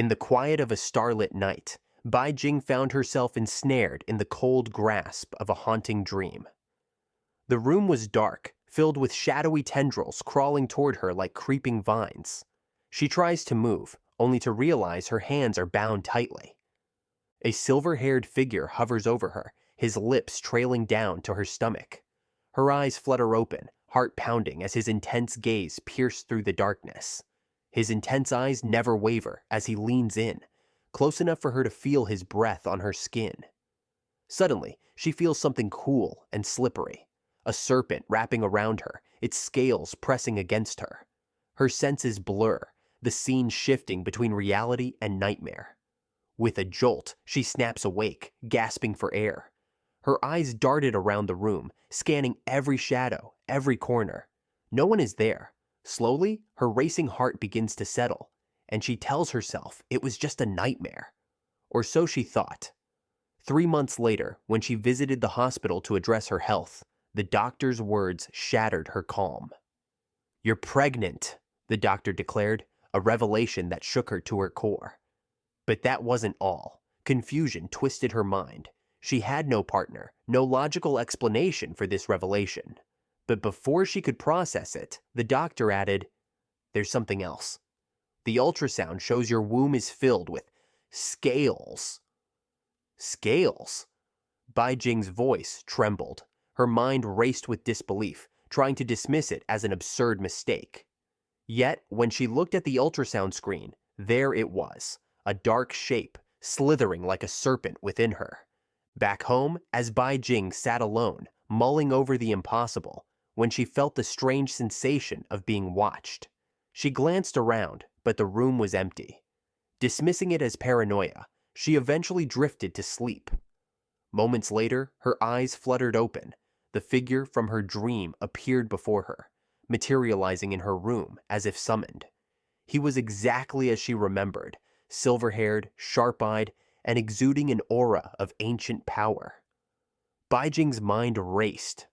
In the quiet of a starlit night, Bai Jing found herself ensnared in the cold grasp of a haunting dream. The room was dark, filled with shadowy tendrils crawling toward her like creeping vines. She tries to move, only to realize her hands are bound tightly. A silver-haired figure hovers over her, his lips trailing down to her stomach. Her eyes flutter open, heart pounding as his intense gaze pierces through the darkness. His intense eyes never waver as he leans in, close enough for her to feel his breath on her skin. Suddenly, she feels something cool and slippery. A serpent wrapping around her, its scales pressing against her. Her senses blur, the scene shifting between reality and nightmare. With a jolt, she snaps awake, gasping for air. Her eyes darted around the room, scanning every shadow, every corner. No one is there. Slowly, her racing heart begins to settle, and she tells herself it was just a nightmare. Or so she thought. 3 months later, when she visited the hospital to address her health, the doctor's words shattered her calm. "You're pregnant," the doctor declared, a revelation that shook her to her core. But that wasn't all. Confusion twisted her mind. She had no partner, no logical explanation for this revelation. But before she could process it, the doctor added, "There's something else. The ultrasound shows your womb is filled with scales." Scales? Bai Jing's voice trembled. Her mind raced with disbelief, trying to dismiss it as an absurd mistake. Yet, when she looked at the ultrasound screen, there it was, a dark shape, slithering like a serpent within her. Back home, as Bai Jing sat alone, mulling over the impossible, when she felt the strange sensation of being watched. She glanced around, but the room was empty. Dismissing it as paranoia, she eventually drifted to sleep. Moments later, her eyes fluttered open. The figure from her dream appeared before her, materializing in her room as if summoned. He was exactly as she remembered, silver-haired, sharp-eyed, and exuding an aura of ancient power. Bai Jing's mind raced.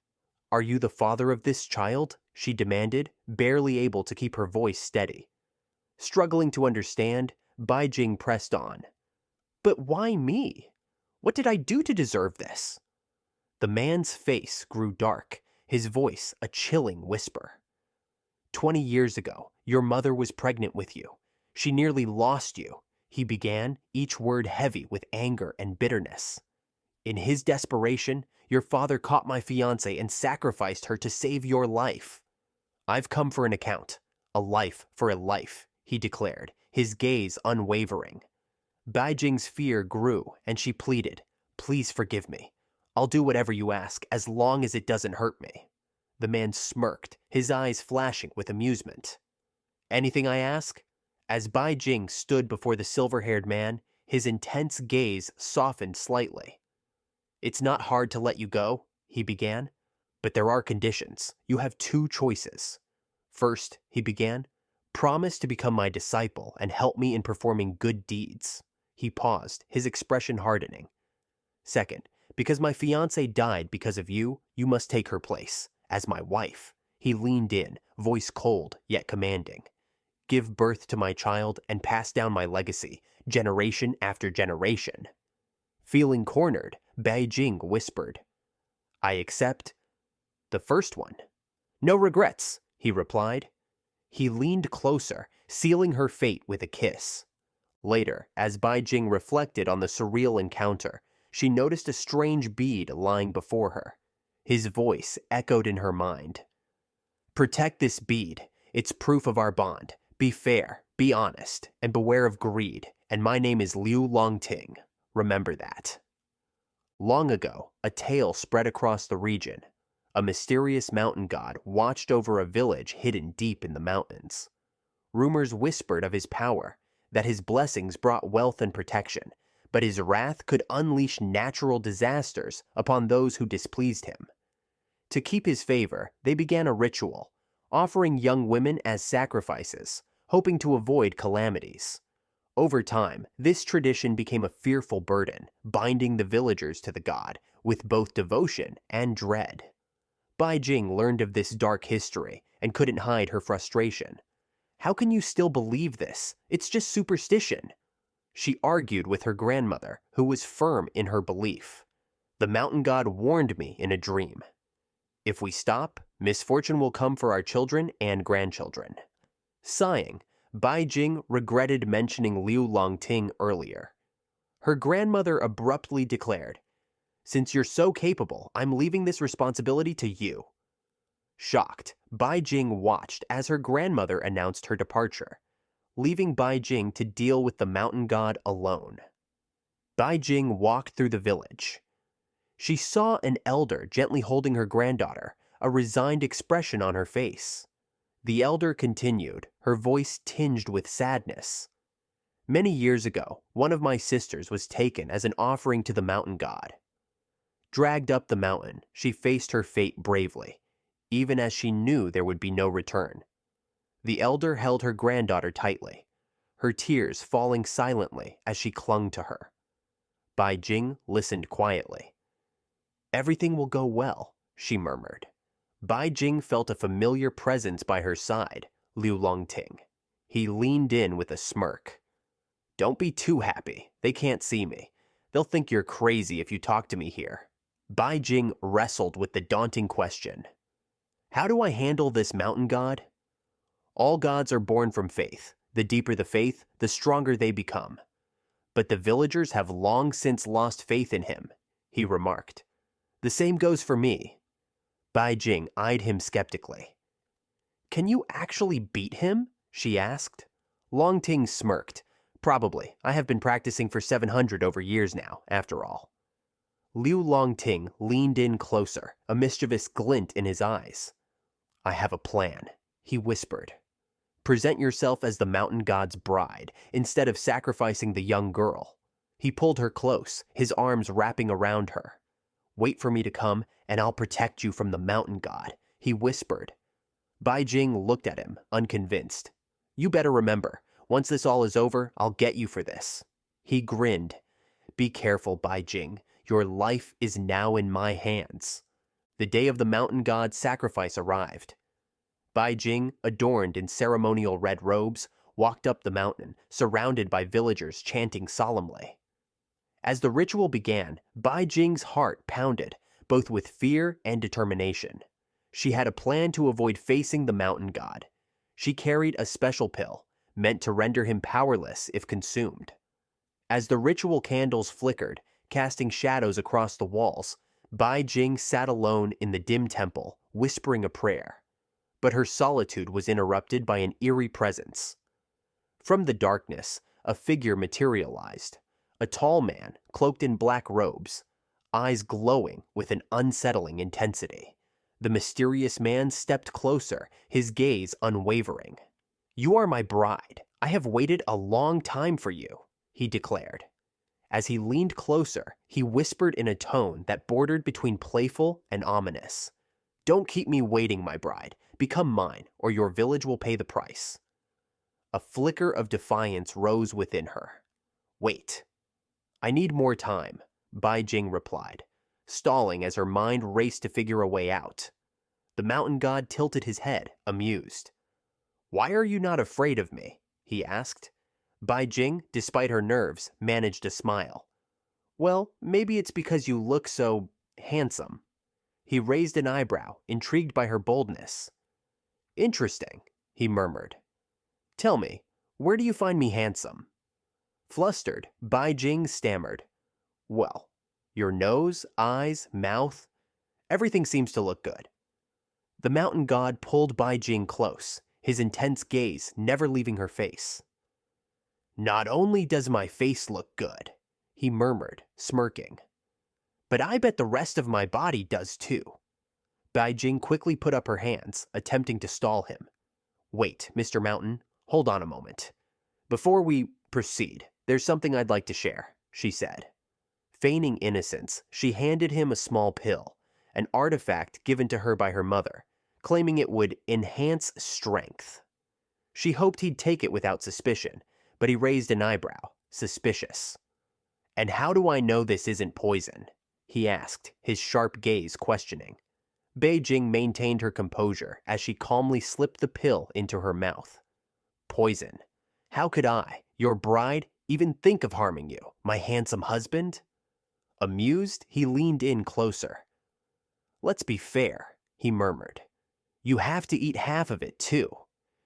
"Are you the father of this child?" she demanded, barely able to keep her voice steady. Struggling to understand, Bai Jing pressed on. "But why me? What did I do to deserve this?" The man's face grew dark, his voice a chilling whisper. 20 years ago, your mother was pregnant with you. She nearly lost you," he began, each word heavy with anger and bitterness. "In his desperation, your father caught my fiancée and sacrificed her to save your life. I've come for an account, a life for a life," he declared, his gaze unwavering. Bai Jing's fear grew, and she pleaded, "Please forgive me. I'll do whatever you ask, as long as it doesn't hurt me." The man smirked, his eyes flashing with amusement. "Anything I ask?" As Bai Jing stood before the silver-haired man, his intense gaze softened slightly. "It's not hard to let you go," he began, "but there are conditions. You have 2 choices. First," he began, "promise to become my disciple and help me in performing good deeds." He paused, his expression hardening. "Second, because my fiancée died because of you, you must take her place. As my wife." He leaned in, voice cold yet commanding. "Give birth to my child and pass down my legacy, generation after generation." Feeling cornered, Bai Jing whispered, "I accept the first one." "No regrets," he replied. He leaned closer, sealing her fate with a kiss. Later, as Bai Jing reflected on the surreal encounter, she noticed a strange bead lying before her. His voice echoed in her mind. "Protect this bead. It's proof of our bond. Be fair, be honest, and beware of greed. And my name is Liu Longting. Remember that." Long ago, a tale spread across the region. A mysterious mountain god watched over a village hidden deep in the mountains. Rumors whispered of his power, that his blessings brought wealth and protection, but his wrath could unleash natural disasters upon those who displeased him. To keep his favor, they began a ritual, offering young women as sacrifices, hoping to avoid calamities. Over time, this tradition became a fearful burden, binding the villagers to the god with both devotion and dread. Bai Jing learned of this dark history and couldn't hide her frustration. "How can you still believe this? It's just superstition." She argued with her grandmother, who was firm in her belief. The mountain god warned me in a dream. If we stop, misfortune will come for our children and grandchildren. Sighing, Bai Jing regretted mentioning Liu Longting earlier. Her grandmother abruptly declared, "Since you're so capable, I'm leaving this responsibility to you." Shocked, Bai Jing watched as her grandmother announced her departure, leaving Bai Jing to deal with the mountain god alone. Bai Jing walked through the village. She saw an elder gently holding her granddaughter, a resigned expression on her face. The elder continued, her voice tinged with sadness. "Many years ago, one of my sisters was taken as an offering to the mountain god. Dragged up the mountain, she faced her fate bravely, even as she knew there would be no return." The elder held her granddaughter tightly, her tears falling silently as she clung to her. Bai Jing listened quietly. "Everything will go well," she murmured. Bai Jing felt a familiar presence by her side, Liu Longting. He leaned in with a smirk. "Don't be too happy. They can't see me. They'll think you're crazy if you talk to me here." Bai Jing wrestled with the daunting question. "How do I handle this mountain god?" "All gods are born from faith. The deeper the faith, the stronger they become. But the villagers have long since lost faith in him," he remarked. "The same goes for me." Bai Jing eyed him skeptically. "Can you actually beat him?" she asked. Longting smirked. "Probably. I have been practicing for 700 over years now, after all." Liu Longting leaned in closer, a mischievous glint in his eyes. "I have a plan," he whispered. "Present yourself as the mountain god's bride, instead of sacrificing the young girl." He pulled her close, his arms wrapping around her. "Wait for me to come, and I'll protect you from the mountain god," he whispered. Bai Jing looked at him, unconvinced. "You better remember, once this all is over, I'll get you for this." He grinned. "Be careful, Bai Jing. Your life is now in my hands." The day of the mountain god's sacrifice arrived. Bai Jing, adorned in ceremonial red robes, walked up the mountain, surrounded by villagers chanting solemnly. As the ritual began, Bai Jing's heart pounded, both with fear and determination. She had a plan to avoid facing the mountain god. She carried a special pill, meant to render him powerless if consumed. As the ritual candles flickered, casting shadows across the walls, Bai Jing sat alone in the dim temple, whispering a prayer. But her solitude was interrupted by an eerie presence. From the darkness, a figure materialized. A tall man, cloaked in black robes, eyes glowing with an unsettling intensity. The mysterious man stepped closer, his gaze unwavering. "You are my bride. I have waited a long time for you," he declared. As he leaned closer, he whispered in a tone that bordered between playful and ominous. "Don't keep me waiting, my bride. Become mine, or your village will pay the price." A flicker of defiance rose within her. "Wait. I need more time," Bai Jing replied, stalling as her mind raced to figure a way out. The mountain god tilted his head, amused. "Why are you not afraid of me?" he asked. Bai Jing, despite her nerves, managed a smile. "Well, maybe it's because you look so handsome." He raised an eyebrow, intrigued by her boldness. "Interesting," he murmured. "Tell me, where do you find me handsome?" Flustered, Bai Jing stammered. "Well, your nose, eyes, mouth, everything seems to look good." The mountain god pulled Bai Jing close, his intense gaze never leaving her face. "Not only does my face look good," he murmured, smirking, "but I bet the rest of my body does too." Bai Jing quickly put up her hands, attempting to stall him. "Wait, Mr. Mountain, hold on a moment. Before we proceed, there's something I'd like to share," she said. Feigning innocence, she handed him a small pill, an artifact given to her by her mother, claiming it would enhance strength. She hoped he'd take it without suspicion, but he raised an eyebrow, suspicious. "And how do I know this isn't poison?" he asked, his sharp gaze questioning. Bai Jing maintained her composure as she calmly slipped the pill into her mouth. "Poison. How could I, your bride, even think of harming you, my handsome husband?" Amused, he leaned in closer. "Let's be fair," he murmured. "You have to eat half of it, too."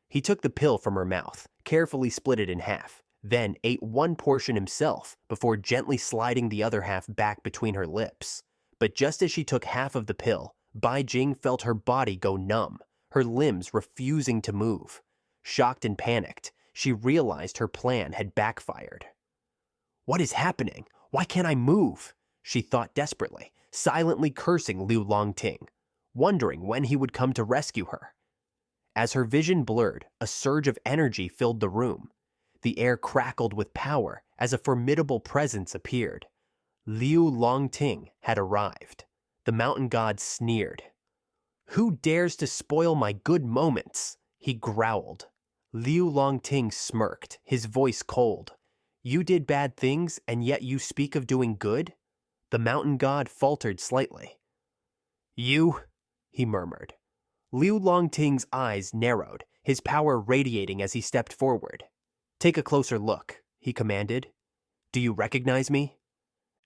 He took the pill from her mouth, carefully split it in half, then ate one portion himself before gently sliding the other half back between her lips. But just as she took half of the pill, Bai Jing felt her body go numb, her limbs refusing to move. Shocked and panicked, she realized her plan had backfired. "What is happening? Why can't I move?" she thought desperately, silently cursing Liu Longting, wondering when he would come to rescue her. As her vision blurred, a surge of energy filled the room. The air crackled with power as a formidable presence appeared. Liu Longting had arrived. The mountain god sneered. "Who dares to spoil my good moments?" he growled. Liu Longting smirked, his voice cold. "You did bad things, and yet you speak of doing good?" The mountain god faltered slightly. "You?" he murmured. Liu Longting's eyes narrowed, his power radiating as he stepped forward. "Take a closer look," he commanded. "Do you recognize me?"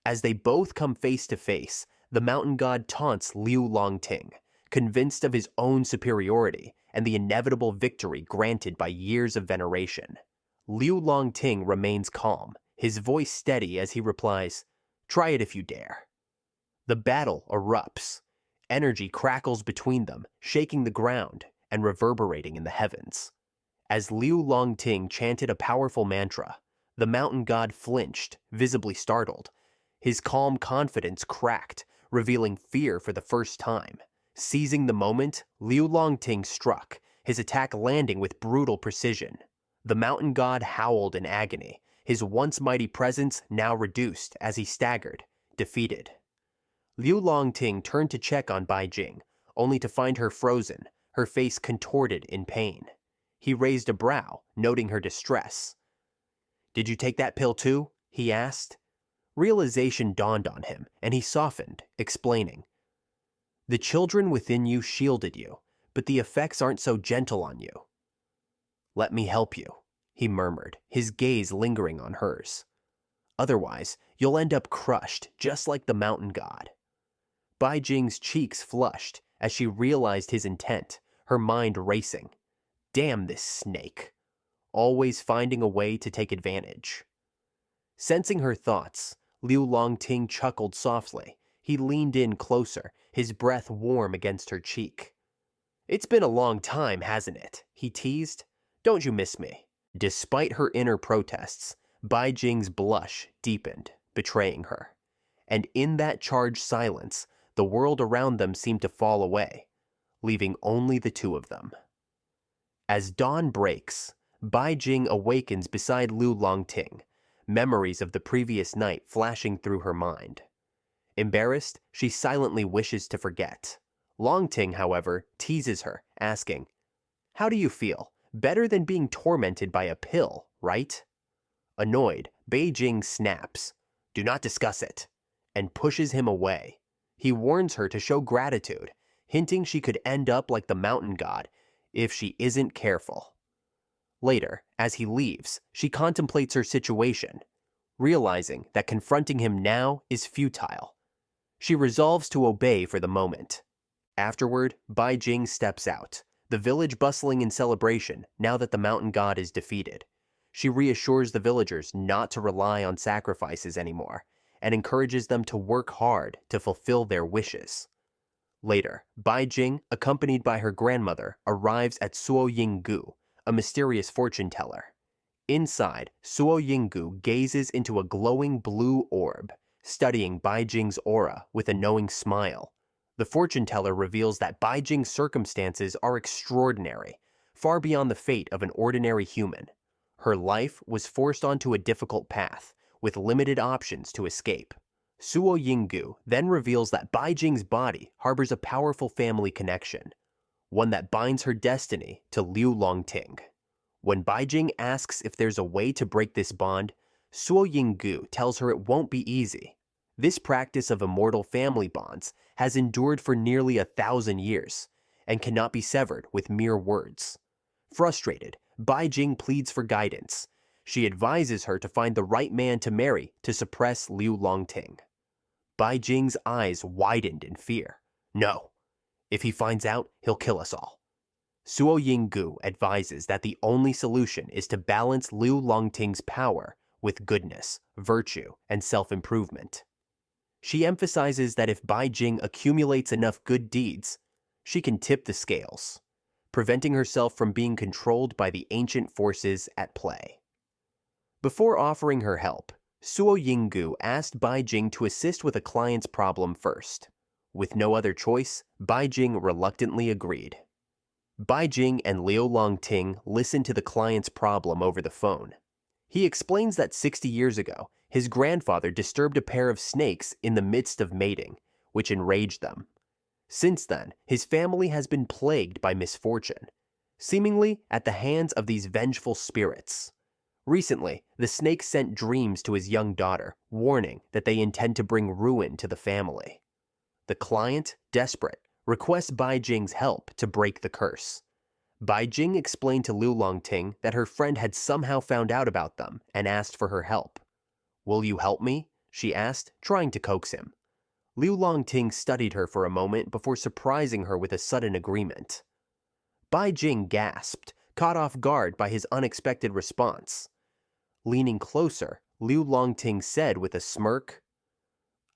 As they both come face to face, the mountain god taunts Liu Longting, convinced of his own superiority and the inevitable victory granted by years of veneration. Liu Longting remains calm, his voice steady as he replies, "Try it if you dare." The battle erupts. Energy crackles between them, shaking the ground and reverberating in the heavens. As Liu Longting chanted a powerful mantra, the mountain god flinched, visibly startled. His calm confidence cracked, revealing fear for the first time. Seizing the moment, Liu Longting struck, his attack landing with brutal precision. The mountain god howled in agony, his once mighty presence now reduced as he staggered, defeated. Liu Longting turned to check on Bai Jing, only to find her frozen, her face contorted in pain. He raised a brow, noting her distress. "Did you take that pill too?" he asked. Realization dawned on him, and he softened, explaining. "The children within you shielded you, but the effects aren't so gentle on you." "Let me help you," he murmured, his gaze lingering on hers. "Otherwise, you'll end up crushed, just like the mountain god." Bai Jing's cheeks flushed as she realized his intent, her mind racing. Damn this snake. Always finding a way to take advantage. Sensing her thoughts, Liu Longting chuckled softly. He leaned in closer, his breath warm against her cheek. "It's been a long time, hasn't it?" he teased. "Don't you miss me?" Despite her inner protests, Bai Jing's blush deepened, betraying her. And in that charged silence, the world around them seemed to fall away, leaving only the two of them. As dawn breaks, Bai Jing awakens beside Liu Longting, memories of the previous night flashing through her mind. Embarrassed, she silently wishes to forget. Longting, however, teases her, asking, "How do you feel? Better than being tormented by a pill, right?" Annoyed, Bai Jing snaps, "Do not discuss it," and pushes him away. He warns her to show gratitude, hinting she could end up like the mountain god if she isn't careful. Later, as he leaves, she contemplates her situation, realizing that confronting him now is futile. She resolves to obey for the moment. Afterward, Bai Jing steps out, the village bustling in celebration now that the mountain god is defeated. She reassures the villagers not to rely on sacrifices anymore, and encourages them to work hard to fulfill their wishes. Later, Bai Jing, accompanied by her grandmother, arrives at Suo Yinggu, a mysterious fortune teller. Inside, Suo Yinggu gazes into a glowing blue orb, studying Bai Jing's aura with a knowing smile. The fortune teller reveals that Bai Jing's circumstances are extraordinary, far beyond the fate of an ordinary human. Her life was forced onto a difficult path, with limited options to escape. Suo Yinggu then reveals that Bai Jing's body harbors a powerful family connection, one that binds her destiny to Liu Longting. When Bai Jing asks if there's a way to break this bond, Suo Yinggu tells her it won't be easy. This practice of immortal family bonds has endured for nearly 1,000 years, and cannot be severed with mere words. Frustrated, Bai Jing pleads for guidance. She advises her to find the right man to marry to suppress Liu Longting. Bai Jing's eyes widened in fear. No. If he finds out, he'll kill us all. Suo Yinggu advises that the only solution is to balance Liu Longting's power with goodness, virtue, and self-improvement. She emphasizes that if Bai Jing accumulates enough good deeds, she can tip the scales, preventing herself from being controlled by the ancient forces at play. Before offering her help, Suo Yinggu asked Bai Jing to assist with a client's problem first. With no other choice, Bai Jing reluctantly agreed. Bai Jing and Liu Longting listened to the client's problem over the phone. He explains that 60 years ago, his grandfather disturbed a pair of snakes in the midst of mating, which enraged them. Since then, his family has been plagued by misfortune, seemingly at the hands of these vengeful spirits. Recently, the snakes sent dreams to his young daughter, warning that they intend to bring ruin to the family. The client, desperate, requests Bai Jing's help to break the curse. Bai Jing explained to Liu Longting that her friend had somehow found out about them and asked for her help. "Will you help me?" she asked, trying to coax him. Liu Longting studied her for a moment before surprising her with a sudden agreement. Bai Jing gasped, caught off guard by his unexpected response. Leaning closer, Liu Longting said with a smirk,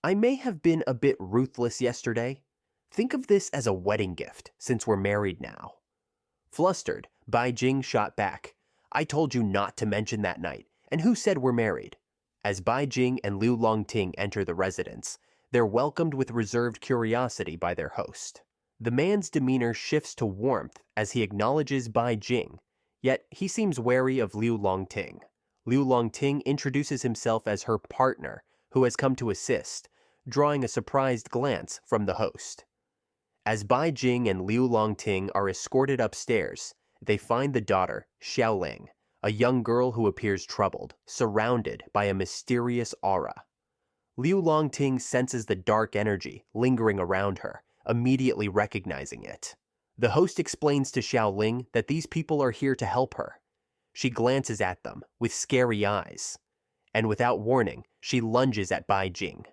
"I may have been a bit ruthless yesterday. Think of this as a wedding gift, since we're married now." Flustered, Bai Jing shot back, "I told you not to mention that night, and who said we're married?" As Bai Jing and Liu Longting enter the residence, they're welcomed with reserved curiosity by their host. The man's demeanor shifts to warmth as he acknowledges Bai Jing, yet he seems wary of Liu Longting. Liu Longting introduces himself as her partner, who has come to assist, drawing a surprised glance from the host. As Bai Jing and Liu Longting are escorted upstairs, they find the daughter, Xiaoling, a young girl who appears troubled, surrounded by a mysterious aura. Liu Longting senses the dark energy lingering around her, immediately recognizing it. The host explains to Xiaoling that these people are here to help her. She glances at them with scary eyes, and without warning, she lunges at Bai Jing.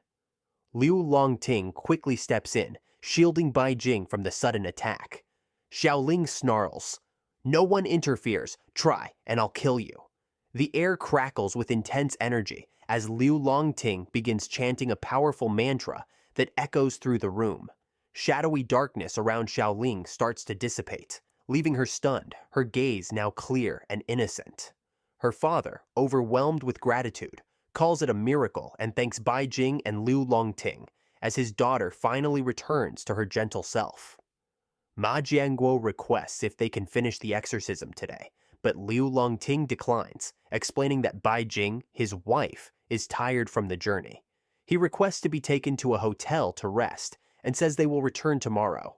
Liu Longting quickly steps in, shielding Bai Jing from the sudden attack. Xiaoling snarls, "No one interferes. Try, and I'll kill you." The air crackles with intense energy as Liu Longting begins chanting a powerful mantra that echoes through the room. Shadowy darkness around Xiaoling starts to dissipate, leaving her stunned, her gaze now clear and innocent. Her father, overwhelmed with gratitude, calls it a miracle and thanks Bai Jing and Liu Longting as his daughter finally returns to her gentle self. Ma Jianguo requests if they can finish the exorcism today, but Liu Longting declines, explaining that Bai Jing, his wife, is tired from the journey. He requests to be taken to a hotel to rest and says they will return tomorrow.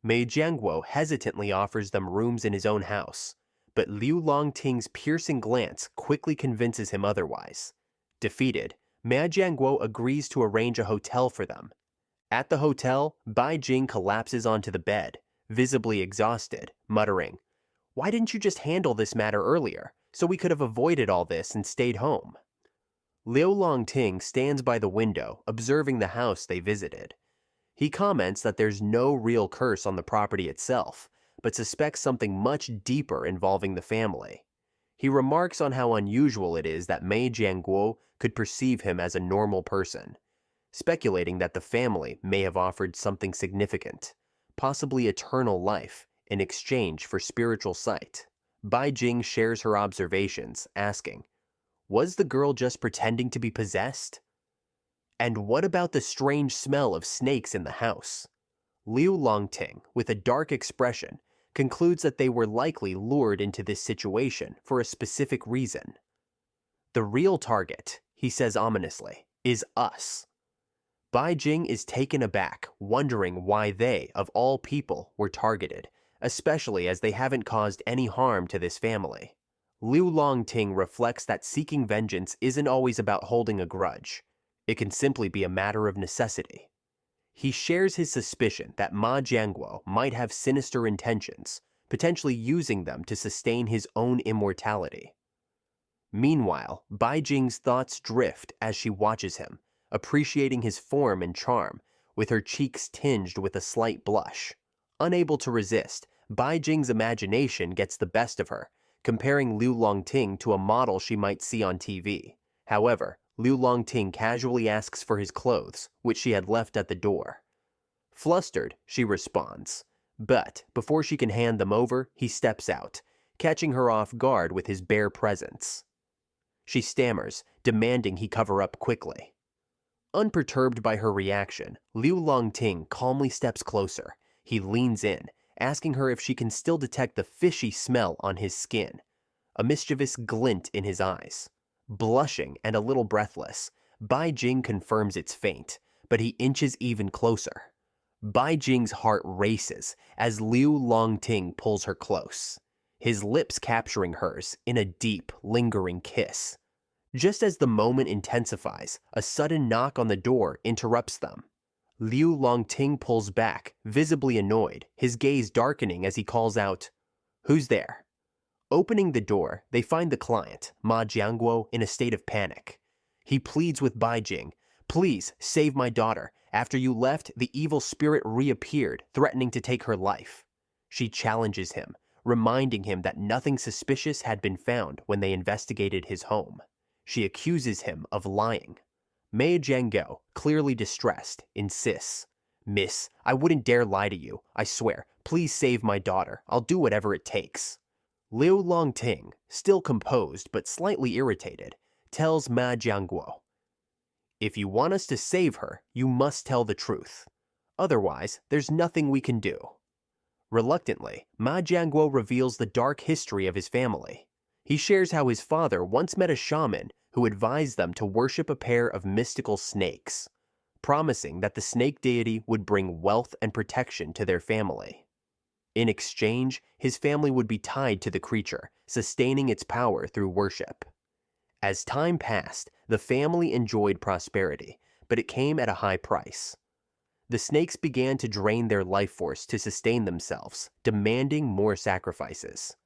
Mei Jianguo hesitantly offers them rooms in his own house, but Liu Longting's piercing glance quickly convinces him otherwise. Defeated, Mei Jianguo agrees to arrange a hotel for them. At the hotel, Bai Jing collapses onto the bed, visibly exhausted, muttering, "Why didn't you just handle this matter earlier, so we could have avoided all this and stayed home?" Liu Longting stands by the window, observing the house they visited. He comments that there's no real curse on the property itself, but suspects something much deeper involving the family. He remarks on how unusual it is that Mei Jianguo could perceive him as a normal person, speculating that the family may have offered something significant, possibly eternal life, in exchange for spiritual sight. Bai Jing shares her observations, asking, "Was the girl just pretending to be possessed? And what about the strange smell of snakes in the house?" Liu Longting, with a dark expression, concludes that they were likely lured into this situation for a specific reason. "The real target," he says ominously, "is us." Bai Jing is taken aback, wondering why they, of all people, were targeted, especially as they haven't caused any harm to this family. Liu Longting reflects that seeking vengeance isn't always about holding a grudge. It can simply be a matter of necessity. He shares his suspicion that Ma Jianguo might have sinister intentions, potentially using them to sustain his own immortality. Meanwhile, Bai Jing's thoughts drift as she watches him, appreciating his form and charm, with her cheeks tinged with a slight blush. Unable to resist, Bai Jing's imagination gets the best of her, comparing Liu Longting to a model she might see on TV. However, Liu Longting casually asks for his clothes, which she had left at the door. Flustered, she responds. But before she can hand them over, he steps out, catching her off guard with his bare presence. She stammers, demanding he cover up quickly. Unperturbed by her reaction, Liu Longting calmly steps closer. He leans in, asking her if she can still detect the fishy smell on his skin, a mischievous glint in his eyes. Blushing and a little breathless, Bai Jing confirms it's faint, but he inches even closer. Bai Jing's heart races as Liu Longting pulls her close, his lips capturing hers in a deep, lingering kiss. Just as the moment intensifies, a sudden knock on the door interrupts them. Liu Longting pulls back, visibly annoyed, his gaze darkening as he calls out, "Who's there?" Opening the door, they find the client, Ma Jiangguo, in a state of panic. He pleads with Bai Jing, "Please save my daughter. After you left, the evil spirit reappeared, threatening to take her life." She challenges him, reminding him that nothing suspicious had been found when they investigated his home. She accuses him of lying. Mei Jiangguo, clearly distressed, insists, "Miss, I wouldn't dare lie to you. I swear. Please save my daughter. I'll do whatever it takes." Liu Longting, still composed but slightly irritated, tells Ma Jiangguo, "If you want us to save her, you must tell the truth. Otherwise, there's nothing we can do." Reluctantly, Ma Jiangguo reveals the dark history of his family. He shares how his father once met a shaman who advised them to worship a pair of mystical snakes, promising that the snake deity would bring wealth and protection to their family. In exchange, his family would be tied to the creature, sustaining its power through worship. As time passed, the family enjoyed prosperity, but it came at a high price. The snakes began to drain their life force to sustain themselves, demanding more sacrifices.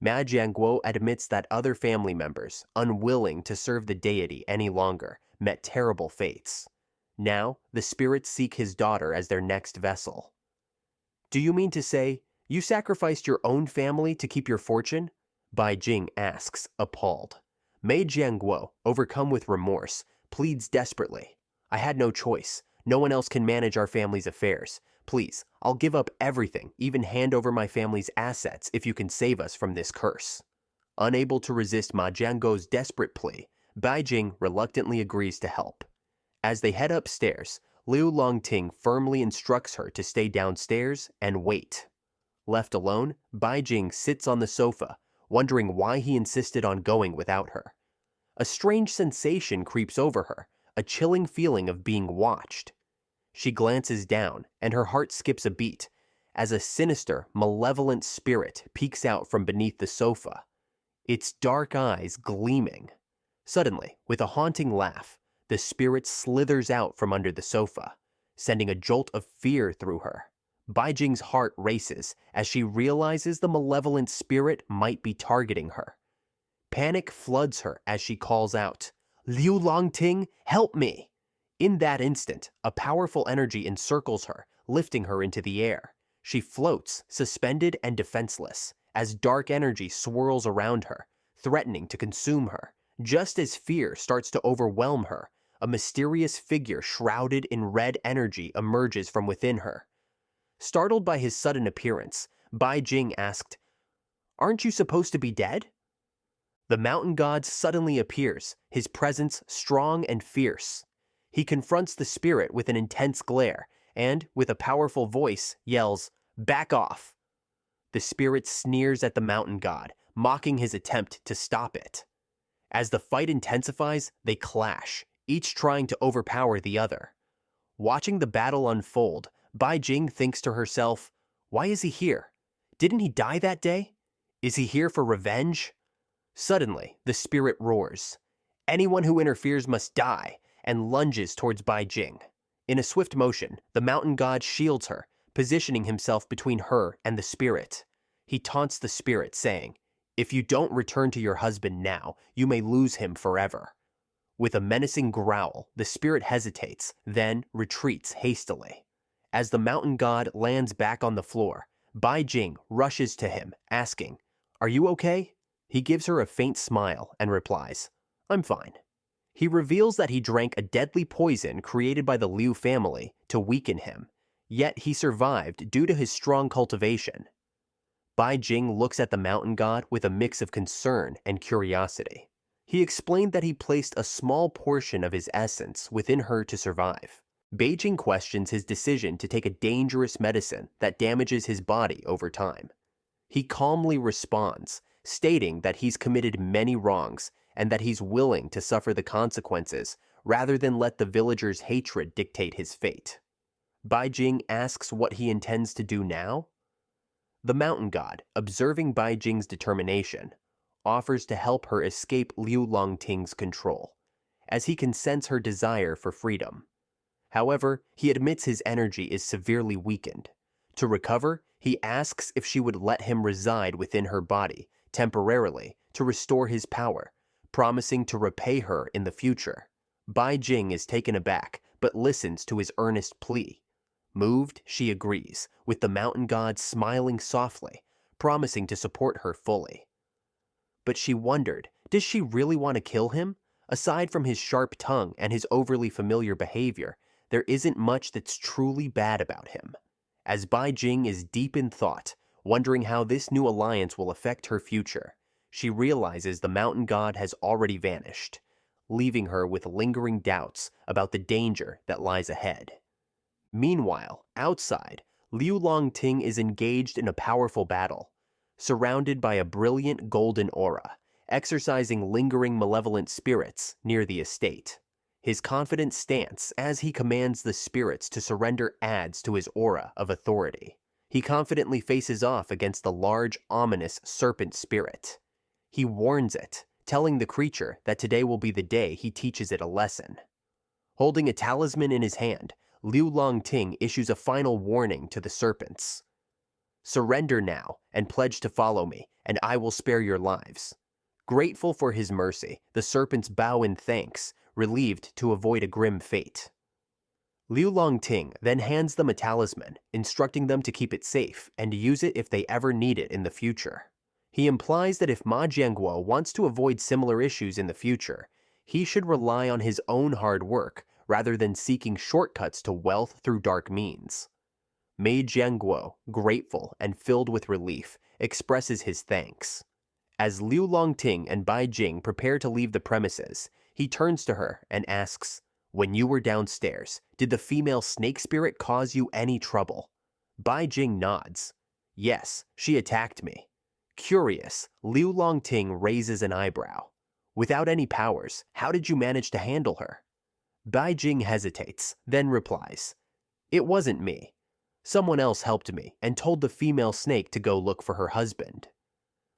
Ma Jiangguo admits that other family members, unwilling to serve the deity any longer, met terrible fates. Now, the spirits seek his daughter as their next vessel. "Do you mean to say you sacrificed your own family to keep your fortune?" Bai Jing asks, appalled. Mei Jiangguo, overcome with remorse, pleads desperately, "I had no choice. No one else can manage our family's affairs. Please, I'll give up everything, even hand over my family's assets if you can save us from this curse." Unable to resist Ma Jiangguo's desperate plea, Bai Jing reluctantly agrees to help. As they head upstairs, Liu Longting firmly instructs her to stay downstairs and wait. Left alone, Bai Jing sits on the sofa, wondering why he insisted on going without her. A strange sensation creeps over her, a chilling feeling of being watched. She glances down, and her heart skips a beat, as a sinister, malevolent spirit peeks out from beneath the sofa, its dark eyes gleaming. Suddenly, with a haunting laugh, the spirit slithers out from under the sofa, sending a jolt of fear through her. Bai Jing's heart races as she realizes the malevolent spirit might be targeting her. Panic floods her as she calls out, "Liu Longting, help me!" In that instant, a powerful energy encircles her, lifting her into the air. She floats, suspended and defenseless, as dark energy swirls around her, threatening to consume her. Just as fear starts to overwhelm her, a mysterious figure shrouded in red energy emerges from within her. Startled by his sudden appearance, Bai Jing asked, "Aren't you supposed to be dead?" The mountain god suddenly appears, his presence strong and fierce. He confronts the spirit with an intense glare and, with a powerful voice, yells, "Back off!" The spirit sneers at the mountain god, mocking his attempt to stop it. As the fight intensifies, they clash, each trying to overpower the other. Watching the battle unfold, Bai Jing thinks to herself, "Why is he here? Didn't he die that day? Is he here for revenge?" Suddenly, the spirit roars, "Anyone who interferes must die," and lunges towards Bai Jing. In a swift motion, the mountain god shields her, positioning himself between her and the spirit. He taunts the spirit, saying, If you don't return to your husband now, you may lose him forever. With a menacing growl, the spirit hesitates, then retreats hastily. As the mountain god lands back on the floor, Bai Jing rushes to him, asking, "Are you okay?" He gives her a faint smile and replies, "I'm fine." He reveals that he drank a deadly poison created by the Liu family to weaken him, yet he survived due to his strong cultivation. Bai Jing looks at the mountain god with a mix of concern and curiosity. He explained that he placed a small portion of his essence within her to survive. Beijing questions his decision to take a dangerous medicine that damages his body over time. He calmly responds, stating that he's committed many wrongs and that he's willing to suffer the consequences rather than let the villagers' hatred dictate his fate. Beijing asks what he intends to do now. The mountain god, observing Beijing's determination, offers to help her escape Liu Longting's control, as he can sense her desire for freedom. However, he admits his energy is severely weakened. To recover, he asks if she would let him reside within her body temporarily to restore his power, promising to repay her in the future. Bai Jing is taken aback, but listens to his earnest plea. Moved, she agrees, with the mountain god smiling softly, promising to support her fully. But she wondered, does she really want to kill him? Aside from his sharp tongue and his overly familiar behavior, there isn't much that's truly bad about him. As Bai Jing is deep in thought, wondering how this new alliance will affect her future, she realizes the mountain god has already vanished, leaving her with lingering doubts about the danger that lies ahead. Meanwhile, outside, Liu Longting is engaged in a powerful battle, surrounded by a brilliant golden aura, exercising lingering malevolent spirits near the estate. His confident stance as he commands the spirits to surrender adds to his aura of authority. He confidently faces off against the large, ominous serpent spirit. He warns it, telling the creature that today will be the day he teaches it a lesson. Holding a talisman in his hand, Liu Longting issues a final warning to the serpents. "Surrender now and pledge to follow me, and I will spare your lives." Grateful for his mercy, the serpents bow in thanks, relieved to avoid a grim fate. Liu Longting then hands them a talisman, instructing them to keep it safe and use it if they ever need it in the future. He implies that if Ma Jianguo wants to avoid similar issues in the future, he should rely on his own hard work rather than seeking shortcuts to wealth through dark means. Mei Jianguo, grateful and filled with relief, expresses his thanks. As Liu Longting and Bai Jing prepare to leave the premises, he turns to her and asks, "When you were downstairs, did the female snake spirit cause you any trouble?" Bai Jing nods. "Yes, she attacked me." Curious, Liu Longting raises an eyebrow. "Without any powers, how did you manage to handle her?" Bai Jing hesitates, then replies, "It wasn't me. Someone else helped me and told the female snake to go look for her husband."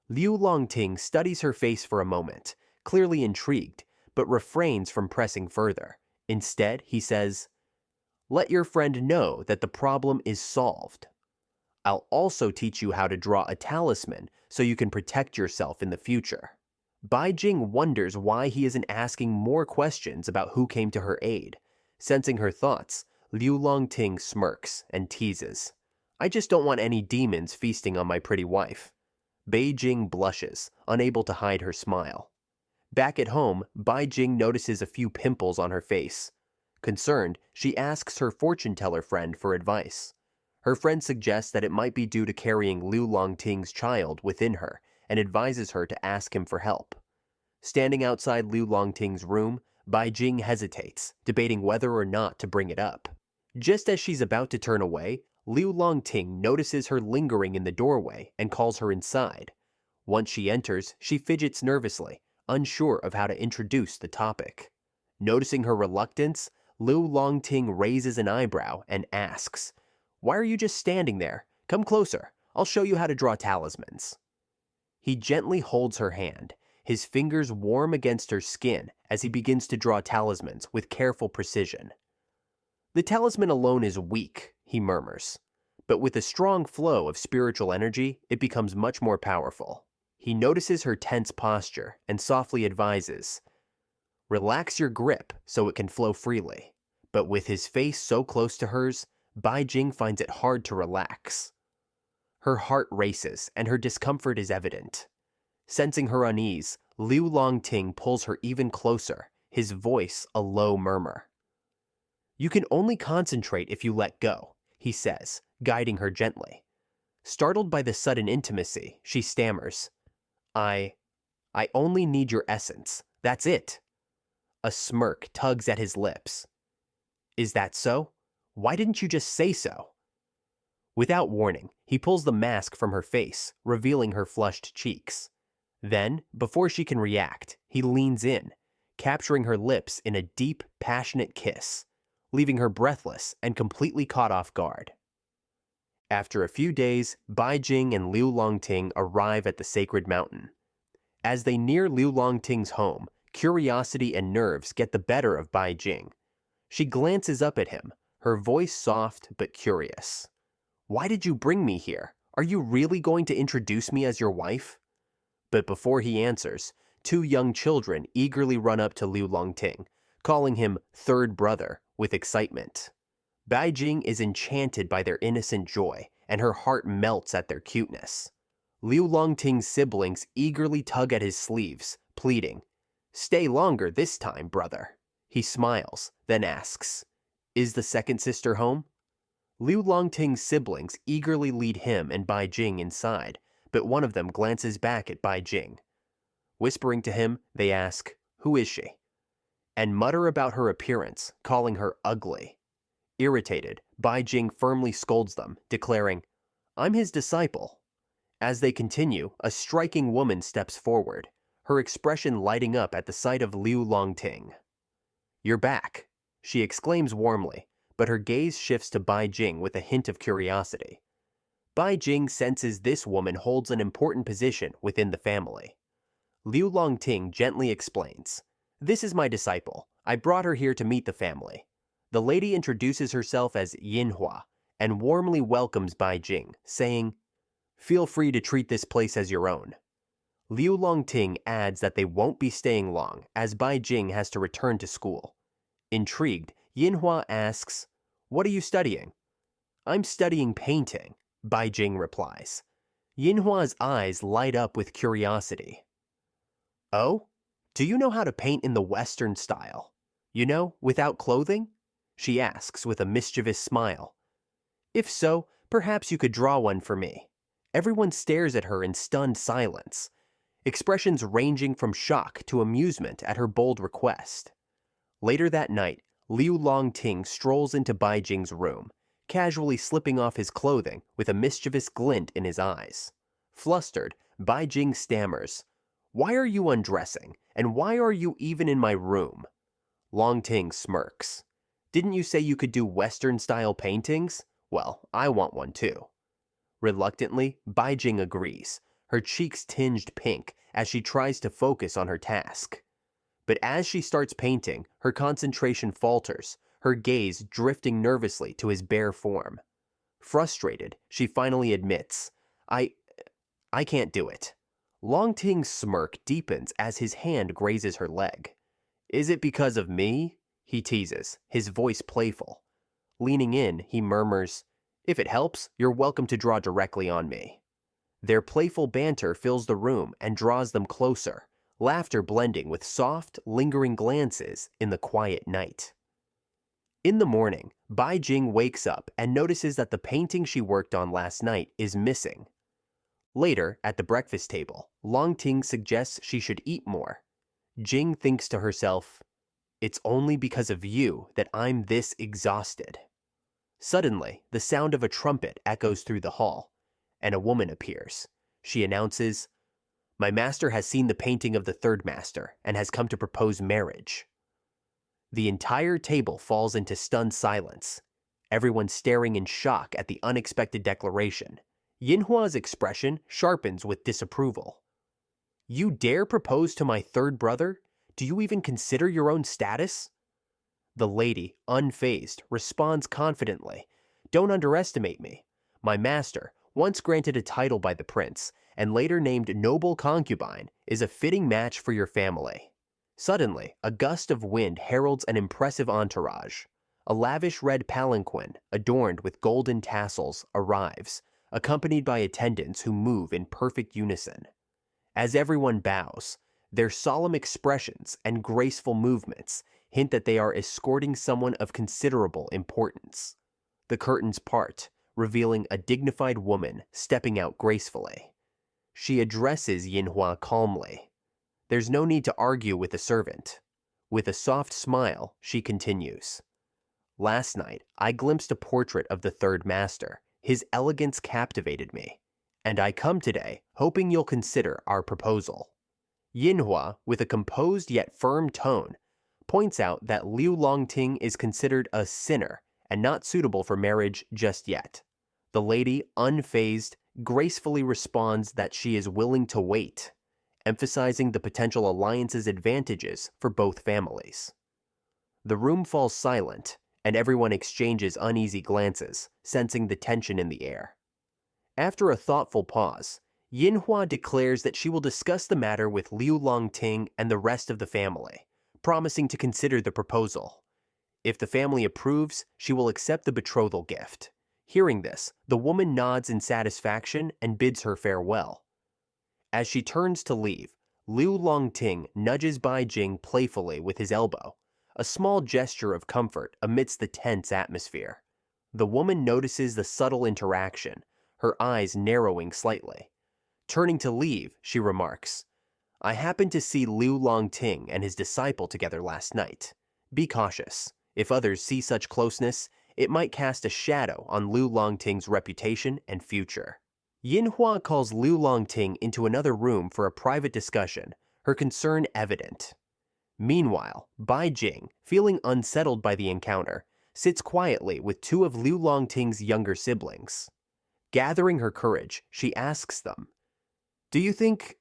Liu Longting studies her face for a moment, clearly intrigued, but refrains from pressing further. Instead, he says, "Let your friend know that the problem is solved. I'll also teach you how to draw a talisman so you can protect yourself in the future." Bai Jing wonders why he isn't asking more questions about who came to her aid. Sensing her thoughts, Liu Longting smirks and teases, "I just don't want any demons feasting on my pretty wife." Bai Jing blushes, unable to hide her smile. Back at home, Bai Jing notices a few pimples on her face. Concerned, she asks her fortune teller friend for advice. Her friend suggests that it might be due to carrying Liu Longting's child within her and advises her to ask him for help. Standing outside Liu Longting's room, Bai Jing hesitates, debating whether or not to bring it up. Just as she's about to turn away, Liu Longting notices her lingering in the doorway and calls her inside. Once she enters, she fidgets nervously, unsure of how to introduce the topic. Noticing her reluctance, Liu Longting raises an eyebrow and asks, "Why are you just standing there? Come closer. I'll show you how to draw talismans." He gently holds her hand, his fingers warm against her skin as he begins to draw talismans with careful precision. "The talisman alone is weak," he murmurs, "but with a strong flow of spiritual energy, it becomes much more powerful." He notices her tense posture and softly advises, "Relax your grip so it can flow freely." But with his face so close to hers, Bai Jing finds it hard to relax. Her heart races and her discomfort is evident. Sensing her unease, Liu Longting pulls her even closer, his voice a low murmur. "You can only concentrate if you let go," he says, guiding her gently. Startled by the sudden intimacy, she stammers, I only need your essence. That's it." A smirk tugs at his lips. "Is that so? Why didn't you just say so?" Without warning, he pulls the mask from her face, revealing her flushed cheeks. Then, before she can react, he leans in, capturing her lips in a deep, passionate kiss, leaving her breathless and completely caught off guard. After a few days, Bai Jing and Liu Longting arrive at the sacred mountain. As they near Liu Longting's home, curiosity and nerves get the better of Bai Jing. She glances up at him, her voice soft but curious. "Why did you bring me here? Are you really going to introduce me as your wife?" But before he answers, two young children eagerly run up to Liu Longting, calling him third brother with excitement. Bai Jing is enchanted by their innocent joy, and her heart melts at their cuteness. Liu Longting's siblings eagerly tug at his sleeves, pleading, "Stay longer this time, brother." He smiles, then asks, "Is the second sister home?" Liu Longting's siblings eagerly lead him and Bai Jing inside, but one of them glances back at Bai Jing. Whispering to him, they ask, "Who is she?" and mutter about her appearance, calling her ugly. Irritated, Bai Jing firmly scolds them, declaring, "I'm his disciple." As they continue, a striking woman steps forward, her expression lighting up at the sight of Liu Longting. "You're back," she exclaims warmly, but her gaze shifts to Bai Jing with a hint of curiosity. Bai Jing senses this woman holds an important position within the family. Liu Longting gently explains, "This is my disciple. I brought her here to meet the family." The lady introduces herself as Yinhua and warmly welcomes Bai Jing, saying, "Feel free to treat this place as your own." Liu Longting adds that they won't be staying long, as Bai Jing has to return to school. Intrigued, Yinhua asks, "What are you studying?" "I'm studying painting," Bai Jing replies. Yinhua's eyes light up with curiosity. "Oh? Do you know how to paint in the Western style? You know, without clothing?" she asks with a mischievous smile. "If so, perhaps you could draw one for me." Everyone stares at her in stunned silence, expressions ranging from shock to amusement at her bold request. Later that night, Liu Longting strolls into Bai Jing's room, casually slipping off his clothing with a mischievous glint in his eyes. Flustered, Bai Jing stammers, "Why are you undressing, and why are you even in my room?" Longting smirks. "Didn't you say you could do Western-style paintings? Well, I want one too." Reluctantly, Bai Jing agrees, her cheeks tinged pink as she tries to focus on her task. But as she starts painting, her concentration falters, her gaze drifting nervously to his bare form. Frustrated, she finally admits, I can't do it." Longting's smirk deepens as his hand grazes her leg. "Is it because of me?" he teases, his voice playful. Leaning in, he murmurs, "If it helps, you're welcome to draw directly on me." Their playful banter fills the room and draws them closer, laughter blending with soft, lingering glances in the quiet night. In the morning, Bai Jing wakes up and notices that the painting she worked on last night is missing. Later, at the breakfast table, Longting suggests she should eat more. Jing thinks to herself, "It's only because of you that I'm this exhausted." Suddenly, the sound of a trumpet echoes through the hall, and a woman appears. She announces, "My master has seen the painting of the third master and has come to propose marriage." The entire table falls into stunned silence, everyone staring in shock at the unexpected declaration. Yinhua's expression sharpens with disapproval. "You dare propose to my third brother? Do you even consider your own status?" The lady, unfazed, responds confidently, "Don't underestimate me. My master, once granted a title by the prince, and later named noble concubine, is a fitting match for your family. Suddenly, a gust of wind heralds an impressive entourage. A lavish red palanquin, adorned with golden tassels, arrives, accompanied by attendants who move in perfect unison. As everyone bows, their solemn expressions and graceful movements hint that they are escorting someone of considerable importance. The curtains part, revealing a dignified woman stepping out gracefully. She addresses Yinhua calmly. There's no need to argue with the servant. With a soft smile, she continues. Last night, I glimpsed a portrait of the third master. His elegance captivated me, and I come today hoping you'll consider our proposal. Yinhua, with a composed yet firm tone, points out that Liu Longting is considered a sinner and not suitable for marriage just yet. The lady, unfazed, gracefully responds that she is willing to wait, emphasizing the potential alliance's advantages for both families. The room falls silent, and everyone exchanges uneasy glances, sensing the tension in the air. After a thoughtful pause, Yinhua declares that she will discuss the matter with Liu Longting and the rest of the family, promising to consider the proposal. If the family approves, she will accept the betrothal gift. Hearing this, the woman nods in satisfaction and bids her farewell. As she turns to leave, Liu Longting nudges Bai Jing playfully with his elbow, a small gesture of comfort amidst the tense atmosphere. The woman notices the subtle interaction, her eyes narrowing slightly. Turning to leave, she remarks, I happened to see Liu Longting and his disciple together last night. Be cautious. If others see such closeness, it might cast a shadow on Liu Longting's reputation and future. Yinhua calls Liu Longting into another room for a private discussion, her concern evident. Meanwhile, Bai Jing, feeling unsettled by the encounter, sits quietly with two of Liu Longting's younger siblings. Gathering her courage, she asks them, Do you think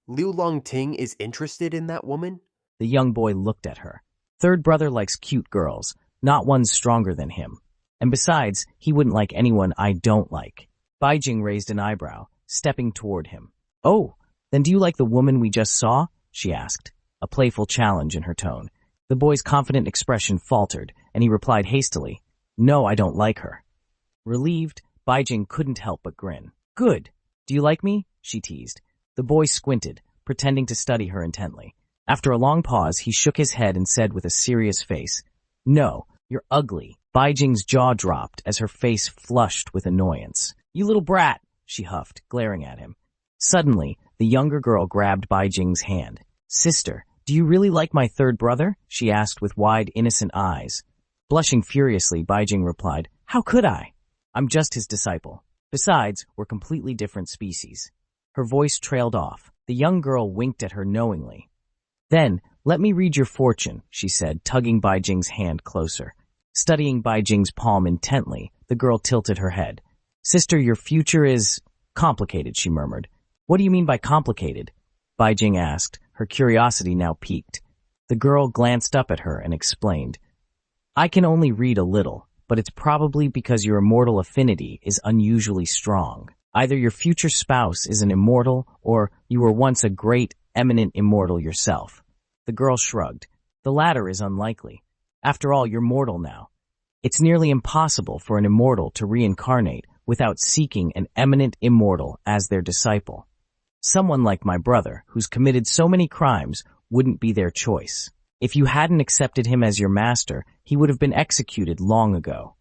Liu Longting is interested in that woman? The young boy looked at her. Third brother likes cute girls, not one stronger than him. And besides, he wouldn't like anyone I don't like. Bai Jing raised an eyebrow, stepping toward him. Oh, then do you like the woman we just saw? She asked, a playful challenge in her tone. The boy's confident expression faltered, and he replied hastily, No, I don't like her. Relieved, Bai Jing couldn't help but grin. Good. Do you like me? She teased. The boy squinted, pretending to study her intently. After a long pause, he shook his head and said with a serious face, No, you're ugly. Bai Jing's jaw dropped as her face flushed with annoyance. You little brat, she huffed, glaring at him. Suddenly, the younger girl grabbed Bai Jing's hand. Sister, do you really like my third brother? She asked with wide, innocent eyes. Blushing furiously, Bai Jing replied, How could I? I'm just his disciple. Besides, we're completely different species. Her voice trailed off. The young girl winked at her knowingly. Then, let me read your fortune, she said, tugging Bai Jing's hand closer. Studying Bai Jing's palm intently, the girl tilted her head. Sister, your future is complicated, she murmured. What do you mean by complicated? Bai Jing asked, her curiosity now piqued. The girl glanced up at her and explained. I can only read a little, but it's probably because your immortal affinity is unusually strong. Either your future spouse is an immortal, or you were once a great, eminent immortal yourself. The girl shrugged. The latter is unlikely. After all, you're mortal now. It's nearly impossible for an immortal to reincarnate without seeking an eminent immortal as their disciple. Someone like my brother, who's committed so many crimes, wouldn't be their choice. If you hadn't accepted him as your master, he would have been executed long ago.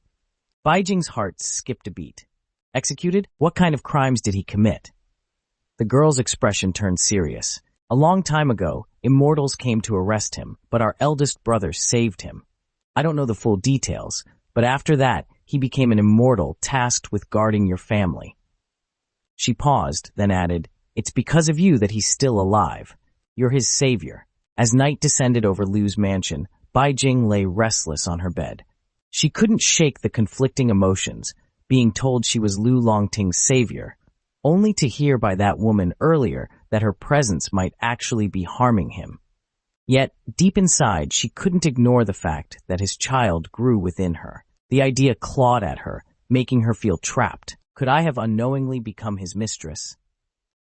Bai Jing's heart skipped a beat. Executed? What kind of crimes did he commit? The girl's expression turned serious. A long time ago, immortals came to arrest him, but our eldest brother saved him. I don't know the full details, but after that, he became an immortal tasked with guarding your family. She paused, then added, It's because of you that he's still alive. You're his savior. As night descended over Liu's mansion, Bai Jing lay restless on her bed. She couldn't shake the conflicting emotions, being told she was Liu Longting's savior, only to hear by that woman earlier that her presence might actually be harming him. Yet, deep inside, she couldn't ignore the fact that his child grew within her. The idea clawed at her, making her feel trapped. Could I have unknowingly become his mistress?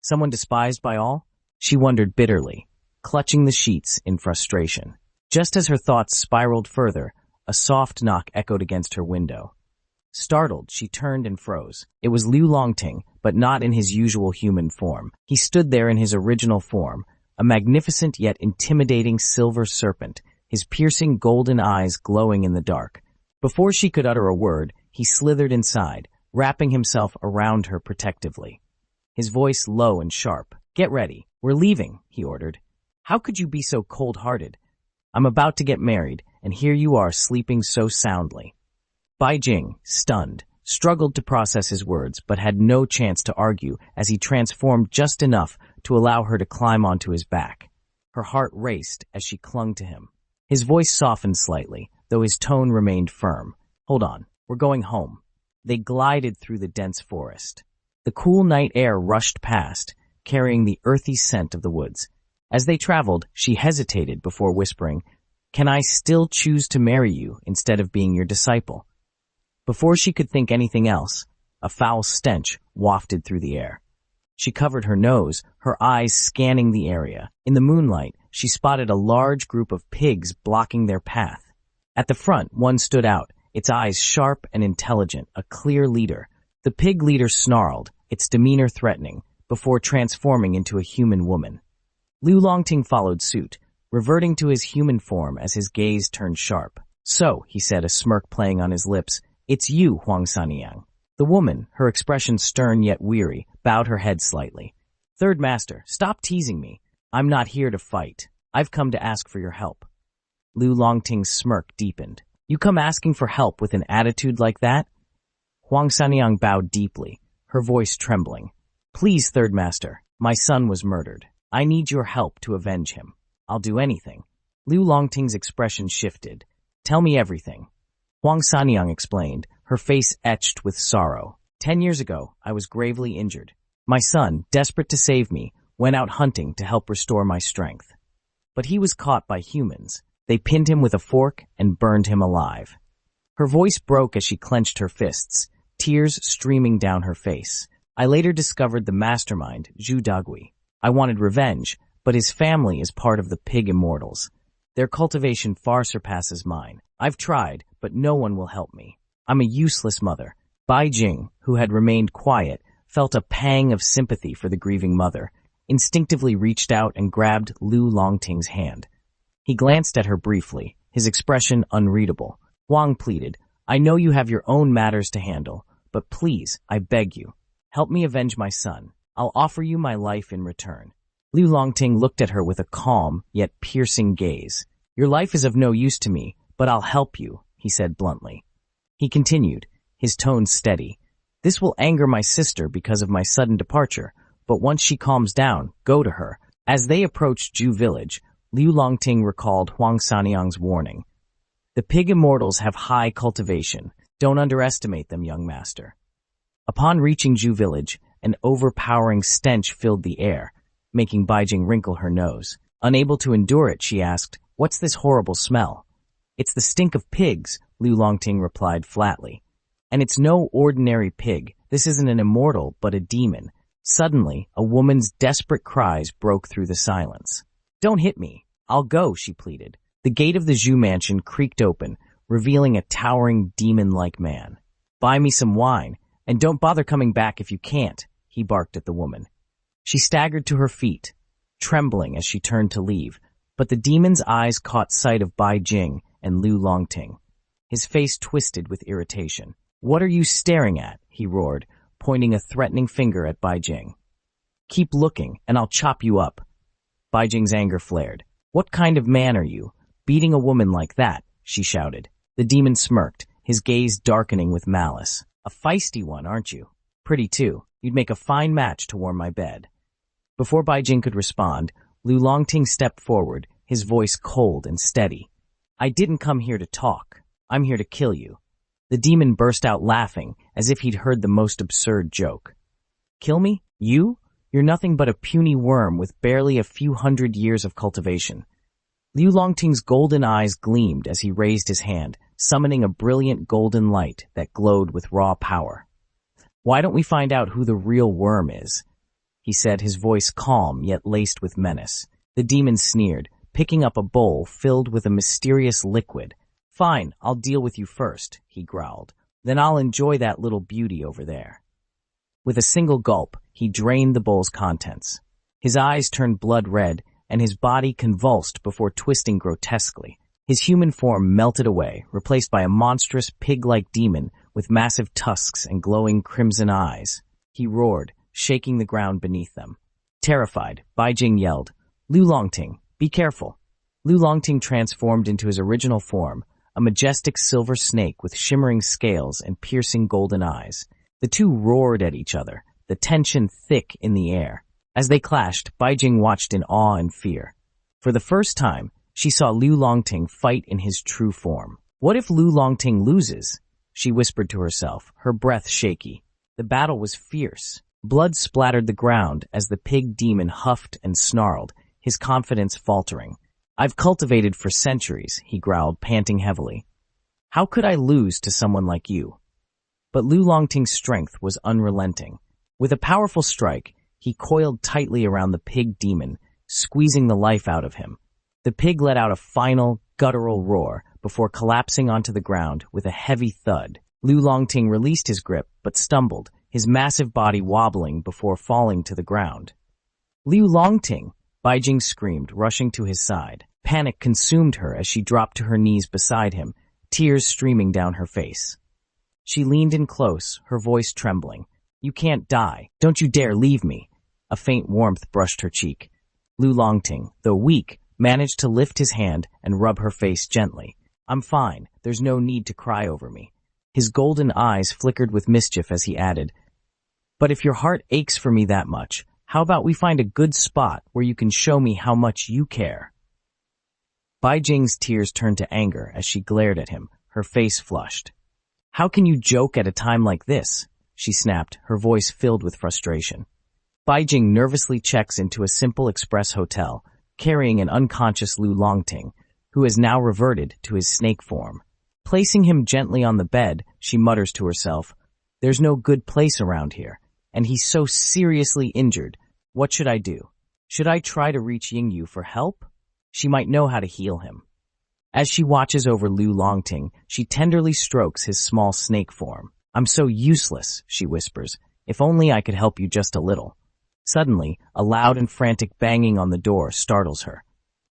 Someone despised by all? She wondered bitterly, clutching the sheets in frustration. Just as her thoughts spiraled further, a soft knock echoed against her window. Startled, she turned and froze. It was Liu Longting, but not in his usual human form. He stood there in his original form, a magnificent yet intimidating silver serpent, his piercing golden eyes glowing in the dark. Before she could utter a word, he slithered inside, wrapping himself around her protectively. His voice low and sharp. "Get ready. We're leaving," he ordered. "How could you be so cold-hearted? I'm about to get married, and here you are sleeping so soundly." Bai Jing, stunned, struggled to process his words, but had no chance to argue as he transformed just enough to allow her to climb onto his back. Her heart raced as she clung to him. His voice softened slightly, though his tone remained firm. "Hold on, we're going home." They glided through the dense forest. The cool night air rushed past, carrying the earthy scent of the woods. As they traveled, she hesitated before whispering, "Can I still choose to marry you instead of being your disciple?" Before she could think anything else, a foul stench wafted through the air. She covered her nose, her eyes scanning the area. In the moonlight, she spotted a large group of pigs blocking their path. At the front, one stood out, its eyes sharp and intelligent, a clear leader. The pig leader snarled, its demeanor threatening, before transforming into a human woman. Liu Longting followed suit, reverting to his human form as his gaze turned sharp. "So," he said, a smirk playing on his lips, "it's you, Huang Sanyang." The woman, her expression stern yet weary, bowed her head slightly. "Third Master, stop teasing me. I'm not here to fight. I've come to ask for your help." Liu Longting's smirk deepened. "You come asking for help with an attitude like that?" Huang Sanyang bowed deeply, her voice trembling. "Please, Third Master, my son was murdered. I need your help to avenge him. I'll do anything." Liu Longting's expression shifted. "Tell me everything." Huang Sanyang explained, her face etched with sorrow. 10 years ago, I was gravely injured. My son, desperate to save me, went out hunting to help restore my strength. But he was caught by humans. They pinned him with a fork and burned him alive." Her voice broke as she clenched her fists, tears streaming down her face. "I later discovered the mastermind, Zhu Dagui. I wanted revenge, but his family is part of the pig immortals. Their cultivation far surpasses mine. I've tried, but no one will help me. I'm a useless mother." Bai Jing, who had remained quiet, felt a pang of sympathy for the grieving mother, instinctively reached out and grabbed Liu Longting's hand. He glanced at her briefly, his expression unreadable. Huang pleaded, "I know you have your own matters to handle, but please, I beg you, help me avenge my son. I'll offer you my life in return." Liu Longting looked at her with a calm, yet piercing gaze. "Your life is of no use to me, but I'll help you," he said bluntly. He continued, his tone steady. "This will anger my sister because of my sudden departure, but once she calms down, go to her." As they approached Zhu village, Liu Longting recalled Huang Sanyang's warning. "The pig immortals have high cultivation. Don't underestimate them, young master." Upon reaching Zhu village, an overpowering stench filled the air, making Baijing wrinkle her nose. Unable to endure it, she asked, "What's this horrible smell?" "It's the stink of pigs," Liu Longting replied flatly. "And it's no ordinary pig. This isn't an immortal, but a demon." Suddenly, a woman's desperate cries broke through the silence. "Don't hit me. I'll go," she pleaded. The gate of the Zhu mansion creaked open, revealing a towering demon-like man. "Buy me some wine, and don't bother coming back if you can't," he barked at the woman. She staggered to her feet, trembling as she turned to leave, but the demon's eyes caught sight of Bai Jing and Liu Longting. His face twisted with irritation. "What are you staring at?" he roared, pointing a threatening finger at Bai Jing. "Keep looking, and I'll chop you up." Bai Jing's anger flared. "What kind of man are you? Beating a woman like that?" she shouted. The demon smirked, his gaze darkening with malice. "A feisty one, aren't you? Pretty too. You'd make a fine match to warm my bed." Before Bai Jing could respond, Liu Longting stepped forward, his voice cold and steady. "I didn't come here to talk. I'm here to kill you." The demon burst out laughing, as if he'd heard the most absurd joke. "Kill me? You? You're nothing but a puny worm with barely a few hundred years of cultivation." Liu Longting's golden eyes gleamed as he raised his hand, summoning a brilliant golden light that glowed with raw power. "Why don't we find out who the real worm is?" he said, his voice calm yet laced with menace. The demon sneered, picking up a bowl filled with a mysterious liquid. Fine, I'll deal with you first, he growled. Then I'll enjoy that little beauty over there. With a single gulp, he drained the bowl's contents. His eyes turned blood red, and his body convulsed before twisting grotesquely. His human form melted away, replaced by a monstrous pig-like demon with massive tusks and glowing crimson eyes. He roared, shaking the ground beneath them. Terrified, Baijing yelled, "Lu Longting, be careful." Lu Longting transformed into his original form, a majestic silver snake with shimmering scales and piercing golden eyes. The two roared at each other, the tension thick in the air. As they clashed, Baijing watched in awe and fear. For the first time, she saw Lu Longting fight in his true form. What if Lu Longting loses? She whispered to herself, her breath shaky. The battle was fierce. Blood splattered the ground as the pig demon huffed and snarled, his confidence faltering. "I've cultivated for centuries," he growled, panting heavily. "How could I lose to someone like you?" But Lu Longting's strength was unrelenting. With a powerful strike, he coiled tightly around the pig demon, squeezing the life out of him. The pig let out a final, guttural roar before collapsing onto the ground with a heavy thud. Lu Longting released his grip, but stumbled, his massive body wobbling before falling to the ground. "Lu Longting!" Baijing screamed, rushing to his side. Panic consumed her as she dropped to her knees beside him, tears streaming down her face. She leaned in close, her voice trembling. "You can't die. Don't you dare leave me." A faint warmth brushed her cheek. Lu Longting, though weak, managed to lift his hand and rub her face gently. "I'm fine. There's no need to cry over me." His golden eyes flickered with mischief as he added, "But if your heart aches for me that much, how about we find a good spot where you can show me how much you care?" Baijing's tears turned to anger as she glared at him, her face flushed. "How can you joke at a time like this?" she snapped, her voice filled with frustration. Baijing nervously checks into a simple express hotel, carrying an unconscious Lu Longting, who has now reverted to his snake form. Placing him gently on the bed, she mutters to herself, "There's no good place around here, and he's so seriously injured. What should I do? Should I try to reach Yingyu for help? She might know how to heal him." As she watches over Lu Longting, she tenderly strokes his small snake form. "I'm so useless," she whispers. "If only I could help you just a little." Suddenly, a loud and frantic banging on the door startles her.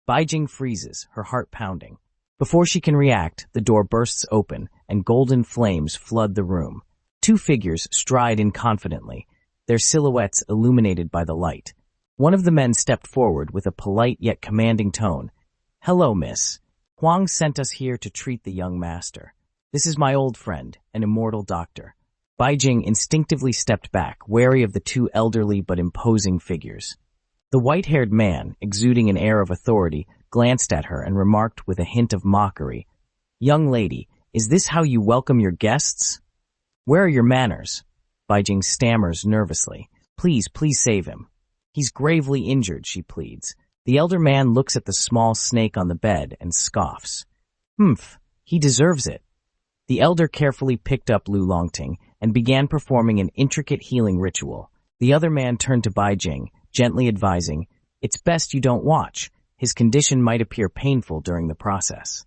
Baijing freezes, her heart pounding. Before she can react, the door bursts open, and golden flames flood the room. Two figures stride in confidently, their silhouettes illuminated by the light. One of the men stepped forward with a polite yet commanding tone. "Hello, miss. Huang sent us here to treat the young master. This is my old friend, an immortal doctor." Baijing instinctively stepped back, wary of the two elderly but imposing figures. The white-haired man, exuding an air of authority, glanced at her and remarked with a hint of mockery, "Young lady, is this how you welcome your guests? Where are your manners?" Baijing stammers nervously. Please save him." "He's gravely injured," she pleads. The elder man looks at the small snake on the bed and scoffs. "Humph, he deserves it." The elder carefully picked up Lu Longting and began performing an intricate healing ritual. The other man turned to Baijing, gently advising, "It's best you don't watch. His condition might appear painful during the process."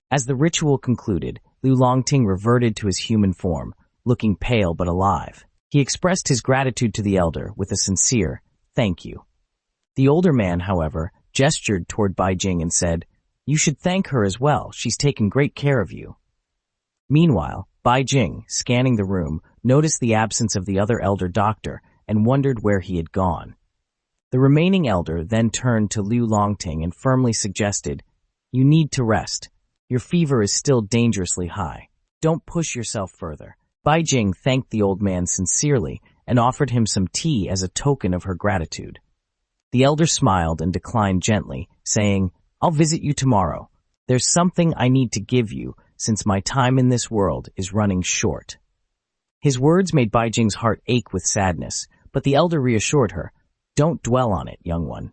As the ritual concluded, Lu Longting reverted to his human form, looking pale but alive. He expressed his gratitude to the elder with a sincere, "Thank you." The older man, however, gestured toward Baijing and said, "You should thank her as well. She's taken great care of you." Meanwhile, Baijing, scanning the room, noticed the absence of the other elder doctor and wondered where he had gone. The remaining elder then turned to Lu Longting and firmly suggested, "You need to rest. Your fever is still dangerously high. Don't push yourself further." Baijing thanked the old man sincerely and offered him some tea as a token of her gratitude. The elder smiled and declined gently, saying, "I'll visit you tomorrow. There's something I need to give you, since my time in this world is running short." His words made Baijing's heart ache with sadness, but the elder reassured her, "Don't dwell on it, young one."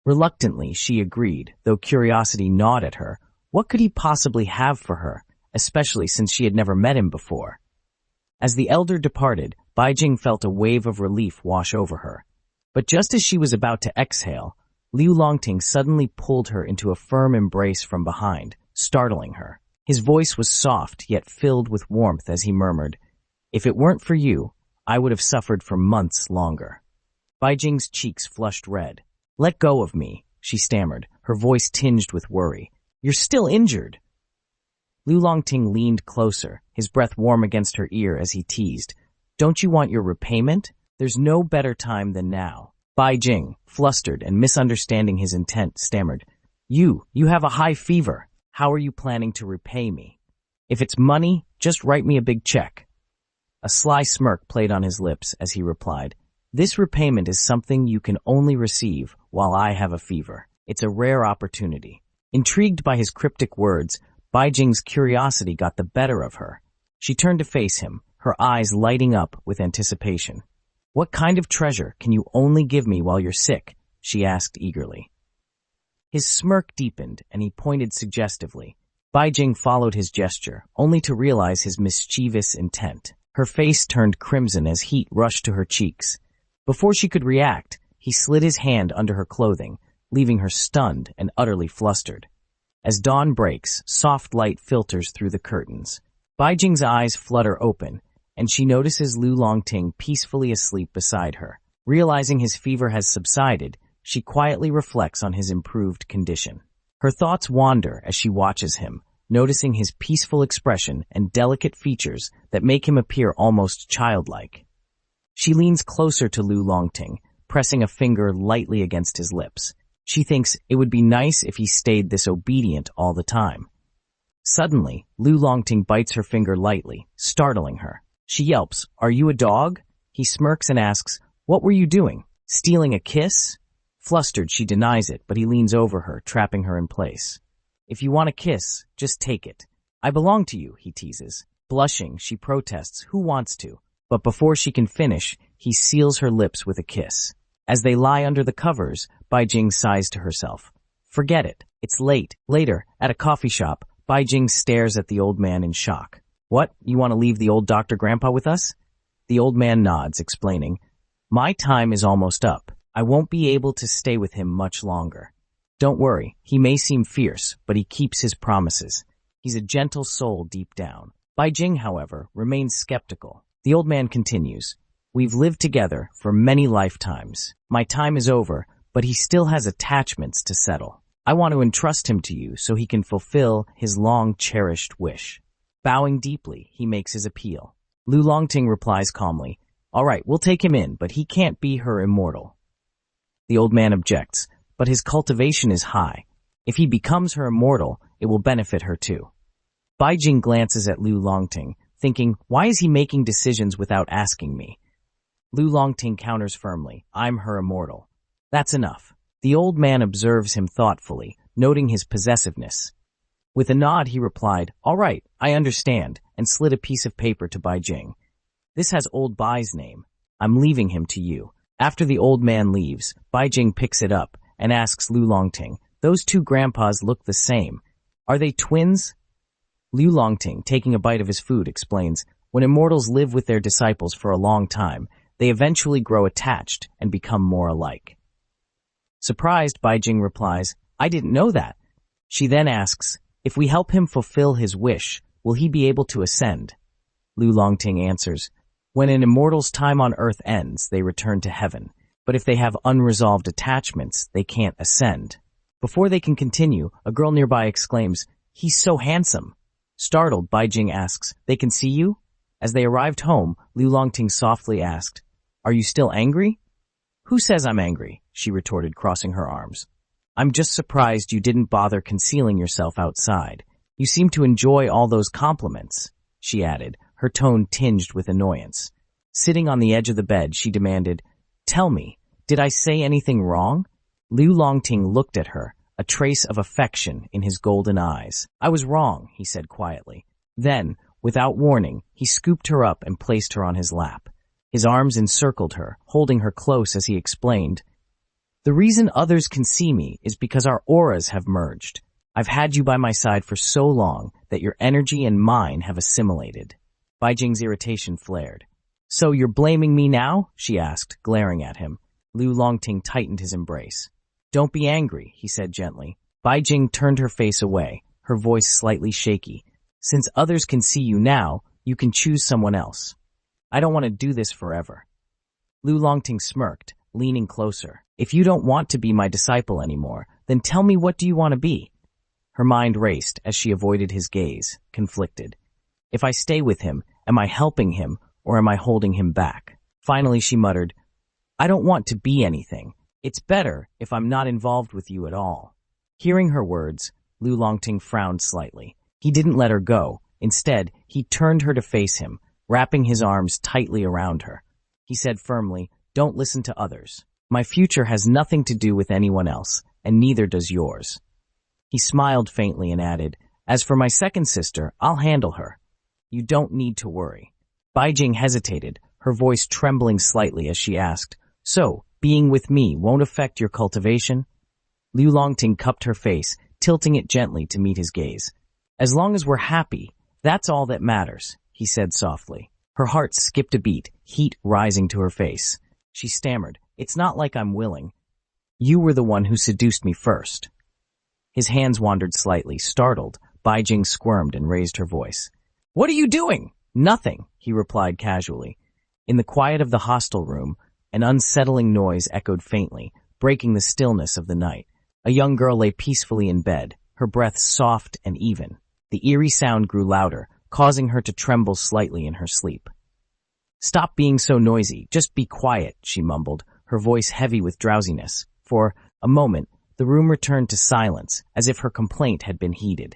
Reluctantly, she agreed, though curiosity gnawed at her. What could he possibly have for her, especially since she had never met him before? As the elder departed, Baijing felt a wave of relief wash over her. But just as she was about to exhale, Liu Longting suddenly pulled her into a firm embrace from behind, startling her. His voice was soft yet filled with warmth as he murmured, "If it weren't for you, I would have suffered for months longer." Baijing's cheeks flushed red. "Let go of me," she stammered, her voice tinged with worry. "You're still injured." Liu Longting leaned closer, his breath warm against her ear as he teased, "Don't you want your repayment? There's no better time than now." Baijing, flustered and misunderstanding his intent, stammered, You have a high fever. How are you planning to repay me? If it's money, just write me a big check." A sly smirk played on his lips as he replied, "This repayment is something you can only receive while I have a fever. It's a rare opportunity." Intrigued by his cryptic words, Baijing's curiosity got the better of her. She turned to face him, her eyes lighting up with anticipation. "What kind of treasure can you only give me while you're sick?" she asked eagerly. His smirk deepened, and he pointed suggestively. Baijing followed his gesture, only to realize his mischievous intent. Her face turned crimson as heat rushed to her cheeks. Before she could react, he slid his hand under her clothing, leaving her stunned and utterly flustered. As dawn breaks, soft light filters through the curtains. Baijing's eyes flutter open, and she notices Liu Longting peacefully asleep beside her. Realizing his fever has subsided, she quietly reflects on his improved condition. Her thoughts wander as she watches him, noticing his peaceful expression and delicate features that make him appear almost childlike. She leans closer to Liu Longting, pressing a finger lightly against his lips. She thinks it would be nice if he stayed this obedient all the time. Suddenly, Liu Longting bites her finger lightly, startling her. She yelps, "Are you a dog?" He smirks and asks, "What were you doing? Stealing a kiss?" Flustered, she denies it, but he leans over her, trapping her in place. "If you want a kiss, just take it. I belong to you," he teases. Blushing, she protests, "Who wants to?" But before she can finish, he seals her lips with a kiss. As they lie under the covers, Baijing sighs to herself. Forget it. It's late. Later, at a coffee shop, Baijing stares at the old man in shock. "What? You want to leave the old Dr. Grandpa with us?" The old man nods, explaining, "My time is almost up. I won't be able to stay with him much longer. Don't worry, he may seem fierce, but he keeps his promises. He's a gentle soul deep down." Baijing, however, remains skeptical. The old man continues, "We've lived together for many lifetimes. My time is over, but he still has attachments to settle. I want to entrust him to you so he can fulfill his long-cherished wish." Bowing deeply, he makes his appeal. Liu Longting replies calmly, "All right, we'll take him in, but he can't be her immortal." The old man objects, but his cultivation is high. If he becomes her immortal, it will benefit her too. Baijing glances at Liu Longting, thinking, why is he making decisions without asking me? Liu Longting counters firmly, "I'm her immortal." That's enough. The old man observes him thoughtfully, noting his possessiveness. With a nod, he replied, "All right, I understand," and slid a piece of paper to Baijing. "This has old Bai's name. I'm leaving him to you." After the old man leaves, Baijing picks it up and asks Liu Longting, "Those two grandpas look the same. Are they twins?" Liu Longting, taking a bite of his food, explains, "When immortals live with their disciples for a long time, they eventually grow attached and become more alike." Surprised, Baijing replies, "I didn't know that." She then asks, "If we help him fulfill his wish, will he be able to ascend?" Liu Longting answers, "When an immortal's time on earth ends, they return to heaven. But if they have unresolved attachments, they can't ascend." Before they can continue, a girl nearby exclaims, "He's so handsome." Startled, Baijing asks, "They can see you?" As they arrived home, Liu Longting softly asked, "Are you still angry?" "Who says I'm angry?" she retorted, crossing her arms. "I'm just surprised you didn't bother concealing yourself outside. You seem to enjoy all those compliments," she added, her tone tinged with annoyance. Sitting on the edge of the bed, she demanded, "Tell me, did I say anything wrong?" Liu Longting looked at her, a trace of affection in his golden eyes. "I was wrong," he said quietly. Then, without warning, he scooped her up and placed her on his lap. His arms encircled her, holding her close as he explained, "The reason others can see me is because our auras have merged. I've had you by my side for so long that your energy and mine have assimilated." Baijing's irritation flared. So you're blaming me now? She asked, glaring at him. Lu Longting tightened his embrace. Don't be angry, he said gently. Bai Jing turned her face away, her voice slightly shaky. Since others can see you now, you can choose someone else. I don't want to do this forever. Lu Longting smirked, leaning closer. If you don't want to be my disciple anymore, then tell me, what do you want to be? Her mind raced as she avoided his gaze, conflicted. If I stay with him, am I helping him or am I holding him back? Finally she muttered, I don't want to be anything. It's better if I'm not involved with you at all. Hearing her words, Lu Longting frowned slightly. He didn't let her go. Instead, he turned her to face him, wrapping his arms tightly around her. He said firmly, Don't listen to others. My future has nothing to do with anyone else, and neither does yours. He smiled faintly and added, As for my second sister, I'll handle her. You don't need to worry. Bai Jing hesitated, her voice trembling slightly as she asked, So, being with me won't affect your cultivation? Lu Longting cupped her face, tilting it gently to meet his gaze. As long as we're happy, that's all that matters, he said softly. Her heart skipped a beat, heat rising to her face. She stammered, It's not like I'm willing. You were the one who seduced me first. His hands wandered slightly, startled. Bai Jing squirmed and raised her voice. What are you doing? Nothing, he replied casually. In the quiet of the hostel room, an unsettling noise echoed faintly, breaking the stillness of the night. A young girl lay peacefully in bed, her breath soft and even. The eerie sound grew louder, causing her to tremble slightly in her sleep. Stop being so noisy, just be quiet, she mumbled, her voice heavy with drowsiness. For a moment, the room returned to silence, as if her complaint had been heeded.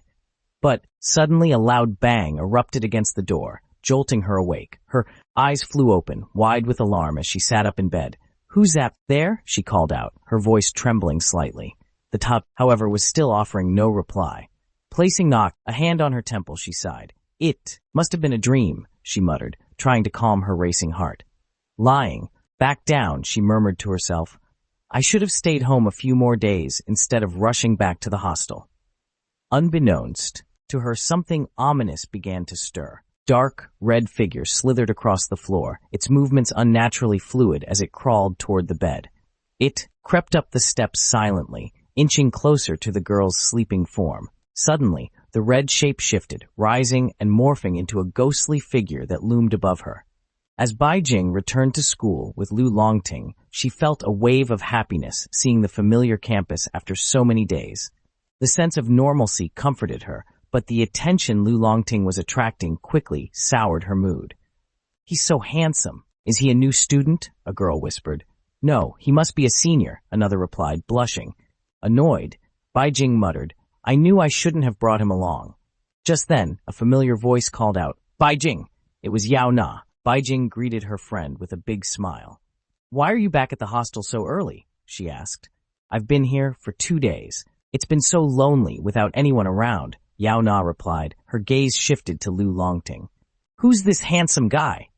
But suddenly a loud bang erupted against the door, jolting her awake. Her eyes flew open, wide with alarm as she sat up in bed. Who's that there? She called out, her voice trembling slightly. The top, however, was still offering no reply. Placing a hand on her temple, she sighed. It must have been a dream, she muttered, trying to calm her racing heart. Lying back down, she murmured to herself, I should have stayed home a few more days instead of rushing back to the hostel. Unbeknownst to her, something ominous began to stir. Dark, red figure slithered across the floor, its movements unnaturally fluid as it crawled toward the bed. It crept up the steps silently, inching closer to the girl's sleeping form. Suddenly, the red shape shifted, rising and morphing into a ghostly figure that loomed above her. As Bai Jing returned to school with Lu Longting, she felt a wave of happiness seeing the familiar campus after so many days. The sense of normalcy comforted her, but the attention Lu Longting was attracting quickly soured her mood. He's so handsome. Is he a new student? A girl whispered. No, he must be a senior, another replied, blushing. Annoyed, Bai Jing muttered, I knew I shouldn't have brought him along. Just then, a familiar voice called out, Bai Jing! It was Yao Na. Bai Jing greeted her friend with a big smile. Why are you back at the hostel so early? She asked. I've been here for 2 days. It's been so lonely without anyone around, Yao Na replied. Her gaze shifted to Lu Longting. Who's this handsome guy?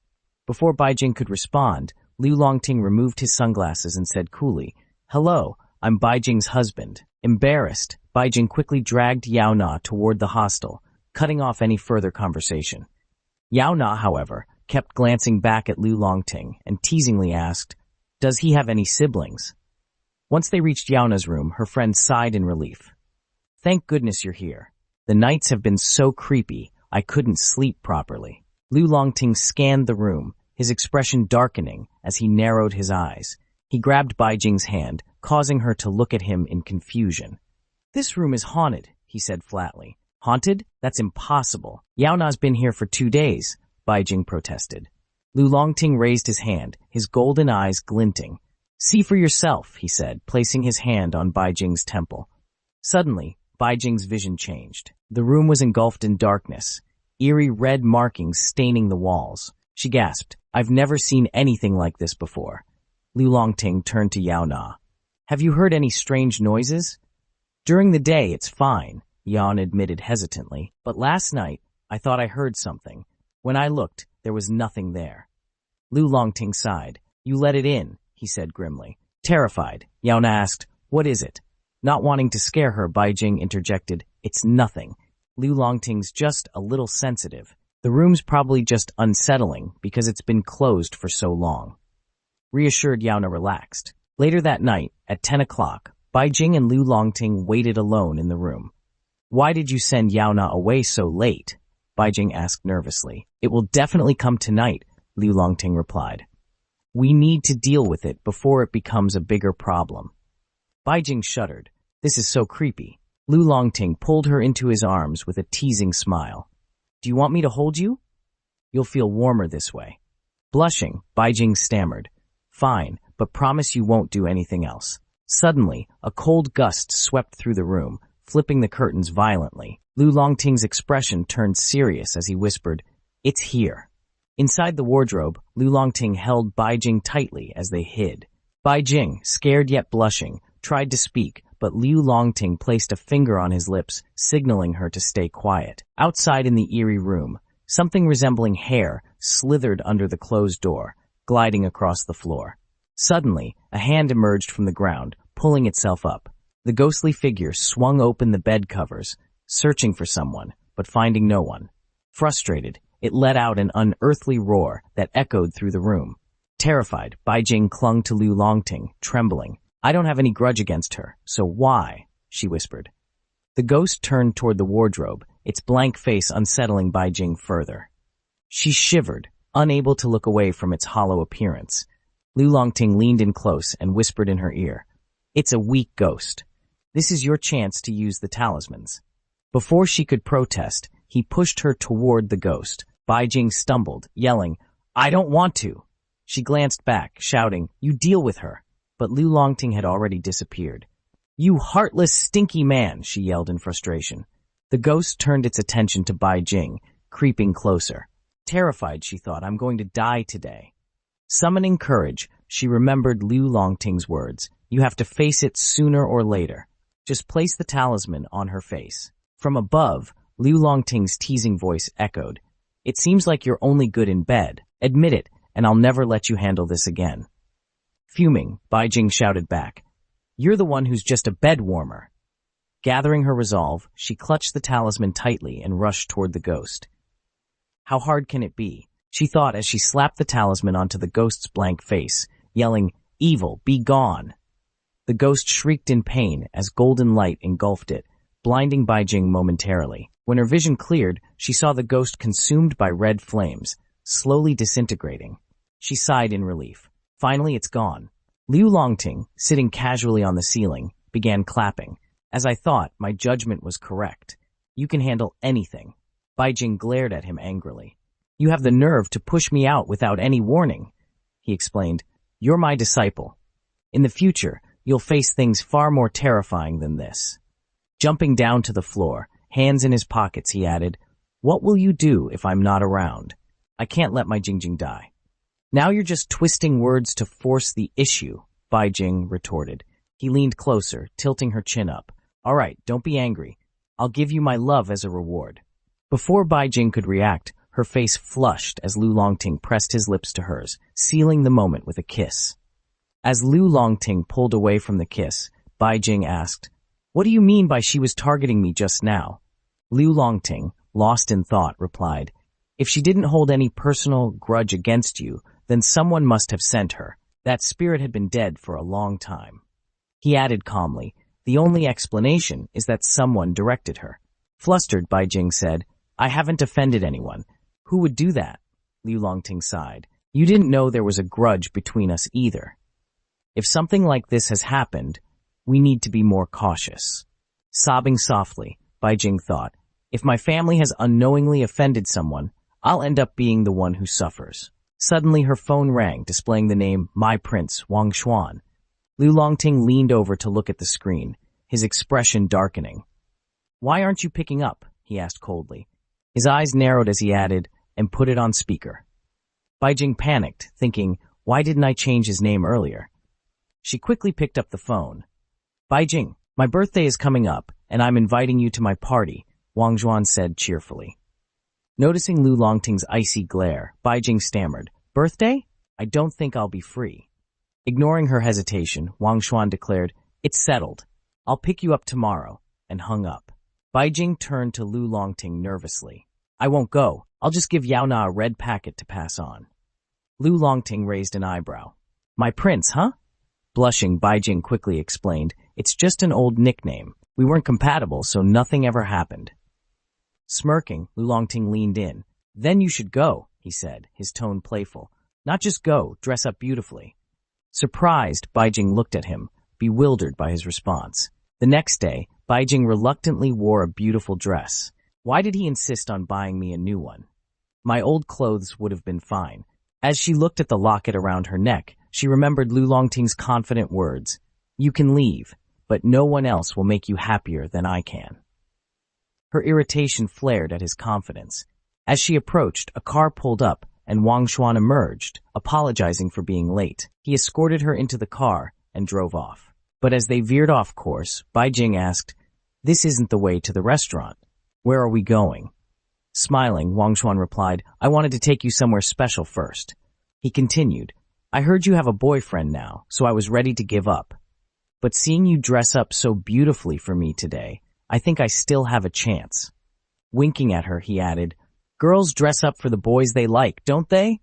Before Bai Jing could respond, Lu Longting removed his sunglasses and said coolly, Hello, I'm Bai Jing's husband. Embarrassed, Bai Jing quickly dragged Yao Na toward the hostel, cutting off any further conversation. Yao Na, however, kept glancing back at Lu Longting and teasingly asked, Does he have any siblings? Once they reached Yao Na's room, her friend sighed in relief. Thank goodness you're here. The nights have been so creepy, I couldn't sleep properly. Lu Longting scanned the room, his expression darkening as he narrowed his eyes. He grabbed Bai Jing's hand, causing her to look at him in confusion. This room is haunted, he said flatly. Haunted? That's impossible. Yao Na's been here for 2 days, Bai Jing protested. Lu Longting raised his hand, his golden eyes glinting. See for yourself, he said, placing his hand on Bai Jing's temple. Suddenly, Bai Jing's vision changed. The room was engulfed in darkness, eerie red markings staining the walls. She gasped, I've never seen anything like this before. Lu Longting turned to Yao Na. Have you heard any strange noises? During the day, it's fine, Yan admitted hesitantly, but last night, I thought I heard something. When I looked, there was nothing there. Lu Longting sighed. You let it in, he said grimly. Terrified, Yao Na asked, What is it? Not wanting to scare her, Bai Jing interjected, It's nothing. Lu Longting's just a little sensitive. The room's probably just unsettling because it's been closed for so long. Reassured, Yauna relaxed. Later that night, at 10 o'clock, Baijing and Lu Longting waited alone in the room. Why did you send Yauna away so late? Baijing asked nervously. It will definitely come tonight, Lu Longting replied. We need to deal with it before it becomes a bigger problem. Baijing shuddered. This is so creepy. Lu Longting pulled her into his arms with a teasing smile. Do you want me to hold you? You'll feel warmer this way. Blushing, Baijing stammered. Fine, but promise you won't do anything else. Suddenly, a cold gust swept through the room, flipping the curtains violently. Lu Longting's expression turned serious as he whispered, It's here. Inside the wardrobe, Lu Longting held Baijing tightly as they hid. Baijing, scared yet blushing, tried to speak, but Lu Longting placed a finger on his lips, signaling her to stay quiet. Outside in the eerie room, something resembling hair slithered under the closed door, gliding across the floor. Suddenly, a hand emerged from the ground, pulling itself up. The ghostly figure swung open the bed covers, searching for someone, but finding no one. Frustrated, it let out an unearthly roar that echoed through the room. Terrified, Baijing clung to Lu Longting, trembling. I don't have any grudge against her, so why? She whispered. The ghost turned toward the wardrobe, its blank face unsettling Baijing further. She shivered, unable to look away from its hollow appearance. Lu Longting leaned in close and whispered in her ear, It's a weak ghost. This is your chance to use the talismans. Before she could protest, he pushed her toward the ghost. Baijing stumbled, yelling, I don't want to. She glanced back, shouting, You deal with her. But Lu Longting had already disappeared. You heartless, stinky man, she yelled in frustration. The ghost turned its attention to Baijing, creeping closer. Terrified, she thought, I'm going to die today. Summoning courage, she remembered Lu Longting's words. You have to face it sooner or later. Just place the talisman on her face. From above, Lu Longting's teasing voice echoed. It seems like you're only good in bed. Admit it, and I'll never let you handle this again. Fuming, Baijing shouted back, You're the one who's just a bed warmer. Gathering her resolve, she clutched the talisman tightly and rushed toward the ghost. How hard can it be? She thought as she slapped the talisman onto the ghost's blank face, yelling, Evil, be gone. The ghost shrieked in pain as golden light engulfed it, blinding Baijing momentarily. When her vision cleared, she saw the ghost consumed by red flames, slowly disintegrating. She sighed in relief. Finally, it's gone. Lu Longting, sitting casually on the ceiling, began clapping. As I thought, my judgment was correct. You can handle anything. Baijing glared at him angrily. You have the nerve to push me out without any warning. He explained, You're my disciple. In the future, you'll face things far more terrifying than this. Jumping down to the floor, hands in his pockets, he added, What will you do if I'm not around? I can't let my Jingjing die. Now you're just twisting words to force the issue, Baijing retorted. He leaned closer, tilting her chin up. All right, don't be angry. I'll give you my love as a reward. Before Baijing could react, her face flushed as Lu Longting pressed his lips to hers, sealing the moment with a kiss. As Lu Longting pulled away from the kiss, Baijing asked, What do you mean by she was targeting me just now? Lu Longting, lost in thought, replied, If she didn't hold any personal grudge against you, then someone must have sent her. That spirit had been dead for a long time. He added calmly, The only explanation is that someone directed her. Flustered, Baijing said, I haven't offended anyone. Who would do that? Lu Longting sighed. You didn't know there was a grudge between us either. If something like this has happened, we need to be more cautious. Sobbing softly, Baijing thought, If my family has unknowingly offended someone, I'll end up being the one who suffers. Suddenly her phone rang, displaying the name My Prince, Wang Xuan. Lu Longting leaned over to look at the screen, his expression darkening. Why aren't you picking up? He asked coldly. His eyes narrowed as he added, and put it on speaker. Baijing panicked, thinking, Why didn't I change his name earlier? She quickly picked up the phone. Baijing, my birthday is coming up, and I'm inviting you to my party, Wang Xuan said cheerfully. Noticing Lu Longting's icy glare, Baijing stammered, Birthday? I don't think I'll be free. Ignoring her hesitation, Wang Xuan declared, It's settled. I'll pick you up tomorrow, and hung up. Baijing turned to Lu Longting nervously. I won't go. I'll just give Yao Na a red packet to pass on. Lu Longting raised an eyebrow. My prince, huh? Blushing, Baijing quickly explained, it's just an old nickname. We weren't compatible, so nothing ever happened. Smirking, Lu Longting leaned in. Then you should go, he said, his tone playful. Not just go, dress up beautifully. Surprised, Baijing looked at him, bewildered by his response. The next day, Baijing reluctantly wore a beautiful dress. Why did he insist on buying me a new one? My old clothes would have been fine. As she looked at the locket around her neck, she remembered Lu Longting's confident words. You can leave, but no one else will make you happier than I can. Her irritation flared at his confidence. As she approached, a car pulled up, and Wang Xuan emerged, apologizing for being late. He escorted her into the car and drove off. But as they veered off course, Baijing asked, This isn't the way to the restaurant. Where are we going? Smiling, Wang Xuan replied, I wanted to take you somewhere special first. He continued, I heard you have a boyfriend now, so I was ready to give up. But seeing you dress up so beautifully for me today, I think I still have a chance. Winking at her, he added, Girls dress up for the boys they like, don't they?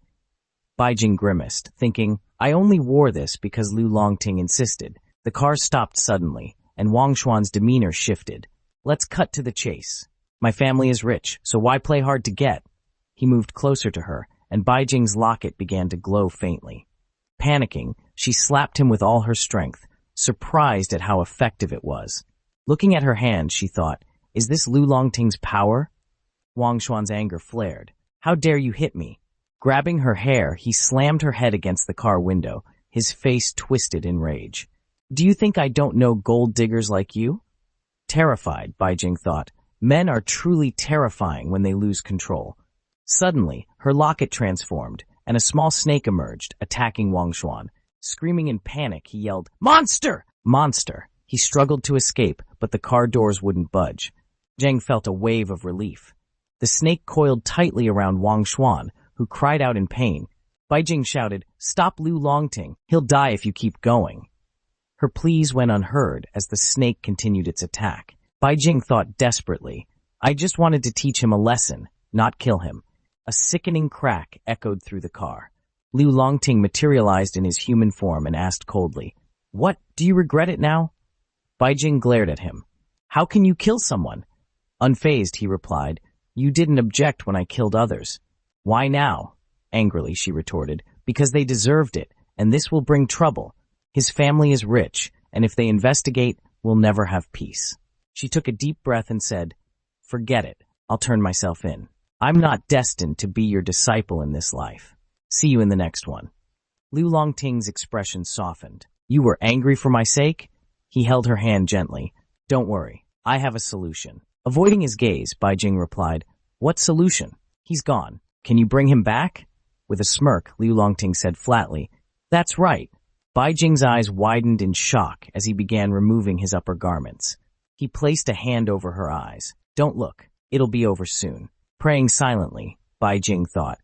Baijing grimaced, thinking, I only wore this because Lu Longting insisted. The car stopped suddenly, and Wang Xuan's demeanor shifted. Let's cut to the chase. My family is rich, so why play hard to get? He moved closer to her, and Baijing's locket began to glow faintly. Panicking, she slapped him with all her strength, surprised at how effective it was. Looking at her hand, she thought, is this Lu Longting's power? Wang Xuan's anger flared. How dare you hit me? Grabbing her hair, he slammed her head against the car window, his face twisted in rage. Do you think I don't know gold diggers like you? Terrified, Baijing thought, men are truly terrifying when they lose control. Suddenly, her locket transformed, and a small snake emerged, attacking Wang Xuan. Screaming in panic, he yelled, Monster! Monster! He struggled to escape, but the car doors wouldn't budge. Zheng felt a wave of relief. The snake coiled tightly around Wang Xuan, who cried out in pain. Baijing shouted, Stop Lu Longting, he'll die if you keep going. Her pleas went unheard as the snake continued its attack. Baijing thought desperately, I just wanted to teach him a lesson, not kill him. A sickening crack echoed through the car. Lu Longting materialized in his human form and asked coldly, What, do you regret it now? Baijing glared at him. How can you kill someone? Unfazed, he replied, You didn't object when I killed others. Why now? Angrily, she retorted, Because they deserved it, and this will bring trouble. His family is rich, and if they investigate, we'll never have peace. She took a deep breath and said, Forget it, I'll turn myself in. I'm not destined to be your disciple in this life. See you in the next one. Lu Longting's expression softened. You were angry for my sake? He held her hand gently. Don't worry, I have a solution. Avoiding his gaze, Baijing replied, What solution? He's gone. Can you bring him back? With a smirk, Lu Longting said flatly, That's right. Baijing's eyes widened in shock as he began removing his upper garments. He placed a hand over her eyes. Don't look. It'll be over soon. Praying silently, Baijing thought,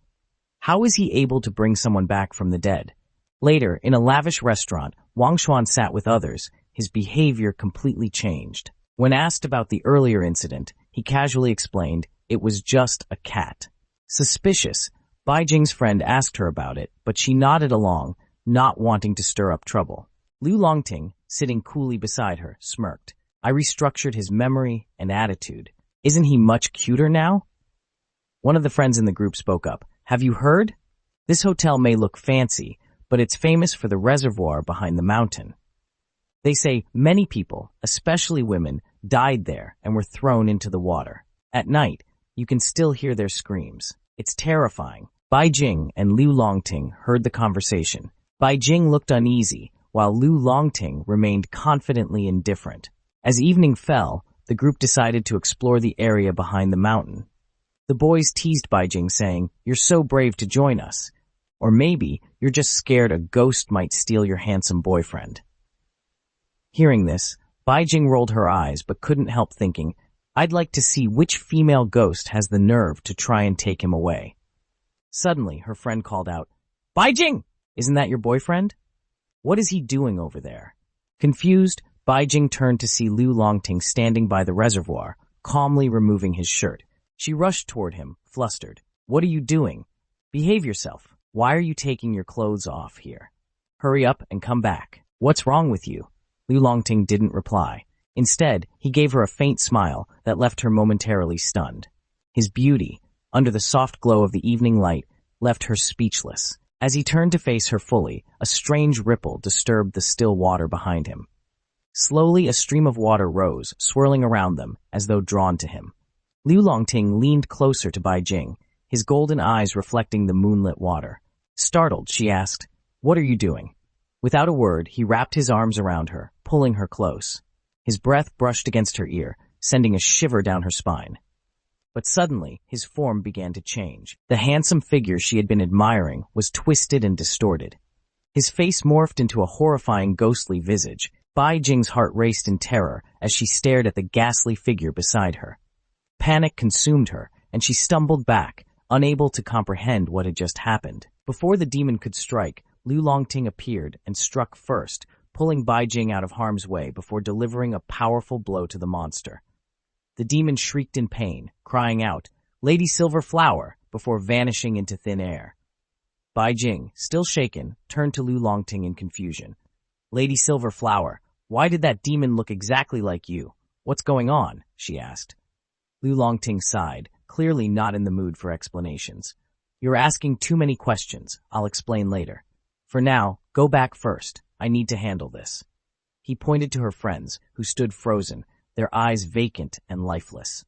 how is he able to bring someone back from the dead? Later, in a lavish restaurant, Wang Xuan sat with others. His behavior completely changed. When asked about the earlier incident, he casually explained it was just a cat. Suspicious, Baijing's friend asked her about it, but she nodded along, not wanting to stir up trouble. Lu Longting, sitting coolly beside her, smirked. I restructured his memory and attitude. Isn't he much cuter now? One of the friends in the group spoke up. Have you heard? This hotel may look fancy, but it's famous for the reservoir behind the mountain. They say many people, especially women, died there and were thrown into the water. At night, you can still hear their screams. It's terrifying. Baijing and Lu Longting heard the conversation. Baijing looked uneasy, while Lu Longting remained confidently indifferent. As evening fell, the group decided to explore the area behind the mountain. The boys teased Baijing, saying, You're so brave to join us. Or maybe you're just scared a ghost might steal your handsome boyfriend. Hearing this, Baijing rolled her eyes but couldn't help thinking, I'd like to see which female ghost has the nerve to try and take him away. Suddenly, her friend called out, Baijing! Isn't that your boyfriend? What is he doing over there? Confused, Baijing turned to see Lu Longting standing by the reservoir, calmly removing his shirt. She rushed toward him, flustered. What are you doing? Behave yourself. Why are you taking your clothes off here? Hurry up and come back. What's wrong with you? Lu Longting didn't reply. Instead, he gave her a faint smile that left her momentarily stunned. His beauty, under the soft glow of the evening light, left her speechless. As he turned to face her fully, a strange ripple disturbed the still water behind him. Slowly, a stream of water rose, swirling around them, as though drawn to him. Lu Longting leaned closer to Bai Jing, his golden eyes reflecting the moonlit water. Startled, she asked, "What are you doing?" Without a word, he wrapped his arms around her, pulling her close. His breath brushed against her ear, sending a shiver down her spine. But suddenly, his form began to change. The handsome figure she had been admiring was twisted and distorted. His face morphed into a horrifying ghostly visage. Bai Jing's heart raced in terror as she stared at the ghastly figure beside her. Panic consumed her, and she stumbled back, unable to comprehend what had just happened. Before the demon could strike, Lu Longting appeared and struck first, pulling Bai Jing out of harm's way before delivering a powerful blow to the monster. The demon shrieked in pain, crying out, "Lady Silver Flower," before vanishing into thin air. Bai Jing, still shaken, turned to Lu Longting in confusion. "Lady Silver Flower, why did that demon look exactly like you? What's going on?" she asked. Lu Longting sighed, clearly not in the mood for explanations. "You're asking too many questions. I'll explain later. For now, go back first. I need to handle this." He pointed to her friends, who stood frozen, their eyes vacant and lifeless.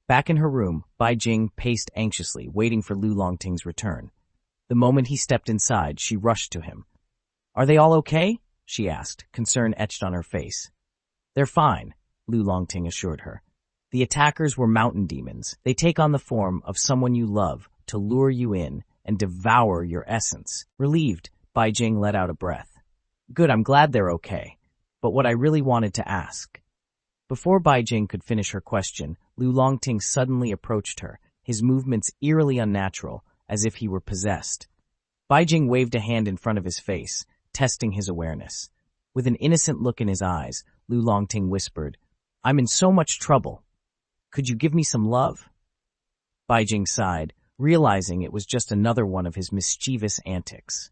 Back in her room, Bai Jing paced anxiously, waiting for Lu Longting's return. The moment he stepped inside, she rushed to him. "Are they all okay?" she asked, concern etched on her face. "They're fine," Lu Longting assured her. "The attackers were mountain demons. They take on the form of someone you love to lure you in and devour your essence." Relieved, Bai Jing let out a breath. "Good, I'm glad they're okay. But what I really wanted to ask..." Before Bai Jing could finish her question, Lu Longting suddenly approached her, his movements eerily unnatural, as if he were possessed. Bai Jing waved a hand in front of his face, testing his awareness. With an innocent look in his eyes, Lu Longting whispered, "I'm in so much trouble. Could you give me some love?" Bai Jing sighed, realizing it was just another one of his mischievous antics.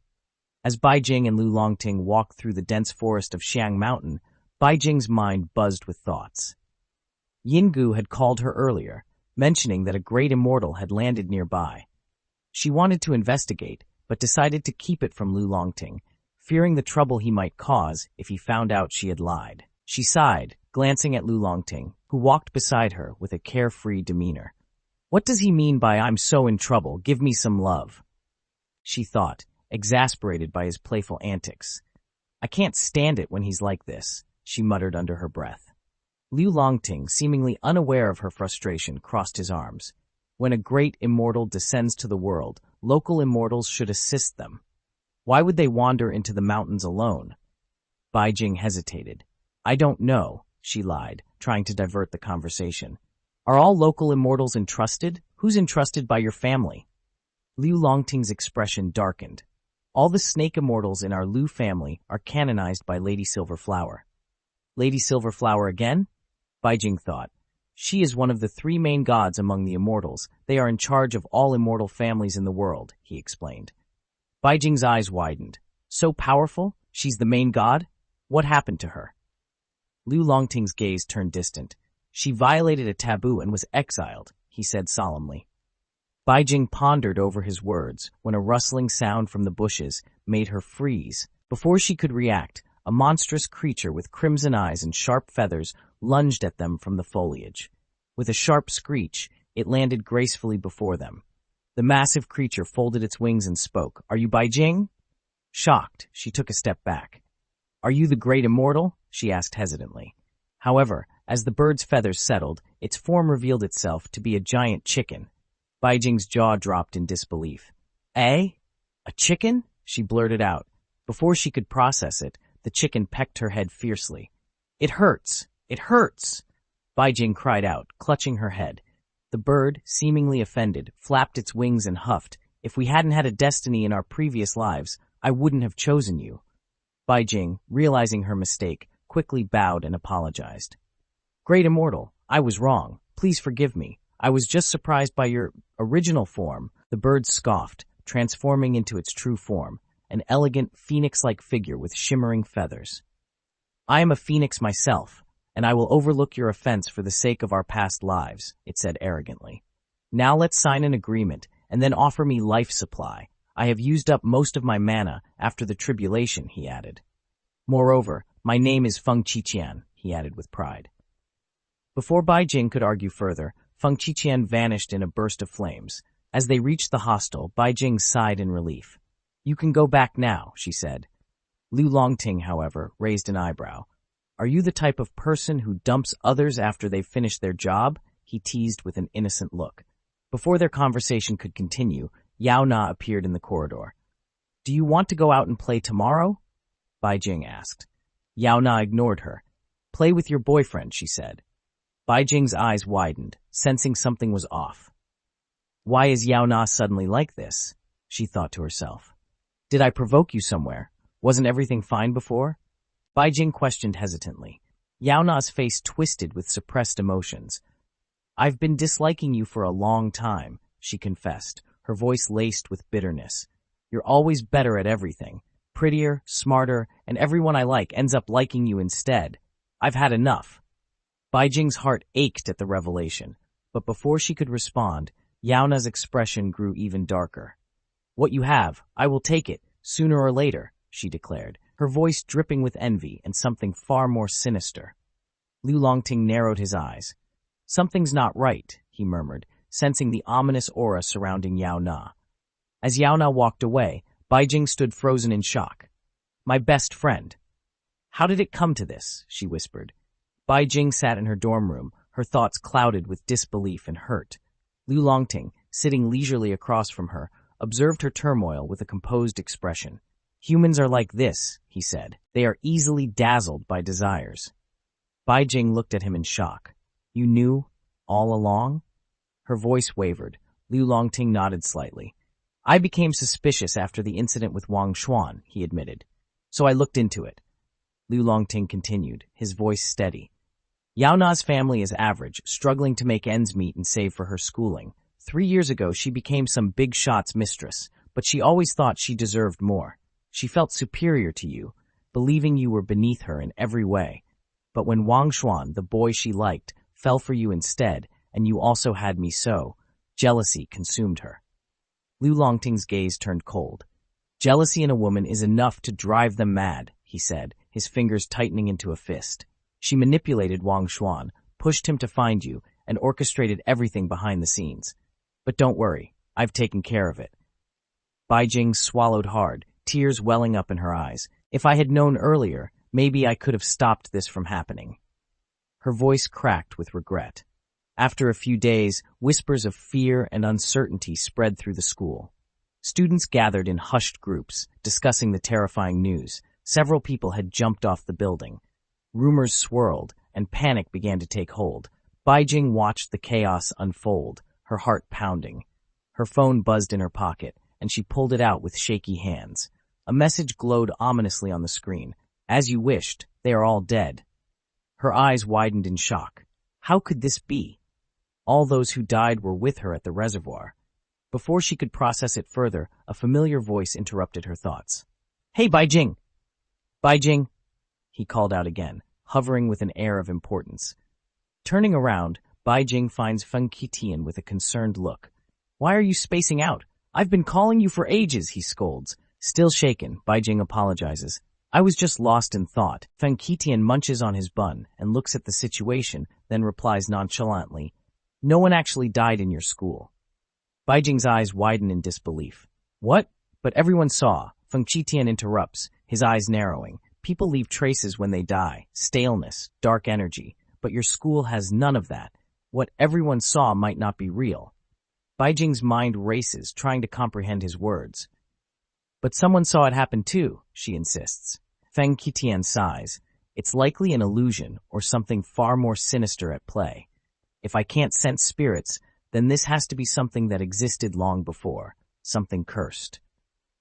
As Bai Jing and Lu Longting walked through the dense forest of Xiang Mountain, Bai Jing's mind buzzed with thoughts. Yingu had called her earlier, mentioning that a great immortal had landed nearby. She wanted to investigate, but decided to keep it from Lu Longting, fearing the trouble he might cause if he found out she had lied. She sighed, glancing at Lu Longting, who walked beside her with a carefree demeanor. "What does he mean by 'I'm so in trouble, give me some love'?" she thought, exasperated by his playful antics. "I can't stand it when he's like this," she muttered under her breath. Lu Longting, seemingly unaware of her frustration, crossed his arms. When a great immortal descends to the world, local immortals should assist them. Why would they wander into the mountains alone? Bai Jing hesitated. "I don't know," she lied, trying to divert the conversation. "Are all local immortals entrusted? Who's entrusted by your family?" Lu Longting's expression darkened. "All the snake immortals in our Lu family are canonized by Lady Silverflower." "Lady Silverflower again?" Bai Jing thought. "She is one of the three main gods among the immortals. They are in charge of all immortal families in the world," he explained. Bai Jing's eyes widened. "So powerful? She's the main god? What happened to her?" Lu Longting's gaze turned distant. "She violated a taboo and was exiled," he said solemnly. Bai Jing pondered over his words when a rustling sound from the bushes made her freeze. Before she could react, a monstrous creature with crimson eyes and sharp feathers lunged at them from the foliage. With a sharp screech, it landed gracefully before them. The massive creature folded its wings and spoke. "Are you Bai Jing?" Shocked, she took a step back. "Are you the great immortal?" she asked hesitantly. However, as the bird's feathers settled, its form revealed itself to be a giant chicken. Bai Jing's jaw dropped in disbelief. "Eh? A chicken?" she blurted out. Before she could process it, the chicken pecked her head fiercely. "It hurts! It hurts!" Bai Jing cried out, clutching her head. The bird, seemingly offended, flapped its wings and huffed. "If we hadn't had a destiny in our previous lives, I wouldn't have chosen you." Bai Jing, realizing her mistake, quickly bowed and apologized. "Great immortal, I was wrong. Please forgive me. I was just surprised by your original form. The bird scoffed, transforming into its true form, an elegant phoenix-like figure with shimmering feathers. I am a phoenix myself, and I will overlook your offense for the sake of our past lives, it said arrogantly. Now let's sign an agreement, and then offer me life supply. I have used up most of my mana after the tribulation, he added. Moreover, my name is Feng Qiqian, he added with pride. Before Bai Jing could argue further, Feng Qiqian vanished in a burst of flames. As they reached the hostel, Bai Jing sighed in relief. You can go back now, she said. Lu Longting, however, raised an eyebrow. Are you the type of person who dumps others after they've finished their job? He teased with an innocent look. Before their conversation could continue, Yao Na appeared in the corridor. Do you want to go out and play tomorrow? Bai Jing asked. Yao Na ignored her. Play with your boyfriend, she said. Bai Jing's eyes widened, sensing something was off. Why is Yao Na suddenly like this? She thought to herself. Did I provoke you somewhere? Wasn't everything fine before? Bai Jing questioned hesitantly. Yao Na's face twisted with suppressed emotions. I've been disliking you for a long time, she confessed, her voice laced with bitterness. You're always better at everything. Prettier, smarter, and everyone I like ends up liking you instead. I've had enough. Bai Jing's heart ached at the revelation, but before she could respond, Yao Na's expression grew even darker. What you have, I will take it, sooner or later, she declared, her voice dripping with envy and something far more sinister. Lu Longting narrowed his eyes. Something's not right, he murmured, sensing the ominous aura surrounding Yao Na. As Yao Na walked away, Bai Jing stood frozen in shock. My best friend. How did it come to this? She whispered. Bai Jing sat in her dorm room, her thoughts clouded with disbelief and hurt. Lu Longting, sitting leisurely across from her, observed her turmoil with a composed expression. Humans are like this, he said. They are easily dazzled by desires. Bai Jing looked at him in shock. You knew all along? Her voice wavered. Lu Longting nodded slightly. I became suspicious after the incident with Wang Xuan, he admitted. So I looked into it. Lu Longting continued, his voice steady. Yao Na's family is average, struggling to make ends meet and save for her schooling. 3 years ago, she became some big shot's mistress, but she always thought she deserved more. She felt superior to you, believing you were beneath her in every way. But when Wang Xuan, the boy she liked, fell for you instead, and you also had me so, jealousy consumed her. Lu Longting's gaze turned cold. Jealousy in a woman is enough to drive them mad, he said, his fingers tightening into a fist. She manipulated Wang Xuan, pushed him to find you, and orchestrated everything behind the scenes. But don't worry, I've taken care of it. Bai Jing swallowed hard, tears welling up in her eyes. If I had known earlier, maybe I could have stopped this from happening. Her voice cracked with regret. After a few days, whispers of fear and uncertainty spread through the school. Students gathered in hushed groups, discussing the terrifying news. Several people had jumped off the building. Rumors swirled, and panic began to take hold. Bai Jing watched the chaos unfold, her heart pounding. Her phone buzzed in her pocket, and she pulled it out with shaky hands. A message glowed ominously on the screen. As you wished, they are all dead. Her eyes widened in shock. How could this be? All those who died were with her at the reservoir. Before she could process it further, a familiar voice interrupted her thoughts. Hey, Bai Jing! Bai Jing! He called out again, hovering with an air of importance. Turning around, Bai Jing finds Feng Qiqian with a concerned look. Why are you spacing out? I've been calling you for ages, he scolds. Still shaken, Bai Jing apologizes. I was just lost in thought. Feng Qiqian munches on his bun and looks at the situation, then replies nonchalantly, No one actually died in your school. Bai Jing's eyes widen in disbelief. What? But everyone saw. Feng Qiqian interrupts, his eyes narrowing. People leave traces when they die, staleness, dark energy, but your school has none of that. What everyone saw might not be real. Bai Jing's mind races, trying to comprehend his words. But someone saw it happen too, she insists. Feng Qiqian sighs. It's likely an illusion or something far more sinister at play. If I can't sense spirits, then this has to be something that existed long before, something cursed.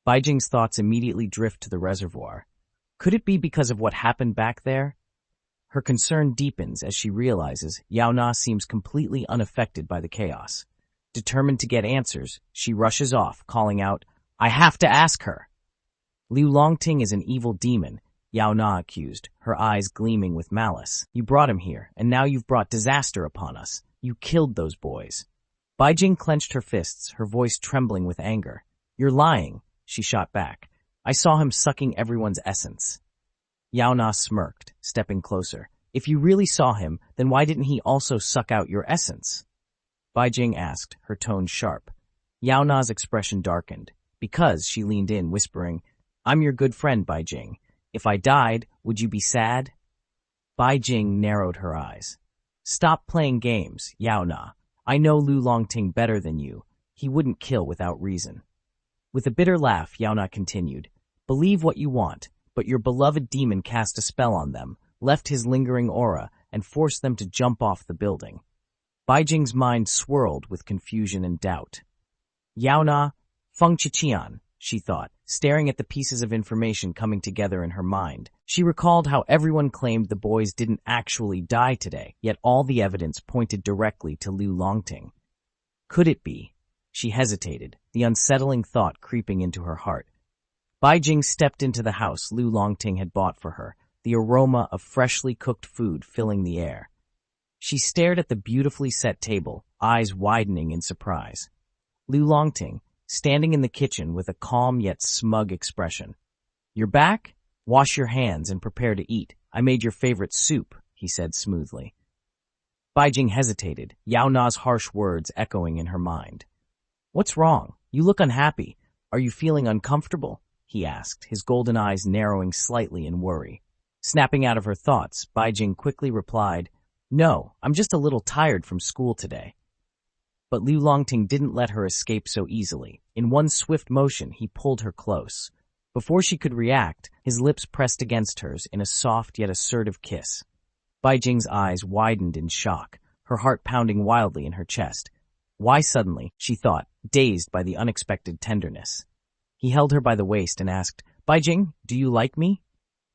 Bai Jing's thoughts immediately drift to the reservoir. Could it be because of what happened back there? Her concern deepens as she realizes Yao Na seems completely unaffected by the chaos. Determined to get answers, she rushes off, calling out, "I have to ask her!" Liu Longting is an evil demon, Yao Na accused, her eyes gleaming with malice. You brought him here, and now you've brought disaster upon us. You killed those boys. Baijing clenched her fists, her voice trembling with anger. You're lying, she shot back. I saw him sucking everyone's essence. Yao Na smirked, stepping closer. If you really saw him, then why didn't he also suck out your essence? Baijing asked, her tone sharp. Yao Na's expression darkened. Because, she leaned in, whispering, I'm your good friend, Baijing. If I died, would you be sad? Baijing narrowed her eyes. Stop playing games, Yao Na. I know Liu Longting better than you. He wouldn't kill without reason. With a bitter laugh, Yao Na continued, Believe what you want, but your beloved demon cast a spell on them, left his lingering aura, and forced them to jump off the building. Baijing's mind swirled with confusion and doubt. Yao Na, Feng Chiqian, she thought, staring at the pieces of information coming together in her mind. She recalled how everyone claimed the boys didn't actually die today, yet all the evidence pointed directly to Liu Longting. Could it be? She hesitated, the unsettling thought creeping into her heart. Baijing stepped into the house Liu Longting had bought for her, the aroma of freshly cooked food filling the air. She stared at the beautifully set table, eyes widening in surprise. Liu Longting, standing in the kitchen with a calm yet smug expression. You're back? Wash your hands and prepare to eat. I made your favorite soup, he said smoothly. Baijing hesitated, Yao Na's harsh words echoing in her mind. What's wrong? You look unhappy. Are you feeling uncomfortable? He asked, his golden eyes narrowing slightly in worry. Snapping out of her thoughts, Baijing quickly replied, No, I'm just a little tired from school today. But Liu Longting didn't let her escape so easily. In one swift motion, he pulled her close. Before she could react, his lips pressed against hers in a soft yet assertive kiss. Baijing's eyes widened in shock, her heart pounding wildly in her chest. Why suddenly, she thought, dazed by the unexpected tenderness. He held her by the waist and asked, Baijing, do you like me?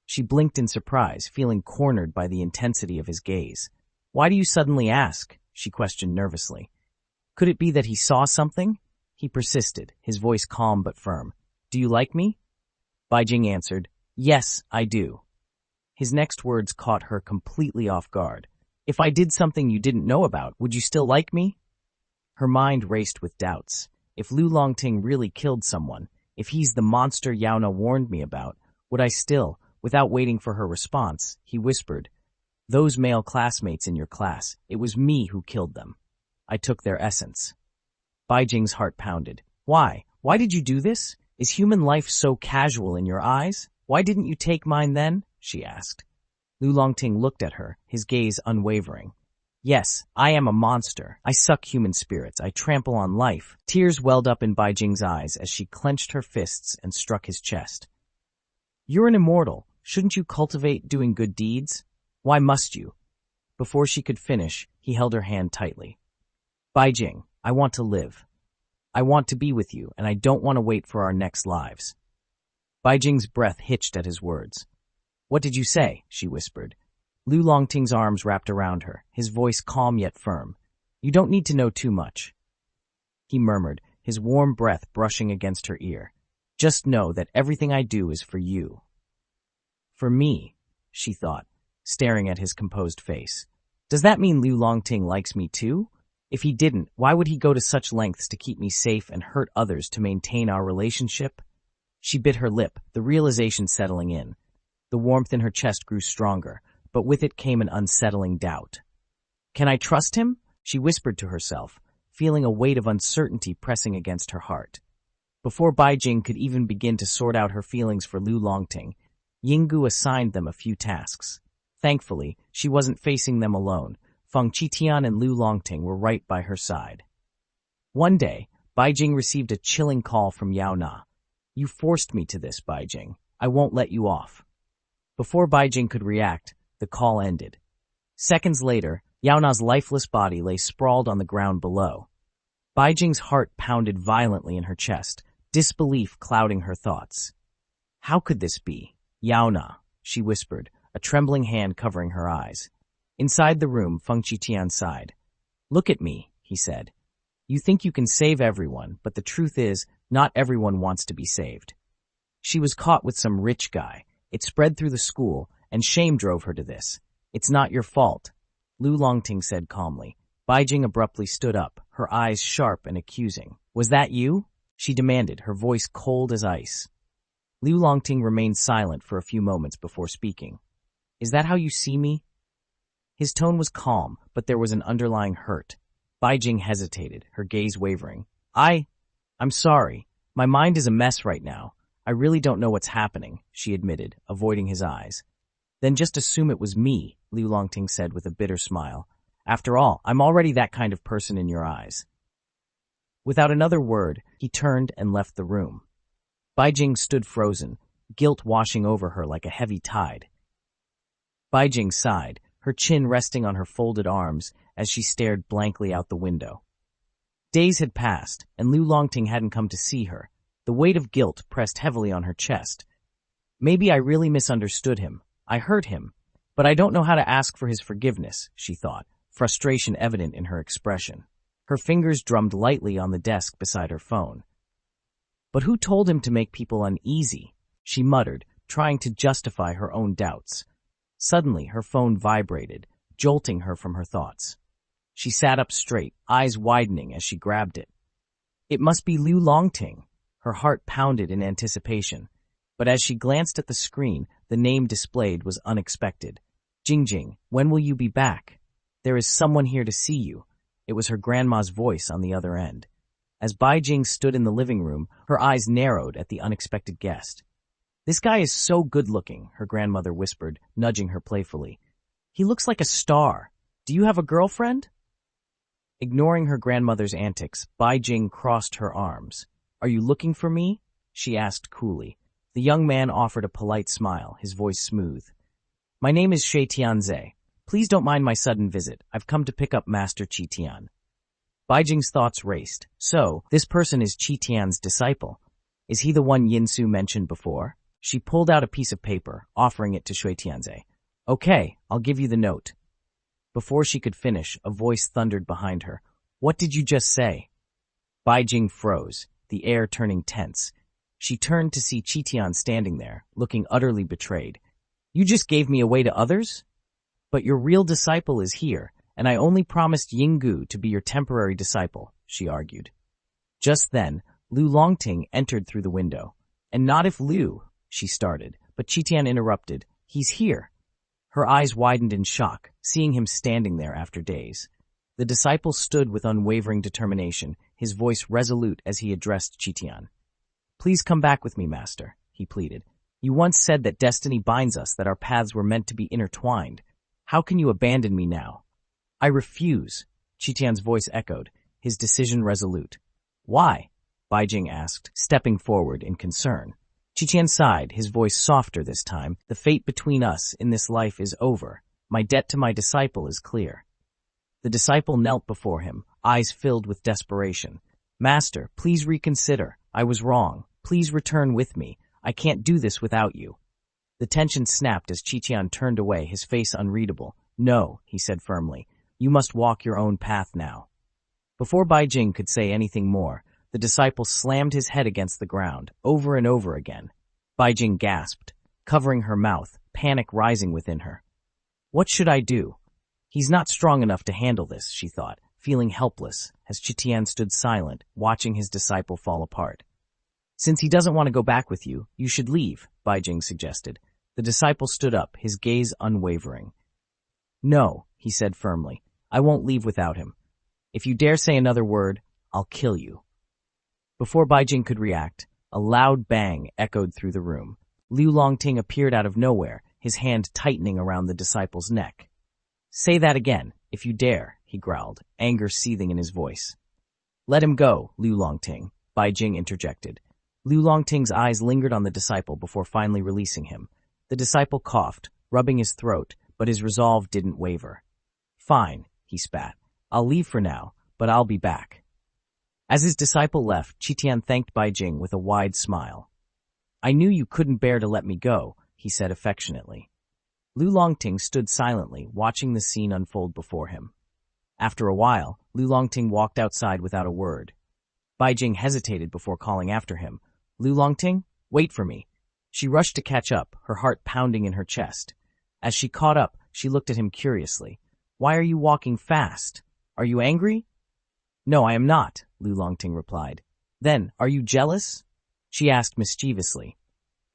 She blinked in surprise, feeling cornered by the intensity of his gaze. Why do you suddenly ask? She questioned nervously. Could it be that he saw something? He persisted, his voice calm but firm. Do you like me? Baijing answered, Yes, I do. His next words caught her completely off guard. If I did something you didn't know about, would you still like me? Her mind raced with doubts. If Liu Longting really killed someone, if he's the monster Yao Na warned me about, would I still, without waiting for her response, he whispered, Those male classmates in your class, it was me who killed them. I took their essence. Baijing's heart pounded. Why? Why did you do this? Is human life so casual in your eyes? Why didn't you take mine then? She asked. Liu Longting looked at her, his gaze unwavering. Yes, I am a monster. I suck human spirits. I trample on life. Tears welled up in Baijing's eyes as she clenched her fists and struck his chest. You're an immortal. Shouldn't you cultivate doing good deeds? Why must you? Before she could finish, he held her hand tightly. Baijing, I want to live. I want to be with you, and I don't want to wait for our next lives. Baijing's breath hitched at his words. What did you say? She whispered. Liu Longting's arms wrapped around her, his voice calm yet firm. You don't need to know too much. He murmured, his warm breath brushing against her ear. Just know that everything I do is for you. For me, she thought, staring at his composed face. Does that mean Liu Longting likes me too? If he didn't, why would he go to such lengths to keep me safe and hurt others to maintain our relationship? She bit her lip, the realization settling in. The warmth in her chest grew stronger, but with it came an unsettling doubt. Can I trust him? She whispered to herself, feeling a weight of uncertainty pressing against her heart. Before Baijing could even begin to sort out her feelings for Liu Longting, Yinggu assigned them a few tasks. Thankfully, she wasn't facing them alone. Feng Qitian and Liu Longting were right by her side. One day, Baijing received a chilling call from Yao Na. You forced me to this, Baijing. I won't let you off. Before Baijing could react, the call ended. Seconds later, Yao Na's lifeless body lay sprawled on the ground below. Baijing's heart pounded violently in her chest, disbelief clouding her thoughts. How could this be? Yao Na, she whispered, a trembling hand covering her eyes. Inside the room, Feng Qitian sighed. "Look at me," he said. "You think you can save everyone, but the truth is, not everyone wants to be saved." She was caught with some rich guy. It spread through the school, and shame drove her to this. "It's not your fault," Lu Longting said calmly. Baijing abruptly stood up, her eyes sharp and accusing. "Was that you?" she demanded, her voice cold as ice. Lu Longting remained silent for a few moments before speaking. "Is that how you see me?" His tone was calm, but there was an underlying hurt. Baijing hesitated, her gaze wavering. I'm sorry. My mind is a mess right now. I really don't know what's happening," she admitted, avoiding his eyes. "Then just assume it was me," Lu Longting said with a bitter smile. "After all, I'm already that kind of person in your eyes." Without another word, he turned and left the room. Baijing stood frozen, guilt washing over her like a heavy tide. Baijing sighed, her chin resting on her folded arms as she stared blankly out the window. Days had passed, and Lu Longting hadn't come to see her. The weight of guilt pressed heavily on her chest. "Maybe I really misunderstood him. I hurt him, but I don't know how to ask for his forgiveness," she thought, frustration evident in her expression. Her fingers drummed lightly on the desk beside her phone. "But who told him to make people uneasy?" she muttered, trying to justify her own doubts. Suddenly, her phone vibrated, jolting her from her thoughts. She sat up straight, eyes widening as she grabbed it. It must be Lu Longting. Her heart pounded in anticipation. But as she glanced at the screen, the name displayed was unexpected. "Jingjing, when will you be back? There is someone here to see you." It was her grandma's voice on the other end. As Baijing stood in the living room, her eyes narrowed at the unexpected guest. "This guy is so good-looking," her grandmother whispered, nudging her playfully. "He looks like a star. Do you have a girlfriend?" Ignoring her grandmother's antics, Baijing crossed her arms. "Are you looking for me?" she asked coolly. The young man offered a polite smile, his voice smooth. "My name is Shui Tianze. Please don't mind my sudden visit. I've come to pick up Master Qi Tian." Baijing's thoughts raced. So, this person is Qi Tian's disciple. Is he the one Yinsu mentioned before? She pulled out a piece of paper, offering it to Shui Tianze. "Okay, I'll give you the note." Before she could finish, a voice thundered behind her. "What did you just say?" Baijing froze, the air turning tense. She turned to see Qi Tian standing there, looking utterly betrayed. "You just gave me away to others? But your real disciple is here, and I only promised Yinggu to be your temporary disciple," she argued. Just then, Lu Longting entered through the window. "And not if Lu," she started, but Qi Tian interrupted. "He's here." Her eyes widened in shock, seeing him standing there after days. The disciple stood with unwavering determination, his voice resolute as he addressed Qi Tian. "Please come back with me, master," he pleaded. "You once said that destiny binds us, that our paths were meant to be intertwined. How can you abandon me now?" "I refuse," Qi Tian's voice echoed, his decision resolute. "Why?" Baijing asked, stepping forward in concern. Qi Tian sighed, his voice softer this time. "The fate between us in this life is over. My debt to my disciple is clear." The disciple knelt before him, eyes filled with desperation. "Master, please reconsider. I was wrong. Please return with me. I can't do this without you." The tension snapped as Qi Tian turned away, his face unreadable. "No," he said firmly. "You must walk your own path now." Before Baijing could say anything more, the disciple slammed his head against the ground, over and over again. Baijing gasped, covering her mouth, panic rising within her. "What should I do? He's not strong enough to handle this," she thought, feeling helpless as Qi Tian stood silent, watching his disciple fall apart. "Since he doesn't want to go back with you, you should leave," Baijing suggested. The disciple stood up, his gaze unwavering. "No," he said firmly, "I won't leave without him. If you dare say another word, I'll kill you." Before Baijing could react, a loud bang echoed through the room. Lu Longting appeared out of nowhere, his hand tightening around the disciple's neck. "Say that again, if you dare," he growled, anger seething in his voice. "Let him go, Lu Longting," Baijing interjected. Lu Longting's eyes lingered on the disciple before finally releasing him. The disciple coughed, rubbing his throat, but his resolve didn't waver. "Fine," he spat. "I'll leave for now, but I'll be back." As his disciple left, Qi Tian thanked Baijing with a wide smile. "I knew you couldn't bear to let me go," he said affectionately. Lu Longting stood silently, watching the scene unfold before him. After a while, Lu Longting walked outside without a word. Bai Jing hesitated before calling after him. Lu Longting, wait for me. She rushed to catch up, her heart pounding in her chest. As she caught up, she looked at him curiously. Why are you walking fast? Are you angry? No, I am not, Lu Longting replied. Then, are you jealous? She asked mischievously.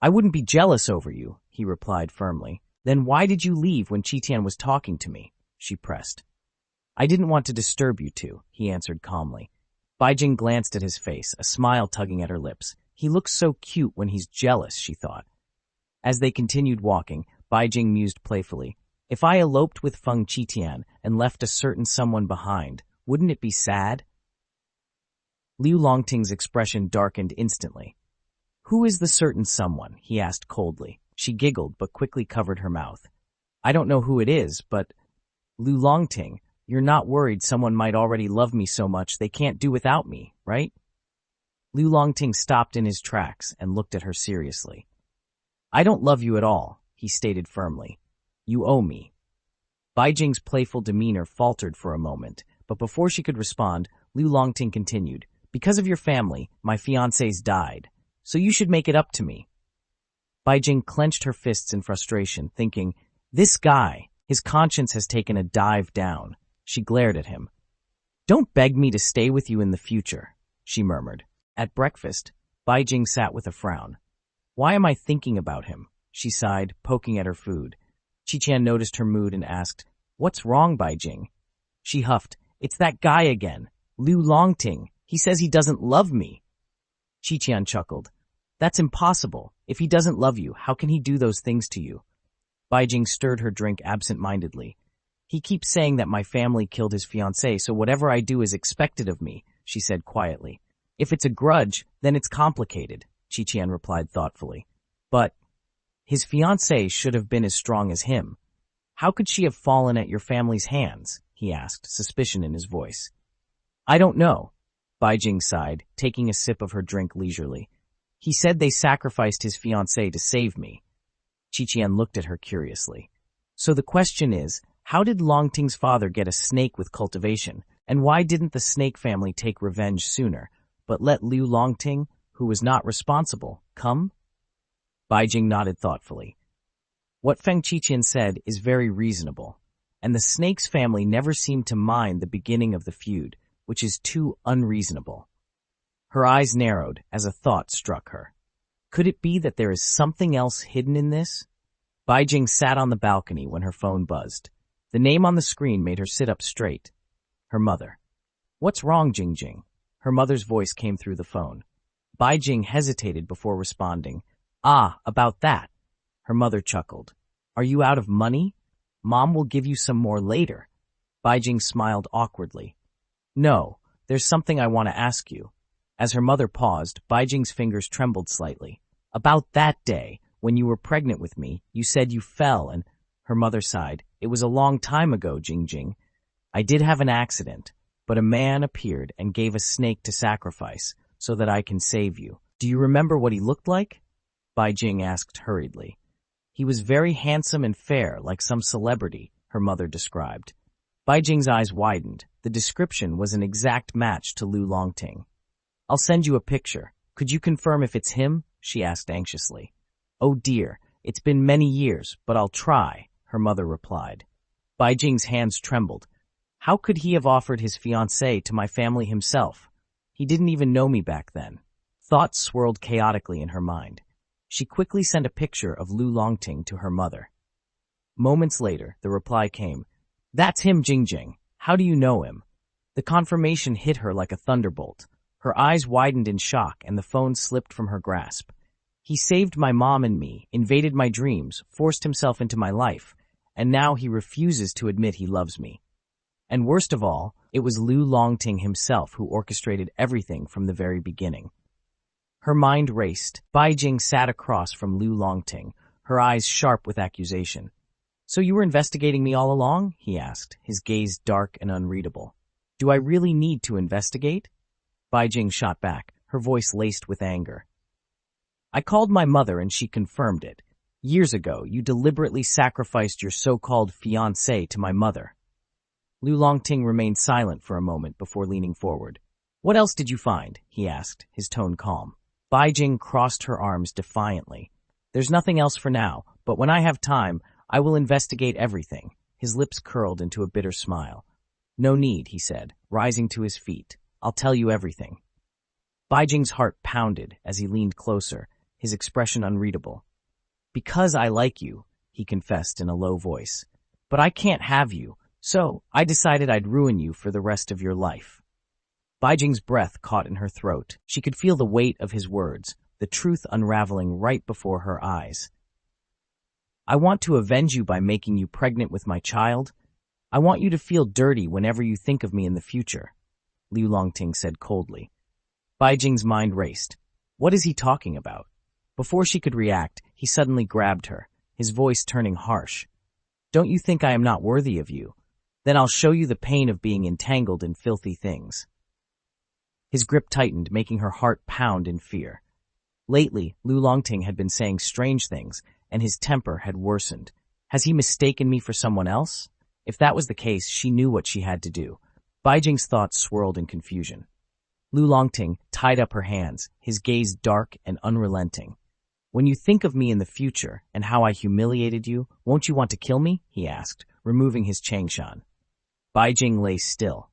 I wouldn't be jealous over you, he replied firmly. Then why did you leave when Qitian was talking to me? She pressed. I didn't want to disturb you two, he answered calmly. Bai Jing glanced at his face, a smile tugging at her lips. He looks so cute when he's jealous, she thought. As they continued walking, Bai Jing mused playfully. If I eloped with Feng Qitian and left a certain someone behind, wouldn't it be sad? Lu Longting's expression darkened instantly. Who is the certain someone? He asked coldly. She giggled but quickly covered her mouth. I don't know who it is, but Lu Longting, you're not worried someone might already love me so much they can't do without me, right? Lu Longting stopped in his tracks and looked at her seriously. I don't love you at all, he stated firmly. You owe me. Bai Jing's playful demeanor faltered for a moment, but before she could respond, Lu Longting continued, Because of your family, my fiancés died, so you should make it up to me. Bai Jing clenched her fists in frustration, thinking, This guy, his conscience has taken a dive down. She glared at him. Don't beg me to stay with you in the future, she murmured. At breakfast, Bai Jing sat with a frown. Why am I thinking about him? She sighed, poking at her food. Qitian noticed her mood and asked, What's wrong, Bai Jing? She huffed, It's that guy again, Lu Longting. He says he doesn't love me. Qitian chuckled. That's impossible. If he doesn't love you, how can he do those things to you? Bai Jing stirred her drink absent-mindedly. He keeps saying that my family killed his fiancée, so whatever I do is expected of me, she said quietly. If it's a grudge, then it's complicated, Qitian replied thoughtfully. But his fiancée should have been as strong as him. How could she have fallen at your family's hands? He asked, suspicion in his voice. I don't know, Bai Jing sighed, taking a sip of her drink leisurely. He said they sacrificed his fiancée to save me. Qitian looked at her curiously. So the question is, how did Longting's father get a snake with cultivation, and why didn't the snake family take revenge sooner, but let Lu Longting, who was not responsible, come? Bai Jing nodded thoughtfully. What Feng Qitian said is very reasonable, and the snake's family never seemed to mind the beginning of the feud, which is too unreasonable. Her eyes narrowed as a thought struck her. Could it be that there is something else hidden in this? Bai Jing sat on the balcony when her phone buzzed. The name on the screen made her sit up straight. Her mother. What's wrong, Jing? Her mother's voice came through the phone. Bai Jing hesitated before responding. Ah, about that. Her mother chuckled. Are you out of money? Mom will give you some more later. Bai Jing smiled awkwardly. No, there's something I want to ask you. As her mother paused, Bai Jing's fingers trembled slightly. About that day, when you were pregnant with me, you said you fell and... Her mother sighed. It was a long time ago, Jing. I did have an accident, but a man appeared and gave a snake to sacrifice so that I can save you. Do you remember what he looked like? Bai Jing asked hurriedly. He was very handsome and fair, like some celebrity, her mother described. Bai Jing's eyes widened. The description was an exact match to Lu Longting. I'll send you a picture. Could you confirm if it's him? She asked anxiously. Oh dear, it's been many years, but I'll try, her mother replied. Bai Jing's hands trembled. How could he have offered his fiancée to my family himself? He didn't even know me back then. Thoughts swirled chaotically in her mind. She quickly sent a picture of Lu Longting to her mother. Moments later, the reply came. That's him, Jing. How do you know him? The confirmation hit her like a thunderbolt. Her eyes widened in shock and the phone slipped from her grasp. He saved my mom and me, invaded my dreams, forced himself into my life, and now he refuses to admit he loves me. And worst of all, it was Lu Longting himself who orchestrated everything from the very beginning. Her mind raced. Bai Jing sat across from Lu Longting, her eyes sharp with accusation. So you were investigating me all along? He asked, his gaze dark and unreadable. Do I really need to investigate? Bai Jing shot back, her voice laced with anger. I called my mother and she confirmed it. Years ago, you deliberately sacrificed your so-called fiancé to my mother. Lu Longting remained silent for a moment before leaning forward. What else did you find? He asked, his tone calm. Bai Jing crossed her arms defiantly. There's nothing else for now, but when I have time, I will investigate everything. His lips curled into a bitter smile. No need, he said, rising to his feet. I'll tell you everything. Bai Jing's heart pounded as he leaned closer, his expression unreadable. Because I like you, he confessed in a low voice. But I can't have you, so I decided I'd ruin you for the rest of your life. Bai Jing's breath caught in her throat. She could feel the weight of his words, the truth unraveling right before her eyes. I want to avenge you by making you pregnant with my child. I want you to feel dirty whenever you think of me in the future, Lu Longting said coldly. Bai Jing's mind raced. What is he talking about? Before she could react, he suddenly grabbed her, his voice turning harsh. Don't you think I am not worthy of you? Then I'll show you the pain of being entangled in filthy things. His grip tightened, making her heart pound in fear. Lately, Lu Longting had been saying strange things, and his temper had worsened. Has he mistaken me for someone else? If that was the case, she knew what she had to do. Bai Jing's thoughts swirled in confusion. Lu Longting tied up her hands, his gaze dark and unrelenting. When you think of me in the future and how I humiliated you, won't you want to kill me? He asked, removing his changshan. Bai Jing lay still,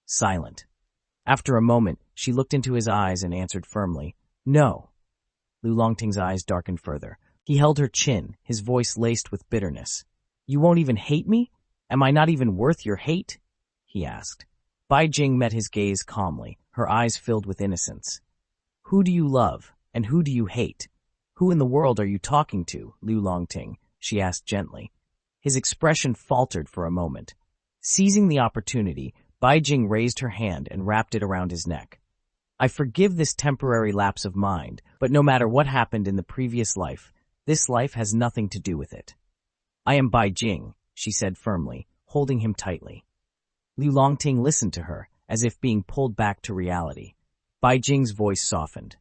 silent. After a moment, she looked into his eyes and answered firmly, No. Lu Longting's eyes darkened further. He held her chin, his voice laced with bitterness. You won't even hate me? Am I not even worth your hate? He asked. Bai Jing met his gaze calmly, her eyes filled with innocence. Who do you love, and who do you hate? Who in the world are you talking to, Lu Longting? She asked gently. His expression faltered for a moment. Seizing the opportunity, Bai Jing raised her hand and wrapped it around his neck. I forgive this temporary lapse of mind, but no matter what happened in the previous life, this life has nothing to do with it. I am Bai Jing, she said firmly, holding him tightly. Lu Longting listened to her, as if being pulled back to reality. Bai Jing's voice softened.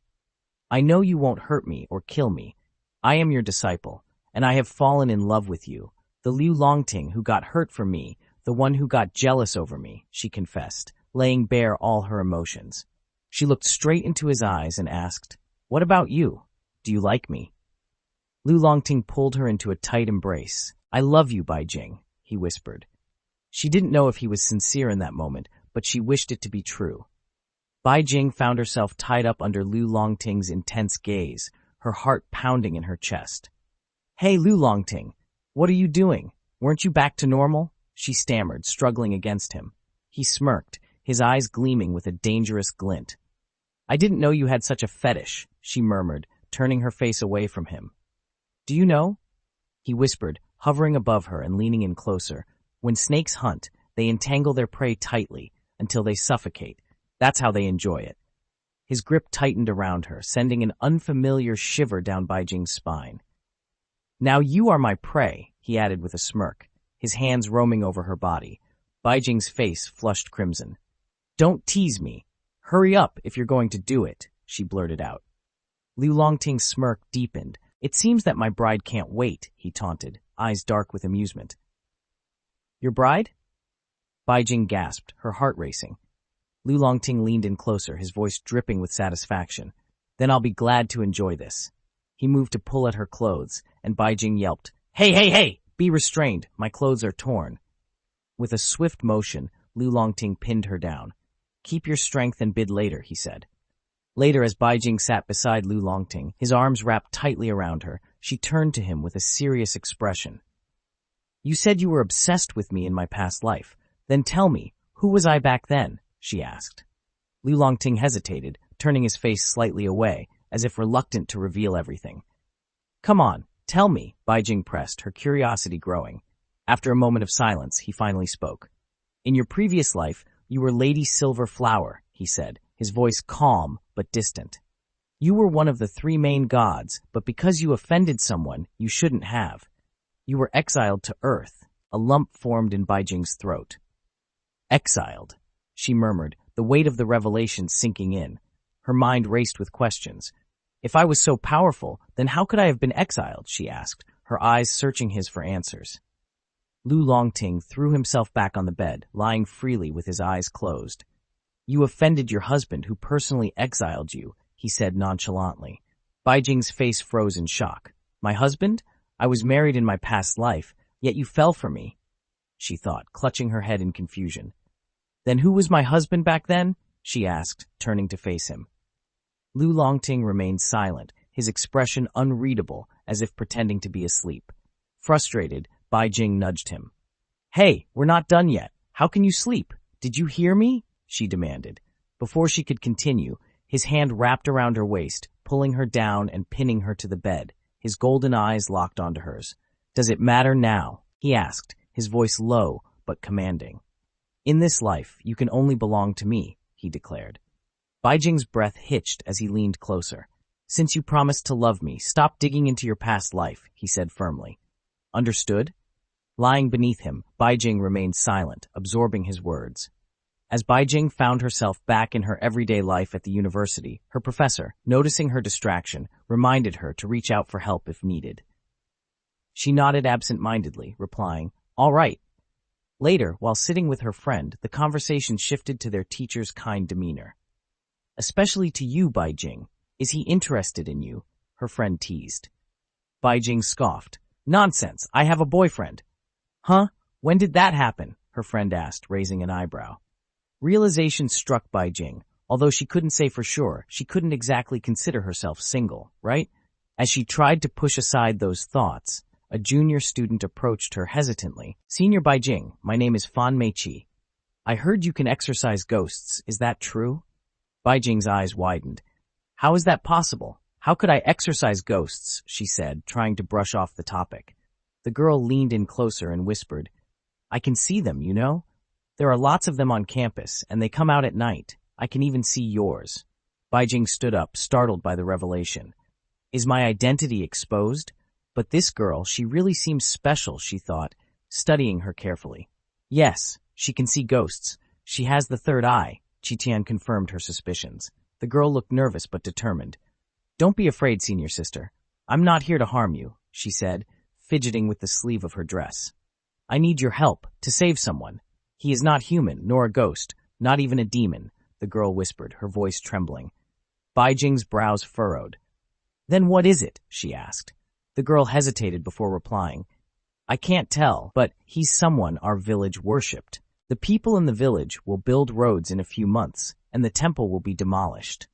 I know you won't hurt me or kill me. I am your disciple, and I have fallen in love with you, the Lu Longting who got hurt for me, the one who got jealous over me, she confessed, laying bare all her emotions. She looked straight into his eyes and asked, What about you? Do you like me? Lu Longting pulled her into a tight embrace. I love you, Bai Jing, he whispered. She didn't know if he was sincere in that moment, but she wished it to be true. Bai Jing found herself tied up under Lu Longting's intense gaze, her heart pounding in her chest. Hey, Lu Longting, what are you doing? Weren't you back to normal? She stammered, struggling against him. He smirked, his eyes gleaming with a dangerous glint. I didn't know you had such a fetish, she murmured, turning her face away from him. Do you know? He whispered, hovering above her and leaning in closer. When snakes hunt, they entangle their prey tightly until they suffocate. That's how they enjoy it. His grip tightened around her, sending an unfamiliar shiver down Bai Jing's spine. Now you are my prey, he added with a smirk, his hands roaming over her body. Bai Jing's face flushed crimson. Don't tease me. Hurry up if you're going to do it, she blurted out. Lu Longting's smirk deepened. It seems that my bride can't wait, he taunted, eyes dark with amusement. Your bride? Bai Jing gasped, her heart racing. Lu Longting leaned in closer, his voice dripping with satisfaction. Then I'll be glad to enjoy this. He moved to pull at her clothes, and Bai Jing yelped, Hey, hey, hey! Be restrained, my clothes are torn. With a swift motion, Lu Longting pinned her down. Keep your strength and bid later, he said. Later, as Bai Jing sat beside Lu Longting, his arms wrapped tightly around her, she turned to him with a serious expression. You said you were obsessed with me in my past life. Then tell me, who was I back then? She asked. Lu Longting hesitated, turning his face slightly away, as if reluctant to reveal everything. Come on, tell me, Bai Jing pressed, her curiosity growing. After a moment of silence, he finally spoke. In your previous life, you were Lady Silver Flower, he said, his voice calm but distant. You were one of the three main gods, but because you offended someone you shouldn't have. You were exiled to Earth. A lump formed in Bai Jing's throat. Exiled, she murmured, the weight of the revelation sinking in. Her mind raced with questions. If I was so powerful, then how could I have been exiled, she asked, her eyes searching his for answers. Lu Longting threw himself back on the bed, lying freely with his eyes closed. "You offended your husband who personally exiled you," he said nonchalantly. Baijing's face froze in shock. "My husband? I was married in my past life, yet you fell for me," she thought, clutching her head in confusion. "Then who was my husband back then?" she asked, turning to face him. Lu Longting remained silent, his expression unreadable, as if pretending to be asleep. Frustrated, Baijing nudged him. "Hey, we're not done yet. How can you sleep? Did you hear me?" she demanded. Before she could continue, his hand wrapped around her waist, pulling her down and pinning her to the bed, his golden eyes locked onto hers. "Does it matter now?" he asked, his voice low but commanding. "In this life, you can only belong to me," he declared. Baijing's breath hitched as he leaned closer. "Since you promised to love me, stop digging into your past life," he said firmly. "Understood?" Lying beneath him, Baijing remained silent, absorbing his words. As Baijing found herself back in her everyday life at the university, her professor, noticing her distraction, reminded her to reach out for help if needed. She nodded absent-mindedly, replying, "All right." Later, while sitting with her friend, the conversation shifted to their teacher's kind demeanor. "Especially to you, Baijing. Is he interested in you?" her friend teased. Baijing scoffed. "Nonsense, I have a boyfriend." "Huh? When did that happen?" her friend asked, raising an eyebrow. Realization struck Baijing. Although she couldn't say for sure, she couldn't exactly consider herself single, right? As she tried to push aside those thoughts, a junior student approached her hesitantly. "Senior Baijing, my name is Fan Meiqi. I heard you can exorcise ghosts, is that true?" Baijing's eyes widened. "How is that possible? How could I exorcise ghosts?" she said, trying to brush off the topic. The girl leaned in closer and whispered, "I can see them, you know? There are lots of them on campus, and they come out at night. I can even see yours." Baijing stood up, startled by the revelation. "Is my identity exposed? But this girl, she really seems special," she thought, studying her carefully. "Yes, she can see ghosts. She has the third eye," Qitian confirmed her suspicions. The girl looked nervous but determined. "Don't be afraid, senior sister. I'm not here to harm you," she said, fidgeting with the sleeve of her dress. "I need your help, to save someone. He is not human, nor a ghost, not even a demon," the girl whispered, her voice trembling. Baijing's brows furrowed. "Then what is it?" she asked. The girl hesitated before replying. "I can't tell, but he's someone our village worshipped. The people in the village will build roads in a few months, and the temple will be demolished.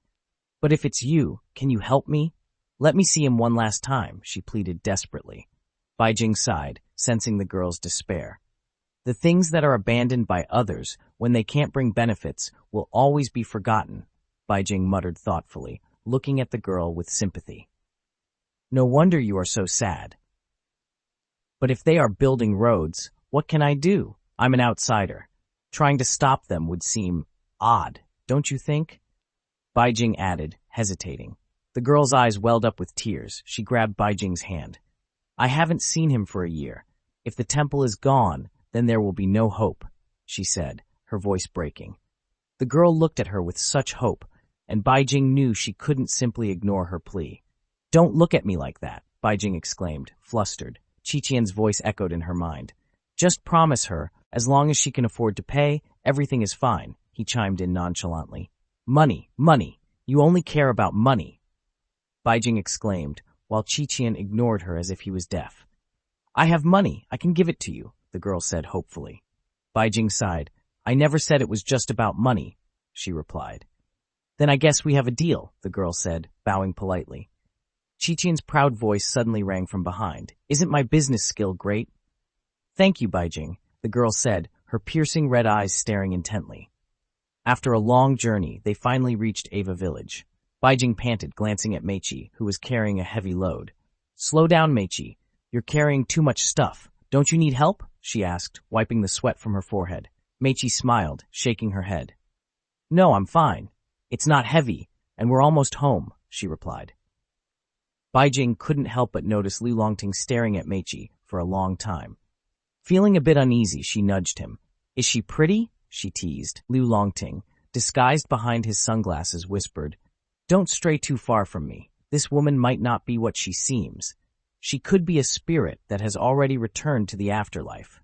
But if it's you, can you help me? Let me see him one last time," she pleaded desperately. Baijing sighed, sensing the girl's despair. "The things that are abandoned by others when they can't bring benefits will always be forgotten," Baijing muttered thoughtfully, looking at the girl with sympathy. "No wonder you are so sad. But if they are building roads, what can I do? I'm an outsider. Trying to stop them would seem odd, don't you think?" Baijing added, hesitating. The girl's eyes welled up with tears. She grabbed Baijing's hand. "I haven't seen him for a year. If the temple is gone, then there will be no hope," she said, her voice breaking. The girl looked at her with such hope, and Baijing knew she couldn't simply ignore her plea. "Don't look at me like that," Baijing exclaimed, flustered. Qitian's voice echoed in her mind. "Just promise her, as long as she can afford to pay, everything is fine," he chimed in nonchalantly. "Money, money. You only care about money," Baijing exclaimed, while Qitian ignored her as if he was deaf. "I have money. I can give it to you," the girl said hopefully. Baijing sighed. "I never said it was just about money," she replied. "Then I guess we have a deal," the girl said, bowing politely. Qitian's proud voice suddenly rang from behind. "Isn't my business skill great?" "Thank you, Baijing," the girl said, her piercing red eyes staring intently. After a long journey, they finally reached Ava village. Baijing panted, glancing at Meiqi, who was carrying a heavy load. "Slow down, Meiqi. You're carrying too much stuff. Don't you need help?" she asked, wiping the sweat from her forehead. Meiqi smiled, shaking her head. "No, I'm fine. It's not heavy, and we're almost home," she replied. Baijing couldn't help but notice Lu Longting staring at Meiqi for a long time. Feeling a bit uneasy, she nudged him. "Is she pretty?" she teased. Lu Longting, disguised behind his sunglasses, whispered, "Don't stray too far from me. This woman might not be what she seems." She could be a spirit that has already returned to the afterlife.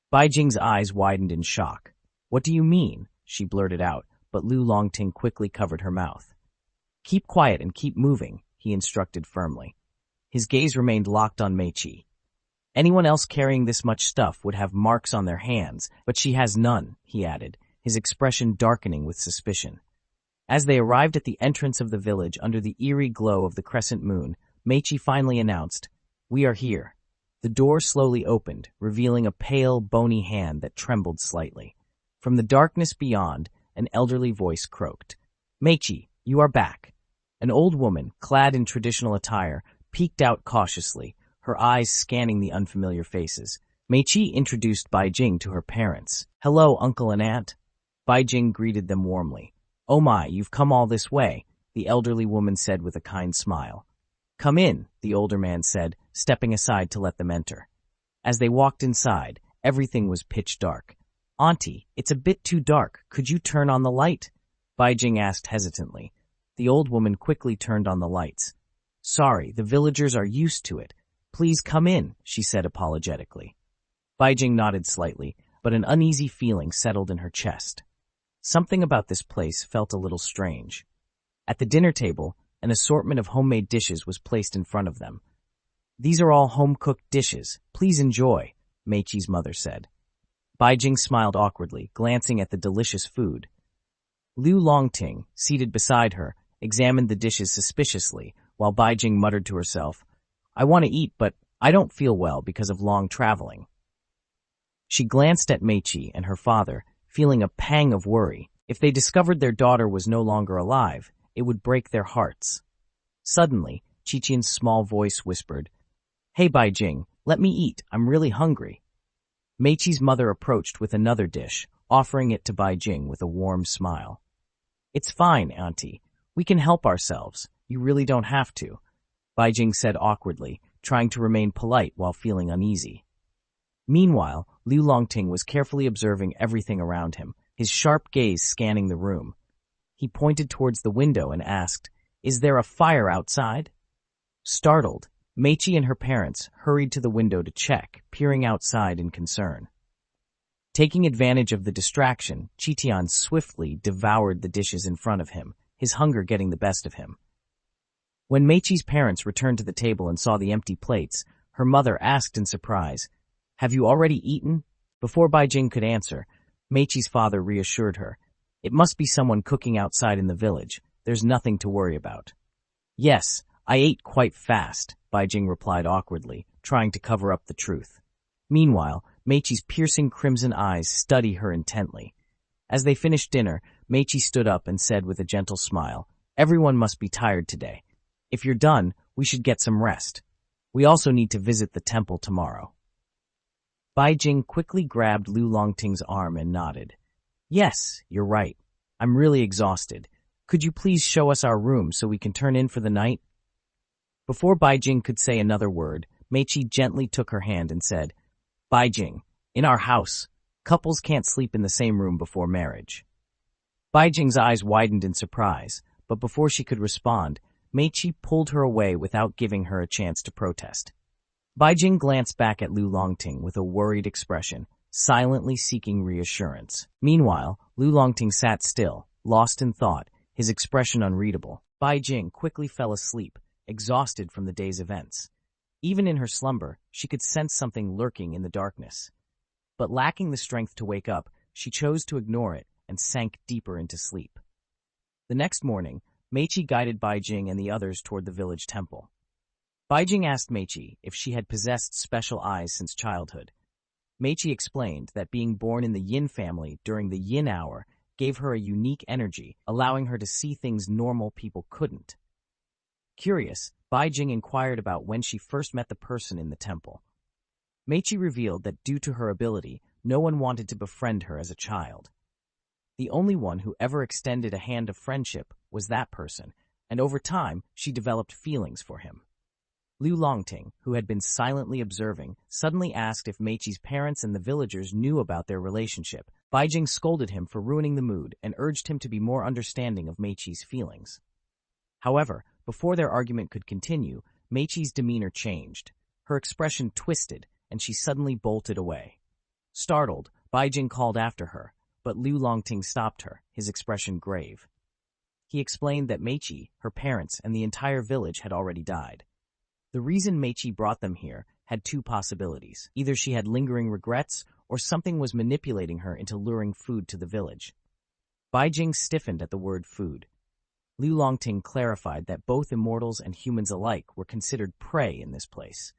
Bai Jing's eyes widened in shock. What do you mean? She blurted out, but Lu Longting quickly covered her mouth. Keep quiet and keep moving, he instructed firmly. His gaze remained locked on Meiqi. Anyone else carrying this much stuff would have marks on their hands, but she has none, he added, his expression darkening with suspicion. As they arrived at the entrance of the village under the eerie glow of the crescent moon, Meiqi finally announced, "We are here." The door slowly opened, revealing a pale, bony hand that trembled slightly. From the darkness beyond, an elderly voice croaked, "Meiqi, you are back." An old woman, clad in traditional attire, peeked out cautiously, her eyes scanning the unfamiliar faces. Meiqi introduced Bai Jing to her parents. "Hello, uncle and aunt." Bai Jing greeted them warmly. "Oh my, you've come all this way," the elderly woman said with a kind smile. "Come in," the older man said, stepping aside to let them enter. As they walked inside, everything was pitch dark. "Auntie, it's a bit too dark. Could you turn on the light?" Bai Jing asked hesitantly. The old woman quickly turned on the lights. "Sorry, the villagers are used to it. Please come in," she said apologetically. Bai Jing nodded slightly, but an uneasy feeling settled in her chest. Something about this place felt a little strange. At the dinner table, an assortment of homemade dishes was placed in front of them. "These are all home-cooked dishes. Please enjoy," Meiqi's mother said. Bai Jing smiled awkwardly, glancing at the delicious food. Lu Longting, seated beside her, examined the dishes suspiciously, while Bai Jing muttered to herself, "I want to eat, but I don't feel well because of long traveling." She glanced at Meiqi and her father, feeling a pang of worry. If they discovered their daughter was no longer alive, it would break their hearts. Suddenly, Qiqian's small voice whispered, "Hey Bai Jing, let me eat, I'm really hungry." Meiqi's mother approached with another dish, offering it to Bai Jing with a warm smile. "It's fine, auntie. We can help ourselves. You really don't have to," Bai Jing said awkwardly, trying to remain polite while feeling uneasy. Meanwhile, Lu Longting was carefully observing everything around him, his sharp gaze scanning the room. He pointed towards the window and asked, "Is there a fire outside?" Startled, Meiqi and her parents hurried to the window to check, peering outside in concern. Taking advantage of the distraction, Qiqian swiftly devoured the dishes in front of him, his hunger getting the best of him. When Meiqi's parents returned to the table and saw the empty plates, her mother asked in surprise, "Have you already eaten?" Before Bai Jing could answer, Meiqi's father reassured her, "It must be someone cooking outside in the village. There's nothing to worry about." "Yes, I ate quite fast," Bai Jing replied awkwardly, trying to cover up the truth. Meanwhile, Meiqi's piercing crimson eyes study her intently. As they finished dinner, Meiqi stood up and said with a gentle smile, "Everyone must be tired today. If you're done, we should get some rest. We also need to visit the temple tomorrow." Bai Jing quickly grabbed Lu Longting's arm and nodded. "Yes, you're right. I'm really exhausted. Could you please show us our room so we can turn in for the night?" Before Bai Jing could say another word, Meiqi gently took her hand and said, "Bai Jing, in our house, couples can't sleep in the same room before marriage." Bai Jing's eyes widened in surprise, but before she could respond, Meiqi pulled her away without giving her a chance to protest. Bai Jing glanced back at Lu Longting with a worried expression, silently seeking reassurance. Meanwhile, Lu Longting sat still, lost in thought, his expression unreadable. Bai Jing quickly fell asleep, exhausted from the day's events. Even in her slumber, she could sense something lurking in the darkness. But lacking the strength to wake up, she chose to ignore it and sank deeper into sleep. The next morning, Meiqi guided Bai Jing and the others toward the village temple. Bai Jing asked Meiqi if she had possessed special eyes since childhood. Meiqi explained that being born in the Yin family during the Yin hour gave her a unique energy, allowing her to see things normal people couldn't. Curious, Bai Jing inquired about when she first met the person in the temple. Meiqi revealed that due to her ability, no one wanted to befriend her as a child. The only one who ever extended a hand of friendship was that person, and over time, she developed feelings for him. Lu Longting, who had been silently observing, suddenly asked if Meiqi's parents and the villagers knew about their relationship. Bai Jing scolded him for ruining the mood and urged him to be more understanding of Meiqi's feelings. However, before their argument could continue, Meiqi's demeanor changed. Her expression twisted, and she suddenly bolted away. Startled, Baijing called after her, but Lu Longting stopped her, his expression grave. He explained that Meiqi, her parents, and the entire village had already died. The reason Meiqi brought them here had two possibilities. Either she had lingering regrets, or something was manipulating her into luring food to the village. Baijing stiffened at the word food. Lu Longting clarified that both immortals and humans alike were considered prey in this place.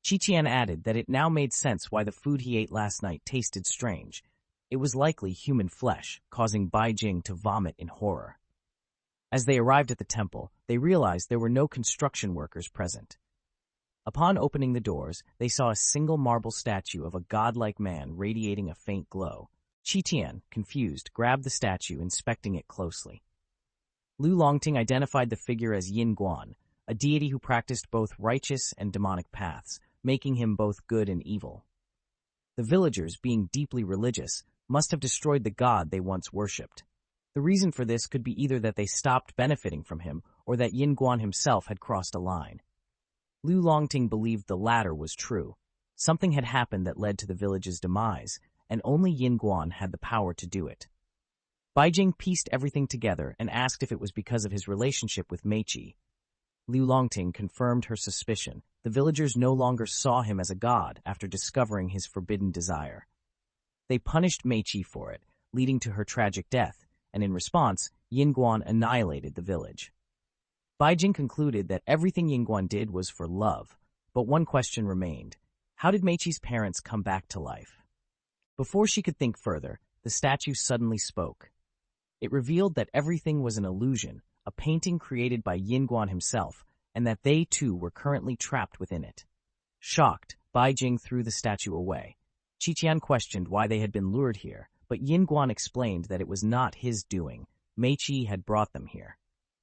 Qiqian added that it now made sense why the food he ate last night tasted strange. It was likely human flesh, causing Baijing to vomit in horror. As they arrived at the temple, they realized there were no construction workers present. Upon opening the doors, they saw a single marble statue of a godlike man radiating a faint glow. Qiqian, confused, grabbed the statue, inspecting it closely. Lu Longting identified the figure as Yin Guan, a deity who practiced both righteous and demonic paths, making him both good and evil. The villagers, being deeply religious, must have destroyed the god they once worshipped. The reason for this could be either that they stopped benefiting from him or that Yin Guan himself had crossed a line. Lu Longting believed the latter was true. Something had happened that led to the village's demise, and only Yin Guan had the power to do it. Baijing pieced everything together and asked if it was because of his relationship with Meiqi. Lu Longting confirmed her suspicion. The villagers no longer saw him as a god after discovering his forbidden desire. They punished Meiqi for it, leading to her tragic death, and in response, Yin Guan annihilated the village. Baijing concluded that everything Yin Guan did was for love, but one question remained. How did Meiqi's parents come back to life? Before she could think further, the statue suddenly spoke. It revealed that everything was an illusion, a painting created by Yin Guan himself, and that they too were currently trapped within it. Shocked, Baijing threw the statue away. Qiqian questioned why they had been lured here, but Yin Guan explained that it was not his doing. Meiqi had brought them here.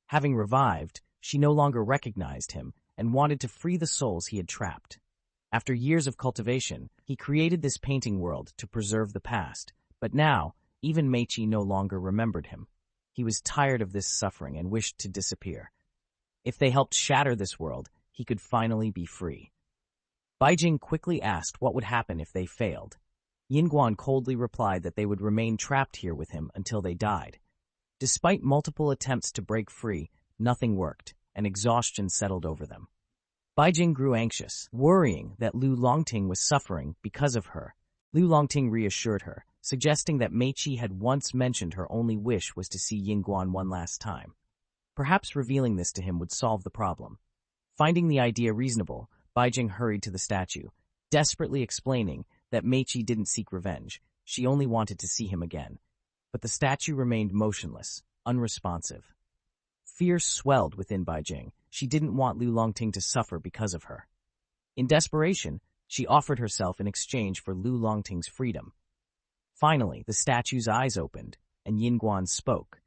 Having revived, she no longer recognized him and wanted to free the souls he had trapped. After years of cultivation, he created this painting world to preserve the past, but now, even Meiqi no longer remembered him. He was tired of this suffering and wished to disappear. If they helped shatter this world, he could finally be free. Baijing quickly asked what would happen if they failed. Yin Guan coldly replied that they would remain trapped here with him until they died. Despite multiple attempts to break free, nothing worked, and exhaustion settled over them. Baijing grew anxious, worrying that Lu Longting was suffering because of her. Lu Longting reassured her, suggesting that Meiqi had once mentioned her only wish was to see Yin Guan one last time. Perhaps revealing this to him would solve the problem. Finding the idea reasonable, Baijing hurried to the statue, desperately explaining that Meiqi didn't seek revenge, she only wanted to see him again. But the statue remained motionless, unresponsive. Fear swelled within Baijing. She didn't want Lu Longting to suffer because of her. In desperation, she offered herself in exchange for Lu Longting's freedom. Finally, the statue's eyes opened, and Yin Guan spoke.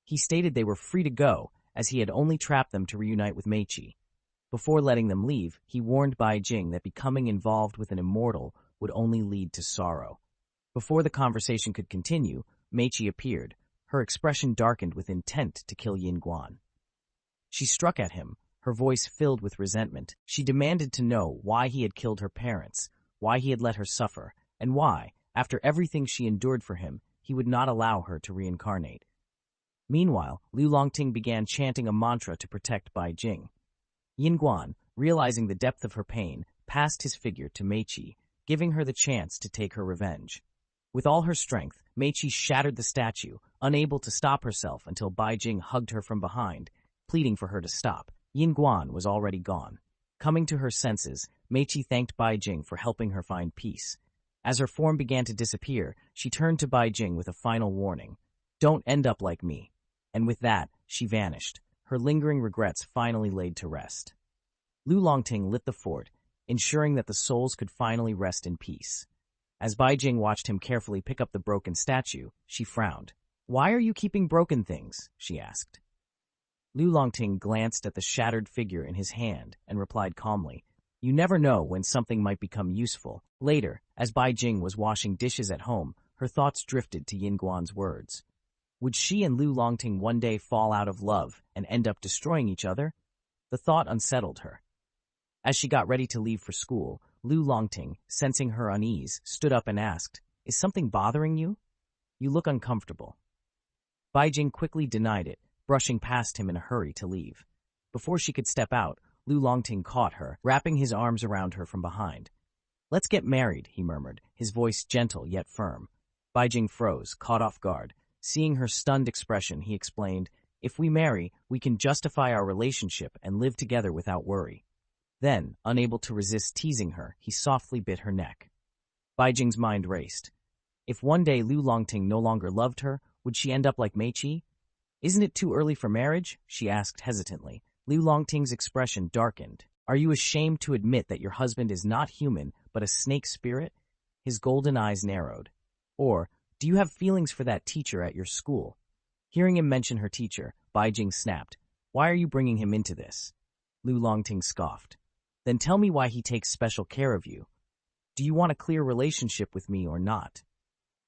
He stated they were free to go, as he had only trapped them to reunite with Meiqi. Before letting them leave, he warned Baijing that becoming involved with an immortal would only lead to sorrow. Before the conversation could continue, Meiqi appeared. Her expression darkened with intent to kill Yin Guan. She struck at him, her voice filled with resentment. She demanded to know why he had killed her parents, why he had let her suffer, and why, after everything she endured for him, he would not allow her to reincarnate. Meanwhile, Lu Longting began chanting a mantra to protect Baijing. Yin Guan, realizing the depth of her pain, passed his figure to Meiqi, giving her the chance to take her revenge. With all her strength, Meiqi shattered the statue, unable to stop herself until Baijing hugged her from behind, pleading for her to stop. Yin Guan was already gone. Coming to her senses, Meiqi thanked Baijing for helping her find peace. As her form began to disappear, she turned to Baijing with a final warning. "Don't end up like me." And with that, she vanished, her lingering regrets finally laid to rest. Lu Longting lit the fort, ensuring that the souls could finally rest in peace. As Baijing watched him carefully pick up the broken statue, she frowned. "Why are you keeping broken things?" she asked. Lu Longting glanced at the shattered figure in his hand and replied calmly, "You never know when something might become useful." Later, as Baijing was washing dishes at home, her thoughts drifted to Yin Guan's words. Would she and Lu Longting one day fall out of love and end up destroying each other? The thought unsettled her. As she got ready to leave for school, Lu Longting, sensing her unease, stood up and asked, "Is something bothering you? You look uncomfortable." Baijing quickly denied it, brushing past him in a hurry to leave. Before she could step out, Lu Longting caught her, wrapping his arms around her from behind. "Let's get married," he murmured, his voice gentle yet firm. Baijing froze, caught off guard. Seeing her stunned expression, he explained, "If we marry, we can justify our relationship and live together without worry." Then, unable to resist teasing her, he softly bit her neck. Baijing's mind raced. If one day Lu Longting no longer loved her, would she end up like Meiqi? "Isn't it too early for marriage?" she asked hesitantly. Lu Longting's expression darkened. "Are you ashamed to admit that your husband is not human, but a snake spirit?" His golden eyes narrowed. "Or, do you have feelings for that teacher at your school?" Hearing him mention her teacher, Baijing snapped. "Why are you bringing him into this?" Lu Longting scoffed. "Then tell me why he takes special care of you. Do you want a clear relationship with me or not?"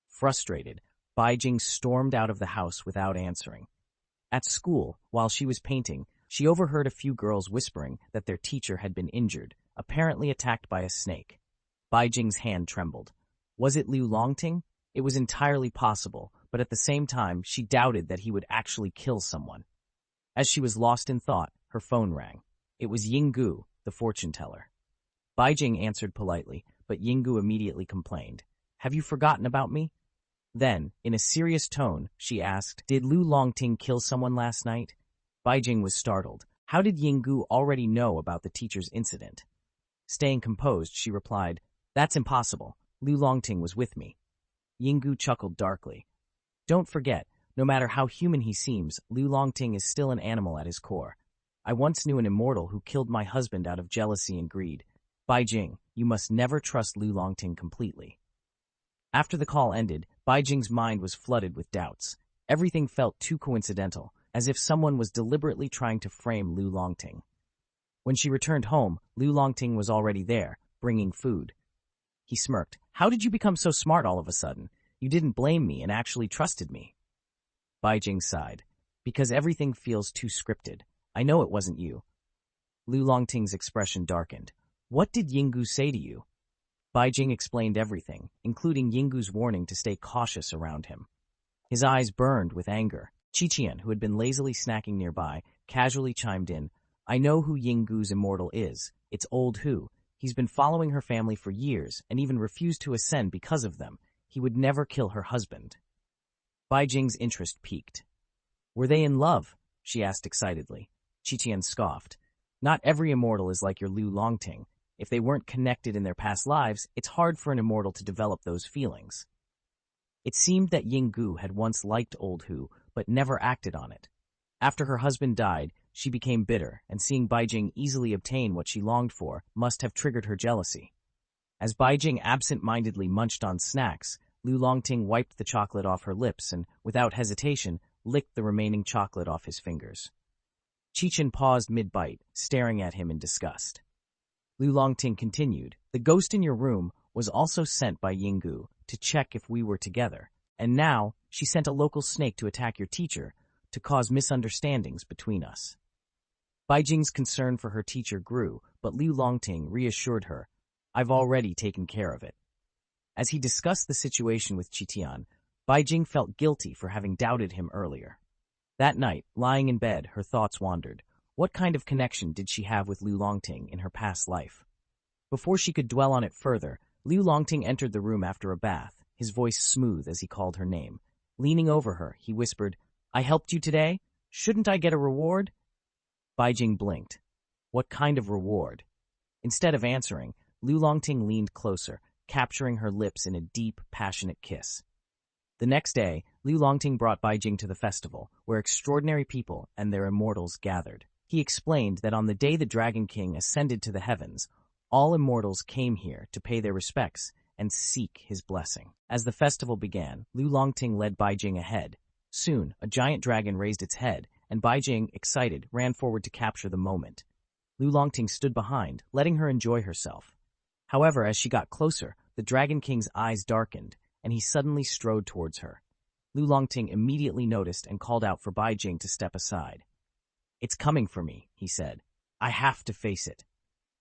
Frustrated, Baijing stormed out of the house without answering. At school, while she was painting, she overheard a few girls whispering that their teacher had been injured, apparently attacked by a snake. Baijing's hand trembled. Was it Lu Longting? It was entirely possible, but at the same time, she doubted that he would actually kill someone. As she was lost in thought, her phone rang. It was Yinggu, the fortune teller. Baijing answered politely, but Yinggu immediately complained. "Have you forgotten about me?" Then, in a serious tone, she asked, "Did Lu Longting kill someone last night?" Baijing was startled. How did Yinggu already know about the teacher's incident? Staying composed, she replied, "That's impossible. Lu Longting was with me." Yinggu chuckled darkly. "Don't forget, no matter how human he seems, Lu Longting is still an animal at his core. I once knew an immortal who killed my husband out of jealousy and greed. Baijing, you must never trust Lu Longting completely." After the call ended, Baijing's mind was flooded with doubts. Everything felt too coincidental, as if someone was deliberately trying to frame Lu Longting. When she returned home, Lu Longting was already there, bringing food. He smirked. "How did you become so smart all of a sudden? You didn't blame me and actually trusted me." Baijing sighed. "Because everything feels too scripted. I know it wasn't you." Lu Longting's expression darkened. "What did Yinggu say to you?" Baijing explained everything, including Yinggu's warning to stay cautious around him. His eyes burned with anger. Qiqian, who had been lazily snacking nearby, casually chimed in, "I know who Yinggu's immortal is. It's Old Hu. He's been following her family for years and even refused to ascend because of them. He would never kill her husband." Baijing's interest piqued. "Were they in love?" she asked excitedly. Qiqian scoffed. "Not every immortal is like your Lu Longting. If they weren't connected in their past lives, it's hard for an immortal to develop those feelings." It seemed that Yinggu had once liked Old Hu, but never acted on it. After her husband died, she became bitter, and seeing Baijing easily obtain what she longed for must have triggered her jealousy. As Baijing absent-mindedly munched on snacks, Lu Longting wiped the chocolate off her lips and, without hesitation, licked the remaining chocolate off his fingers. Qiqian paused mid-bite, staring at him in disgust. Lu Longting continued, "The ghost in your room was also sent by Yinggu to check if we were together, and now she sent a local snake to attack your teacher to cause misunderstandings between us." Baijing's concern for her teacher grew, but Lu Longting reassured her, "I've already taken care of it." As he discussed the situation with Qiqian, Baijing felt guilty for having doubted him earlier. That night, lying in bed, her thoughts wandered. What kind of connection did she have with Lu Longting in her past life? Before she could dwell on it further, Lu Longting entered the room after a bath, his voice smooth as he called her name. Leaning over her, he whispered, "I helped you today? Shouldn't I get a reward?" Baijing blinked. What kind of reward? Instead of answering, Lu Longting leaned closer, capturing her lips in a deep, passionate kiss. The next day, Lu Longting brought Baijing to the festival, where extraordinary people and their immortals gathered. He explained that on the day the Dragon King ascended to the heavens, all immortals came here to pay their respects and seek his blessing. As the festival began, Lu Longting led Baijing ahead. Soon, a giant dragon raised its head, and Baijing, excited, ran forward to capture the moment. Lu Longting stood behind, letting her enjoy herself. However, as she got closer, the Dragon King's eyes darkened, and he suddenly strode towards her. Lu Longting immediately noticed and called out for Baijing to step aside. "It's coming for me," he said. I have to face it.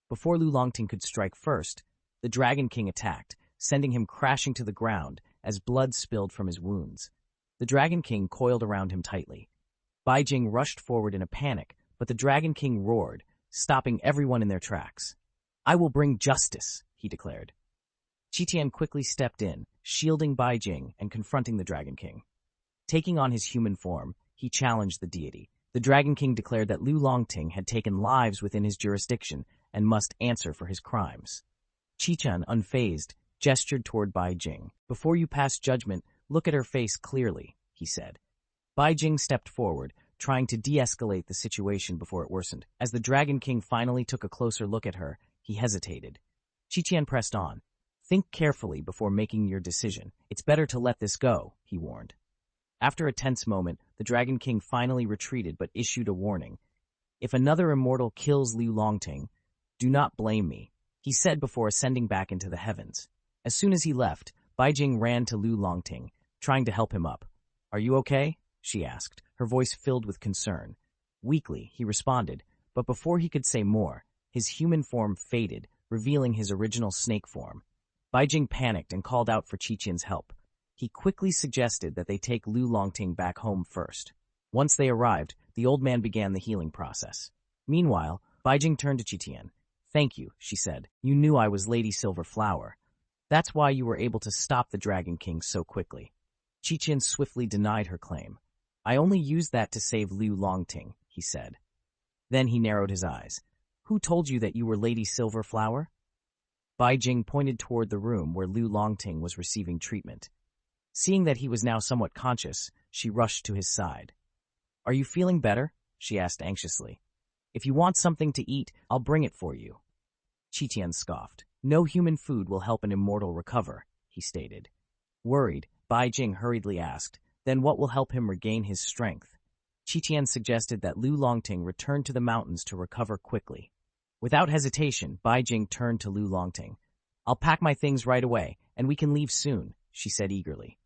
Before Lu Longting could strike first, the Dragon King attacked, sending him crashing to the ground as blood spilled from his wounds. The Dragon King coiled around him tightly. Bai Jing rushed forward in a panic, but the Dragon King roared, stopping everyone in their tracks. I will bring justice, he declared. Qitian quickly stepped in, shielding Bai Jing and confronting the Dragon King. Taking on his human form, he challenged the deity. The Dragon King declared that Lu Longting had taken lives within his jurisdiction and must answer for his crimes. Qitian, unfazed, gestured toward Bai Jing. Before you pass judgment, look at her face clearly, he said. Bai Jing stepped forward, trying to de-escalate the situation before it worsened. As the Dragon King finally took a closer look at her, he hesitated. Qitian pressed on. Think carefully before making your decision. It's better to let this go, he warned. After a tense moment, the Dragon King finally retreated but issued a warning. If another immortal kills Lu Longting, do not blame me, he said before ascending back into the heavens. As soon as he left, Bai Jing ran to Lu Longting, trying to help him up. Are you okay? She asked, her voice filled with concern. Weakly, he responded, but before he could say more, his human form faded, revealing his original snake form. Bai Jing panicked and called out for Qitian's help. He quickly suggested that they take Lu Longting back home first. Once they arrived, the old man began the healing process. Meanwhile, Bai Jing turned to Qitian. Thank you, she said. You knew I was Lady Silver Flower. That's why you were able to stop the Dragon King so quickly. Qitian swiftly denied her claim. I only used that to save Lu Longting, he said. Then he narrowed his eyes. Who told you that you were Lady Silver Flower? Bai Jing pointed toward the room where Lu Longting was receiving treatment. Seeing that he was now somewhat conscious, she rushed to his side. Are you feeling better? She asked anxiously. If you want something to eat, I'll bring it for you. Qitian scoffed. No human food will help an immortal recover, he stated. Worried, Bai Jing hurriedly asked, then what will help him regain his strength? Qitian suggested that Lu Longting return to the mountains to recover quickly. Without hesitation, Bai Jing turned to Lu Longting. I'll pack my things right away, and we can leave soon, she said eagerly.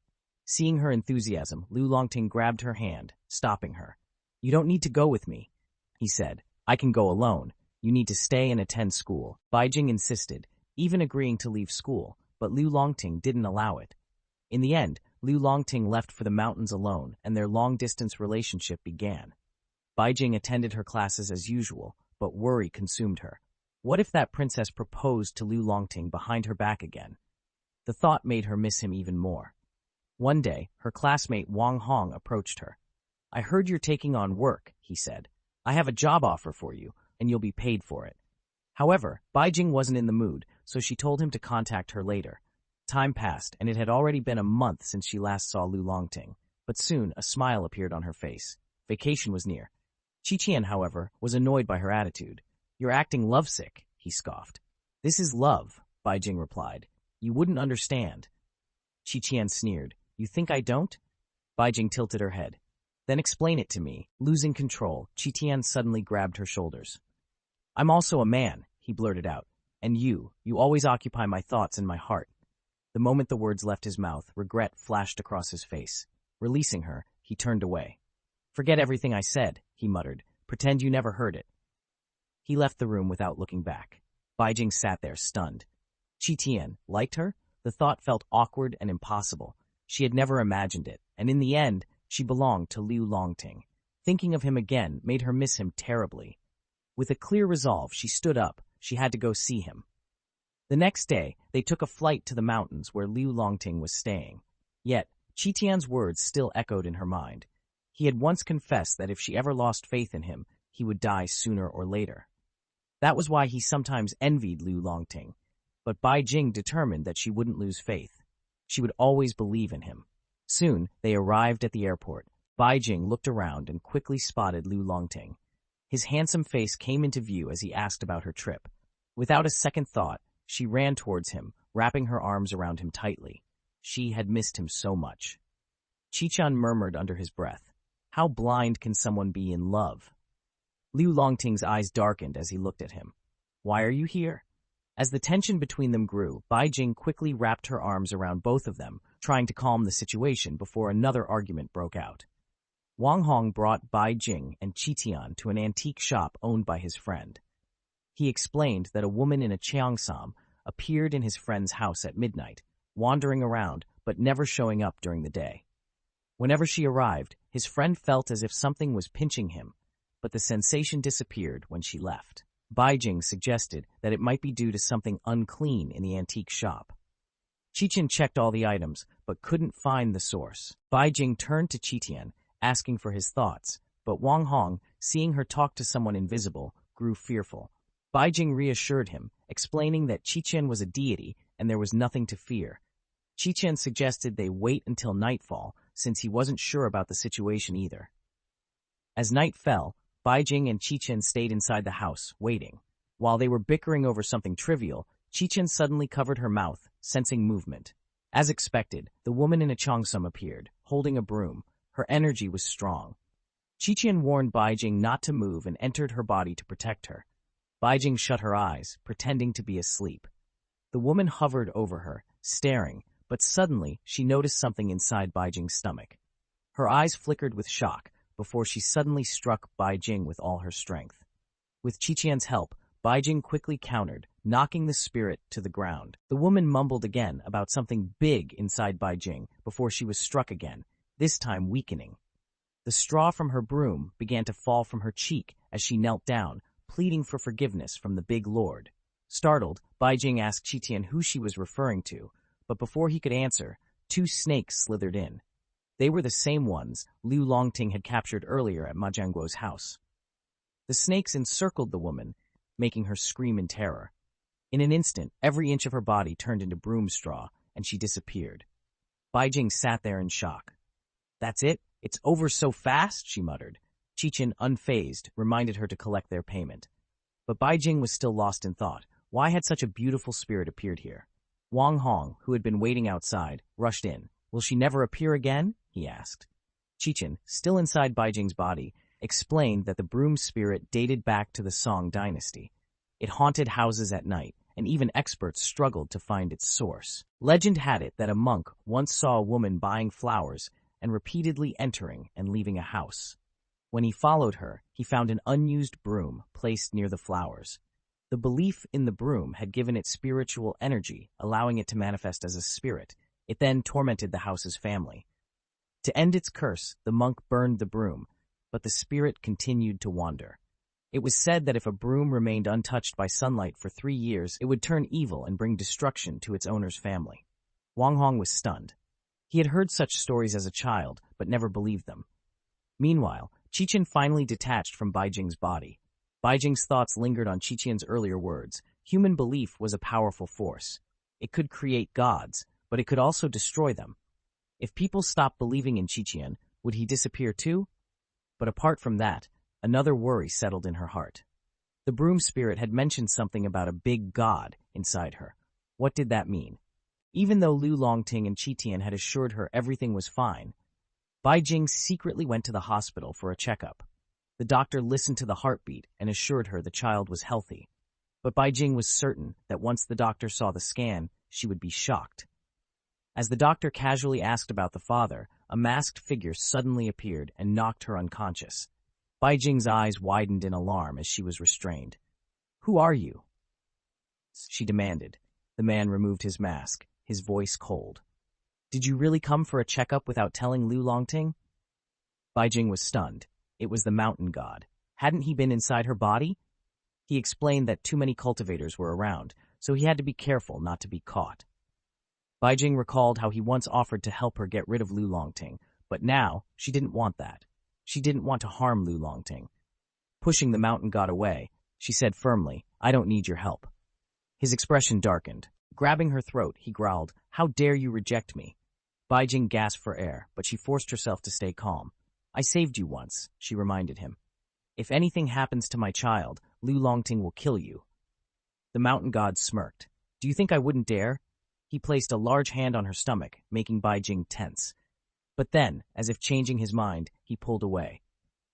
Seeing her enthusiasm, Lu Longting grabbed her hand, stopping her. You don't need to go with me, he said. I can go alone. You need to stay and attend school. Bai Jing insisted, even agreeing to leave school, but Lu Longting didn't allow it. In the end, Lu Longting left for the mountains alone, and their long-distance relationship began. Bai Jing attended her classes as usual, but worry consumed her. What if that princess proposed to Lu Longting behind her back again? The thought made her miss him even more. One day, her classmate Wang Hong approached her. I heard you're taking on work, he said. I have a job offer for you, and you'll be paid for it. However, Bai Jing wasn't in the mood, so she told him to contact her later. Time passed, and it had already been a month since she last saw Lu Longting, but soon a smile appeared on her face. Vacation was near. Qitian, however, was annoyed by her attitude. You're acting lovesick, he scoffed. This is love, Bai Jing replied. You wouldn't understand. Qitian sneered. You think I don't? Bai Jing tilted her head. Then explain it to me. Losing control, Qitian suddenly grabbed her shoulders. I'm also a man, he blurted out. And you always occupy my thoughts and my heart. The moment the words left his mouth, regret flashed across his face. Releasing her, he turned away. Forget everything I said, he muttered. Pretend you never heard it. He left the room without looking back. Bai Jing sat there, stunned. Qitian liked her? The thought felt awkward and impossible. She had never imagined it, and in the end, she belonged to Lu Longting. Thinking of him again made her miss him terribly. With a clear resolve, she stood up. She had to go see him. The next day, they took a flight to the mountains where Lu Longting was staying. Yet, Qitian's words still echoed in her mind. He had once confessed that if she ever lost faith in him, he would die sooner or later. That was why he sometimes envied Lu Longting. But Bai Jing determined that she wouldn't lose faith. She would always believe in him. Soon, they arrived at the airport. Bai Jing looked around and quickly spotted Lu Longting. His handsome face came into view as he asked about her trip. Without a second thought, she ran towards him, wrapping her arms around him tightly. She had missed him so much. Qitian murmured under his breath, how blind can someone be in love? Lu Longting's eyes darkened as he looked at him. Why are you here? As the tension between them grew, Bai Jing quickly wrapped her arms around both of them, trying to calm the situation before another argument broke out. Wang Hong brought Bai Jing and Qitian to an antique shop owned by his friend. He explained that a woman in a cheongsam appeared in his friend's house at midnight, wandering around but never showing up during the day. Whenever she arrived, his friend felt as if something was pinching him, but the sensation disappeared when she left. Bai Jing suggested that it might be due to something unclean in the antique shop. Qitian checked all the items, but couldn't find the source. Bai Jing turned to Qitian, asking for his thoughts, but Wang Hong, seeing her talk to someone invisible, grew fearful. Bai Jing reassured him, explaining that Qitian was a deity and there was nothing to fear. Qitian suggested they wait until nightfall, since he wasn't sure about the situation either. As night fell, Bai Jing and Qitian stayed inside the house, waiting. While they were bickering over something trivial, Qitian suddenly covered her mouth, sensing movement. As expected, the woman in a cheongsam appeared, holding a broom. Her energy was strong. Qitian warned Bai Jing not to move and entered her body to protect her. Bai Jing shut her eyes, pretending to be asleep. The woman hovered over her, staring, but suddenly she noticed something inside Bai Jing's stomach. Her eyes flickered with shock before she suddenly struck Bai Jing with all her strength. With Qitian's help, Bai Jing quickly countered, knocking the spirit to the ground. The woman mumbled again about something big inside Bai Jing before she was struck again, this time weakening. The straw from her broom began to fall from her cheek as she knelt down, pleading for forgiveness from the big lord. Startled, Bai Jing asked Qitian who she was referring to, but before he could answer, 2 snakes slithered in. They were the same ones Liu Longting had captured earlier at Ma Jiangguo's house. The snakes encircled the woman, making her scream in terror. In an instant, every inch of her body turned into broom straw, and she disappeared. Bai Jing sat there in shock. "That's it? It's over so fast?" she muttered. Qitian, unfazed, reminded her to collect their payment. But Bai Jing was still lost in thought. Why had such a beautiful spirit appeared here? Wang Hong, who had been waiting outside, rushed in. "Will she never appear again?" he asked. Qitian, still inside Bai Jing's body, explained that the broom spirit dated back to the Song dynasty. It haunted houses at night, and even experts struggled to find its source. Legend had it that a monk once saw a woman buying flowers and repeatedly entering and leaving a house. When he followed her, he found an unused broom placed near the flowers. The belief in the broom had given it spiritual energy, allowing it to manifest as a spirit. It then tormented the house's family. To end its curse, the monk burned the broom, but the spirit continued to wander. It was said that if a broom remained untouched by sunlight for 3 years, it would turn evil and bring destruction to its owner's family. Wang Hong was stunned. He had heard such stories as a child, but never believed them. Meanwhile, Qitian finally detached from Bai Jing's body. Bai Jing's thoughts lingered on Qitian's earlier words. Human belief was a powerful force. It could create gods, but it could also destroy them. If people stopped believing in Qitian, would he disappear too? But apart from that, another worry settled in her heart. The broom spirit had mentioned something about a big god inside her. What did that mean? Even though Liu Longting and Qitian had assured her everything was fine, Bai Jing secretly went to the hospital for a checkup. The doctor listened to the heartbeat and assured her the child was healthy. But Bai Jing was certain that once the doctor saw the scan, she would be shocked. As the doctor casually asked about the father, a masked figure suddenly appeared and knocked her unconscious. Bai Jing's eyes widened in alarm as she was restrained. "Who are you?" she demanded. The man removed his mask, his voice cold. "Did you really come for a checkup without telling Liu Longting?" Bai Jing was stunned. It was the mountain god. Hadn't he been inside her body? He explained that too many cultivators were around, so he had to be careful not to be caught. Bai Jing recalled how he once offered to help her get rid of Liu Longting, but now she didn't want that. She didn't want to harm Liu Longting. Pushing the mountain god away, she said firmly, "I don't need your help." His expression darkened. Grabbing her throat, he growled, "How dare you reject me?" Bai Jing gasped for air, but she forced herself to stay calm. "I saved you once," she reminded him. "If anything happens to my child, Liu Longting will kill you." The mountain god smirked. "Do you think I wouldn't dare?" He placed a large hand on her stomach, making Bai Jing tense. But then, as if changing his mind, he pulled away.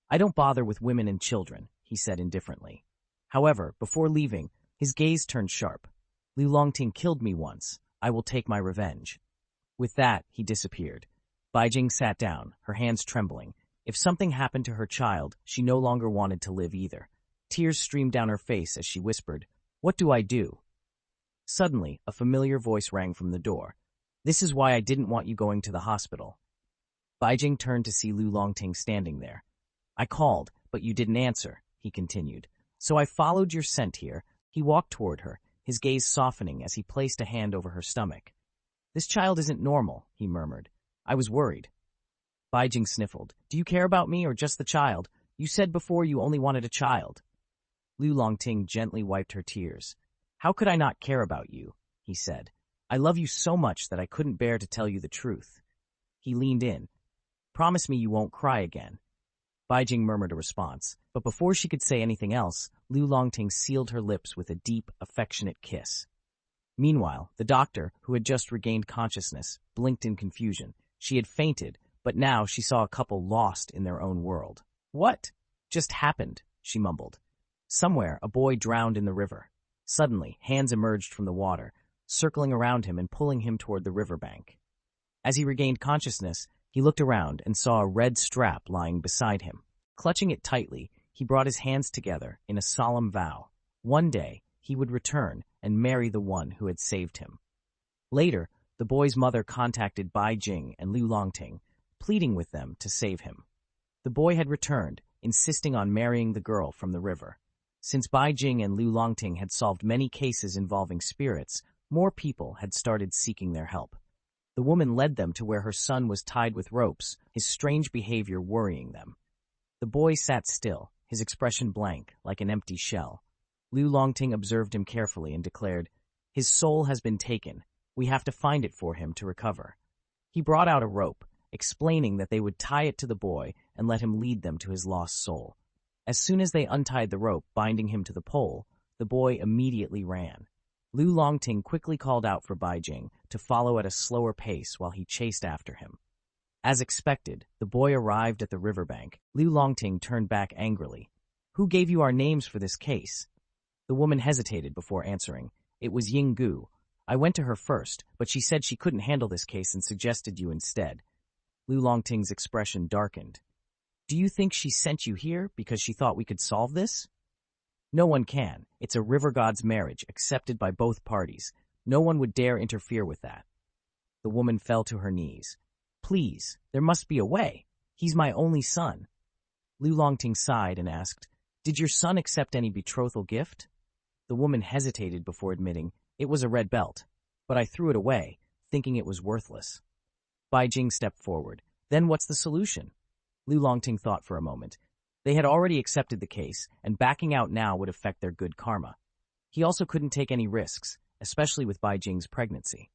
"I don't bother with women and children," he said indifferently. However, before leaving, his gaze turned sharp. "Liu Longting killed me once. I will take my revenge." With that, he disappeared. Bai Jing sat down, her hands trembling. If something happened to her child, she no longer wanted to live either. Tears streamed down her face as she whispered, "What do I do?" Suddenly, a familiar voice rang from the door. "This is why I didn't want you going to the hospital." Baijing turned to see Lu Longting standing there. "I called, but you didn't answer," he continued. "So I followed your scent here." He walked toward her, his gaze softening as he placed a hand over her stomach. "This child isn't normal," he murmured. "I was worried." Baijing sniffled. "Do you care about me or just the child? You said before you only wanted a child." Lu Longting gently wiped her tears. "How could I not care about you?" he said. "I love you so much that I couldn't bear to tell you the truth." He leaned in. "Promise me you won't cry again." Baijing murmured a response, but before she could say anything else, Lu Longting sealed her lips with a deep, affectionate kiss. Meanwhile, the doctor, who had just regained consciousness, blinked in confusion. She had fainted, but now she saw a couple lost in their own world. "What just happened?" she mumbled. Somewhere, a boy drowned in the river. Suddenly, hands emerged from the water, circling around him and pulling him toward the riverbank. As he regained consciousness, he looked around and saw a red strap lying beside him. Clutching it tightly, he brought his hands together in a solemn vow. One day, he would return and marry the one who had saved him. Later, the boy's mother contacted Baijing and Lu Longting, pleading with them to save him. The boy had returned, insisting on marrying the girl from the river. Since Baijing and Lu Longting had solved many cases involving spirits, more people had started seeking their help. The woman led them to where her son was tied with ropes, his strange behavior worrying them. The boy sat still, his expression blank, like an empty shell. Lu Longting observed him carefully and declared, "His soul has been taken. We have to find it for him to recover." He brought out a rope, explaining that they would tie it to the boy and let him lead them to his lost soul. As soon as they untied the rope binding him to the pole, the boy immediately ran. Lu Longting quickly called out for Baijing to follow at a slower pace while he chased after him. As expected, the boy arrived at the riverbank. Lu Longting turned back angrily. "Who gave you our names for this case?" The woman hesitated before answering. "It was Ying Gu. I went to her first, but she said she couldn't handle this case and suggested you instead." Lu Longting's expression darkened. "Do you think she sent you here because she thought we could solve this?" "No one can. It's a river god's marriage, accepted by both parties. No one would dare interfere with that." The woman fell to her knees. "Please, there must be a way. He's my only son." Lu Longting sighed and asked, "Did your son accept any betrothal gift?" The woman hesitated before admitting, "It was a red belt, but I threw it away, thinking it was worthless." Baijing stepped forward. "Then what's the solution?" Lu Longting thought for a moment. They had already accepted the case, and backing out now would affect their good karma. He also couldn't take any risks, especially with Baijing's pregnancy.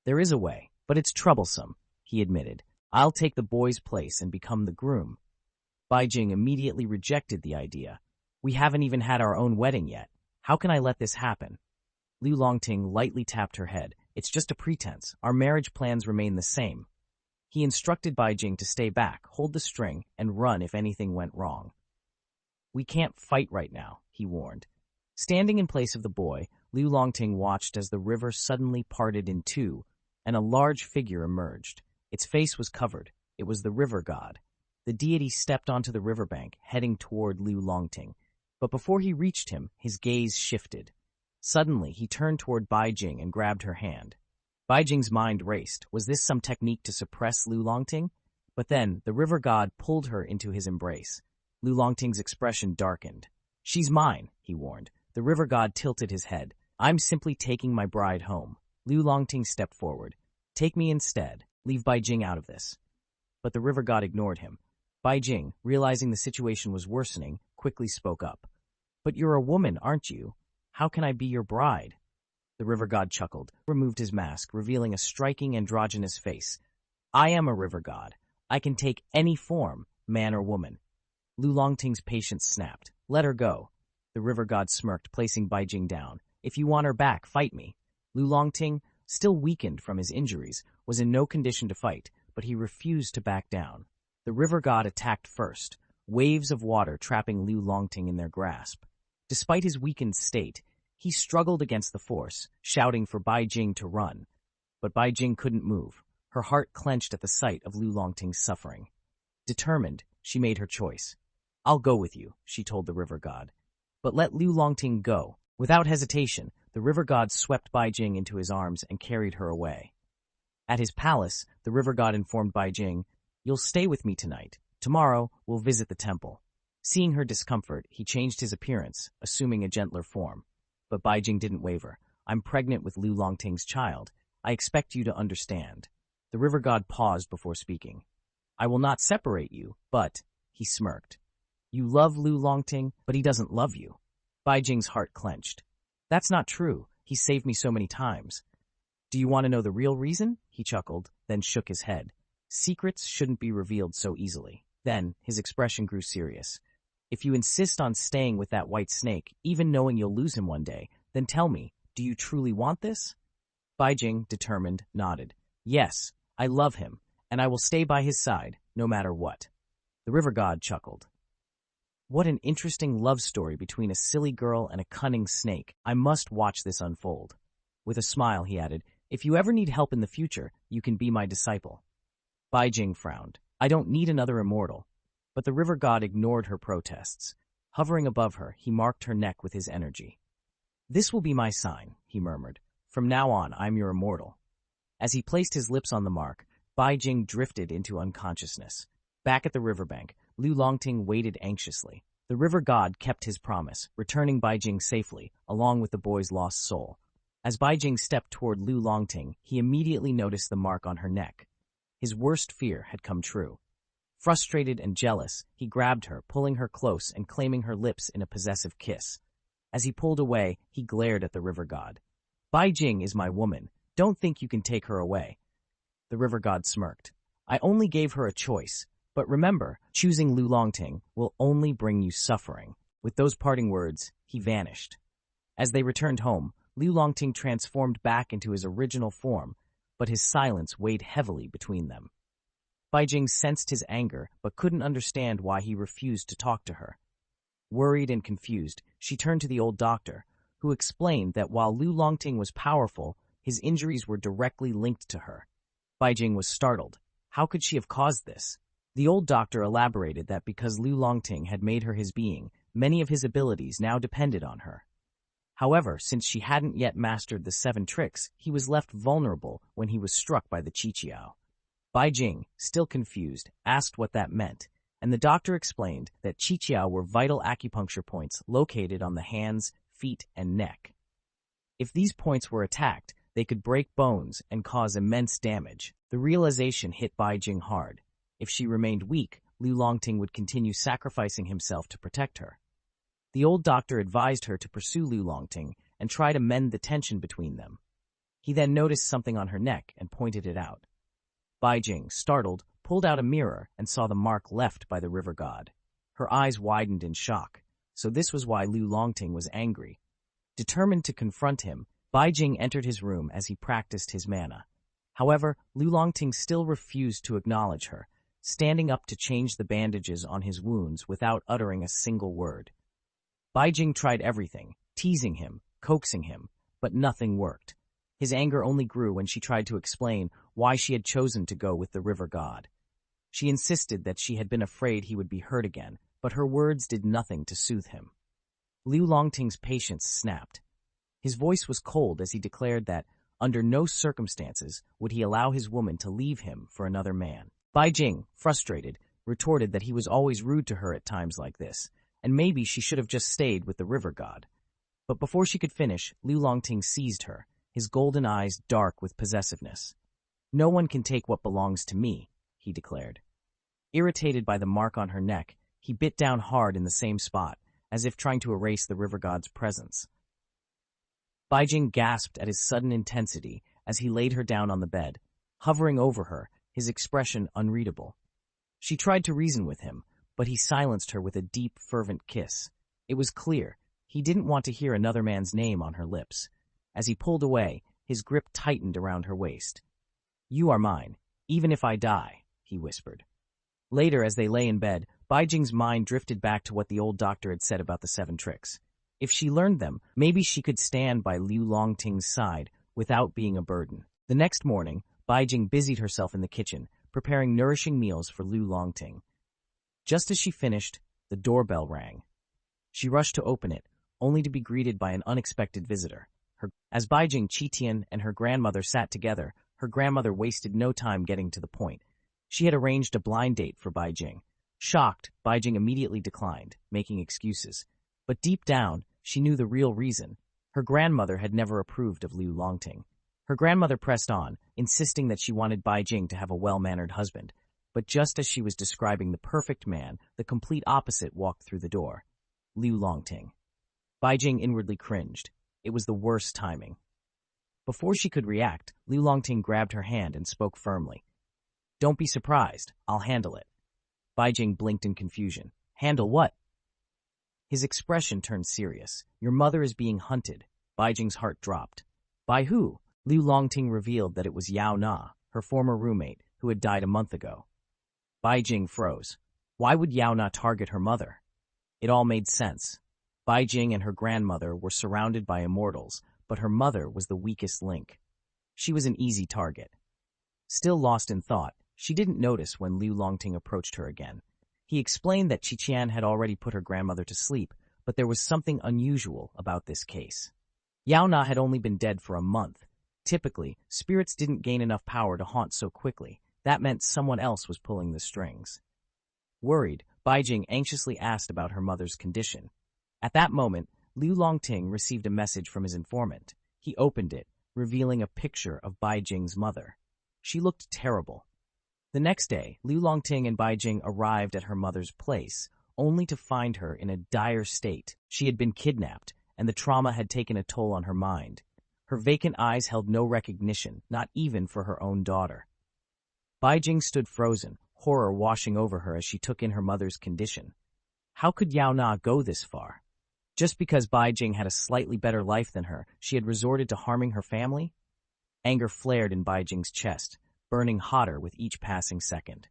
"There is a way, but it's troublesome," he admitted. "I'll take the boy's place and become the groom." Baijing immediately rejected the idea. "We haven't even had our own wedding yet. How can I let this happen?" Lu Longting lightly tapped her head. "It's just a pretense. Our marriage plans remain the same." He instructed Baijing to stay back, hold the string, and run if anything went wrong. "We can't fight right now," he warned. Standing in place of the boy, Lu Longting watched as the river suddenly parted in two, and a large figure emerged. Its face was covered. It was the river god. The deity stepped onto the riverbank, heading toward Lu Longting. But before he reached him, his gaze shifted. Suddenly, he turned toward Baijing and grabbed her hand. Baijing's mind raced. Was this some technique to suppress Lu Longting? But then, the river god pulled her into his embrace. Lu Longting's expression darkened. "She's mine," he warned. The river god tilted his head. "I'm simply taking my bride home." Lu Longting stepped forward. "Take me instead. Leave Baijing out of this." But the river god ignored him. Baijing, realizing the situation was worsening, quickly spoke up. "But you're a woman, aren't you? How can I be your bride?" The river god chuckled, removed his mask, revealing a striking androgynous face. "I am a river god. I can take any form, man or woman." Lu Longting's patience snapped. "Let her go." The river god smirked, placing Baijing down. "If you want her back, fight me." Lu Longting, still weakened from his injuries, was in no condition to fight, but he refused to back down. The river god attacked first, waves of water trapping Lu Longting in their grasp. Despite his weakened state, he struggled against the force, shouting for Baijing to run. But Baijing couldn't move. Her heart clenched at the sight of Lu Longting's suffering. Determined, she made her choice. "I'll go with you," she told the river god. "But let Lu Longting go." Without hesitation, the river god swept Baijing into his arms and carried her away. At his palace, the river god informed Baijing, "You'll stay with me tonight. Tomorrow, we'll visit the temple." Seeing her discomfort, he changed his appearance, assuming a gentler form. But Baijing didn't waver. "I'm pregnant with Lu Longting's child. I expect you to understand." The river god paused before speaking. "I will not separate you, but," he smirked. "You love Lu Longting, but he doesn't love you." Baijing's heart clenched. "That's not true. He saved me so many times." "Do you want to know the real reason?" He chuckled, then shook his head. "Secrets shouldn't be revealed so easily." Then, his expression grew serious. "If you insist on staying with that white snake, even knowing you'll lose him one day, then tell me, do you truly want this?" Baijing, determined, nodded. "Yes, I love him, and I will stay by his side, no matter what." The river god chuckled. "What an interesting love story between a silly girl and a cunning snake. I must watch this unfold." With a smile, he added, "If you ever need help in the future, you can be my disciple." Baijing frowned. "I don't need another immortal." But the river god ignored her protests. Hovering above her, he marked her neck with his energy. "This will be my sign," he murmured. "From now on, I'm your immortal." As he placed his lips on the mark, Baijing drifted into unconsciousness. Back at the riverbank, Lu Longting waited anxiously. The river god kept his promise, returning Baijing safely, along with the boy's lost soul. As Baijing stepped toward Lu Longting, he immediately noticed the mark on her neck. His worst fear had come true. Frustrated and jealous, he grabbed her, pulling her close and claiming her lips in a possessive kiss. As he pulled away, he glared at the river god. "Baijing is my woman. Don't think you can take her away." The river god smirked. "I only gave her a choice. But remember, choosing Lu Longting will only bring you suffering." With those parting words, he vanished. As they returned home, Lu Longting transformed back into his original form, but his silence weighed heavily between them. Baijing sensed his anger, but couldn't understand why he refused to talk to her. Worried and confused, she turned to the old doctor, who explained that while Lu Longting was powerful, his injuries were directly linked to her. Baijing was startled. How could she have caused this? The old doctor elaborated that because Lu Longting had made her his being, many of his abilities now depended on her. However, since she hadn't yet mastered the 7 tricks, he was left vulnerable when he was struck by the Qiqiao. Baijing, still confused, asked what that meant, and the doctor explained that Qiqiao were vital acupuncture points located on the hands, feet, and neck. If these points were attacked, they could break bones and cause immense damage. The realization hit Baijing hard. If she remained weak, Lu Longting would continue sacrificing himself to protect her. The old doctor advised her to pursue Lu Longting and try to mend the tension between them. He then noticed something on her neck and pointed it out. Baijing, startled, pulled out a mirror and saw the mark left by the river god. Her eyes widened in shock, so this was why Lu Longting was angry. Determined to confront him, Baijing entered his room as he practiced his manhwa. However, Lu Longting still refused to acknowledge her, standing up to change the bandages on his wounds without uttering a single word. Baijing tried everything, teasing him, coaxing him, but nothing worked. His anger only grew when she tried to explain why she had chosen to go with the river god. She insisted that she had been afraid he would be hurt again, but her words did nothing to soothe him. Lu Longting's patience snapped. His voice was cold as he declared that, under no circumstances, would he allow his woman to leave him for another man. Baijing, frustrated, retorted that he was always rude to her at times like this, and maybe she should have just stayed with the river god. But before she could finish, Lu Longting seized her, his golden eyes dark with possessiveness. "No one can take what belongs to me," he declared. Irritated by the mark on her neck, he bit down hard in the same spot, as if trying to erase the river god's presence. Baijing gasped at his sudden intensity as he laid her down on the bed, hovering over her, his expression unreadable. She tried to reason with him, but he silenced her with a deep, fervent kiss. It was clear, he didn't want to hear another man's name on her lips. As he pulled away, his grip tightened around her waist. "You are mine, even if I die," he whispered. Later, as they lay in bed, Baijing's mind drifted back to what the old doctor had said about the 7 tricks. If she learned them, maybe she could stand by Lu Longting's side without being a burden. The next morning, Baijing busied herself in the kitchen, preparing nourishing meals for Lu Longting. Just as she finished, the doorbell rang. She rushed to open it, only to be greeted by an unexpected visitor. As Baijing Qitian and her grandmother sat together, her grandmother wasted no time getting to the point. She had arranged a blind date for Baijing. Shocked, Baijing immediately declined, making excuses. But deep down, she knew the real reason. Her grandmother had never approved of Liu Longting. Her grandmother pressed on, insisting that she wanted Baijing to have a well-mannered husband. But just as she was describing the perfect man, the complete opposite walked through the door. Liu Longting. Baijing inwardly cringed. It was the worst timing. Before she could react, Liu Longting grabbed her hand and spoke firmly. "Don't be surprised. I'll handle it." Baijing blinked in confusion. "Handle what?" His expression turned serious. "Your mother is being hunted." Baijing's heart dropped. "By who?" Liu Longting revealed that it was Yao Na, her former roommate, who had died a month ago. Baijing froze. Why would Yao Na target her mother? It all made sense. Baijing and her grandmother were surrounded by immortals, but her mother was the weakest link. She was an easy target. Still lost in thought, she didn't notice when Liu Longting approached her again. He explained that Qiqian had already put her grandmother to sleep, but there was something unusual about this case. Yao Na had only been dead for a month. Typically, spirits didn't gain enough power to haunt so quickly. That meant someone else was pulling the strings. Worried, Baijing anxiously asked about her mother's condition. At that moment, Liu Longting received a message from his informant. He opened it, revealing a picture of Baijing's mother. She looked terrible. The next day, Liu Longting and Baijing arrived at her mother's place, only to find her in a dire state. She had been kidnapped, and the trauma had taken a toll on her mind. Her vacant eyes held no recognition, not even for her own daughter. Baijing stood frozen, horror washing over her as she took in her mother's condition. How could Yao Na go this far? Just because Baijing had a slightly better life than her, she had resorted to harming her family? Anger flared in Baijing's chest, burning hotter with each passing second.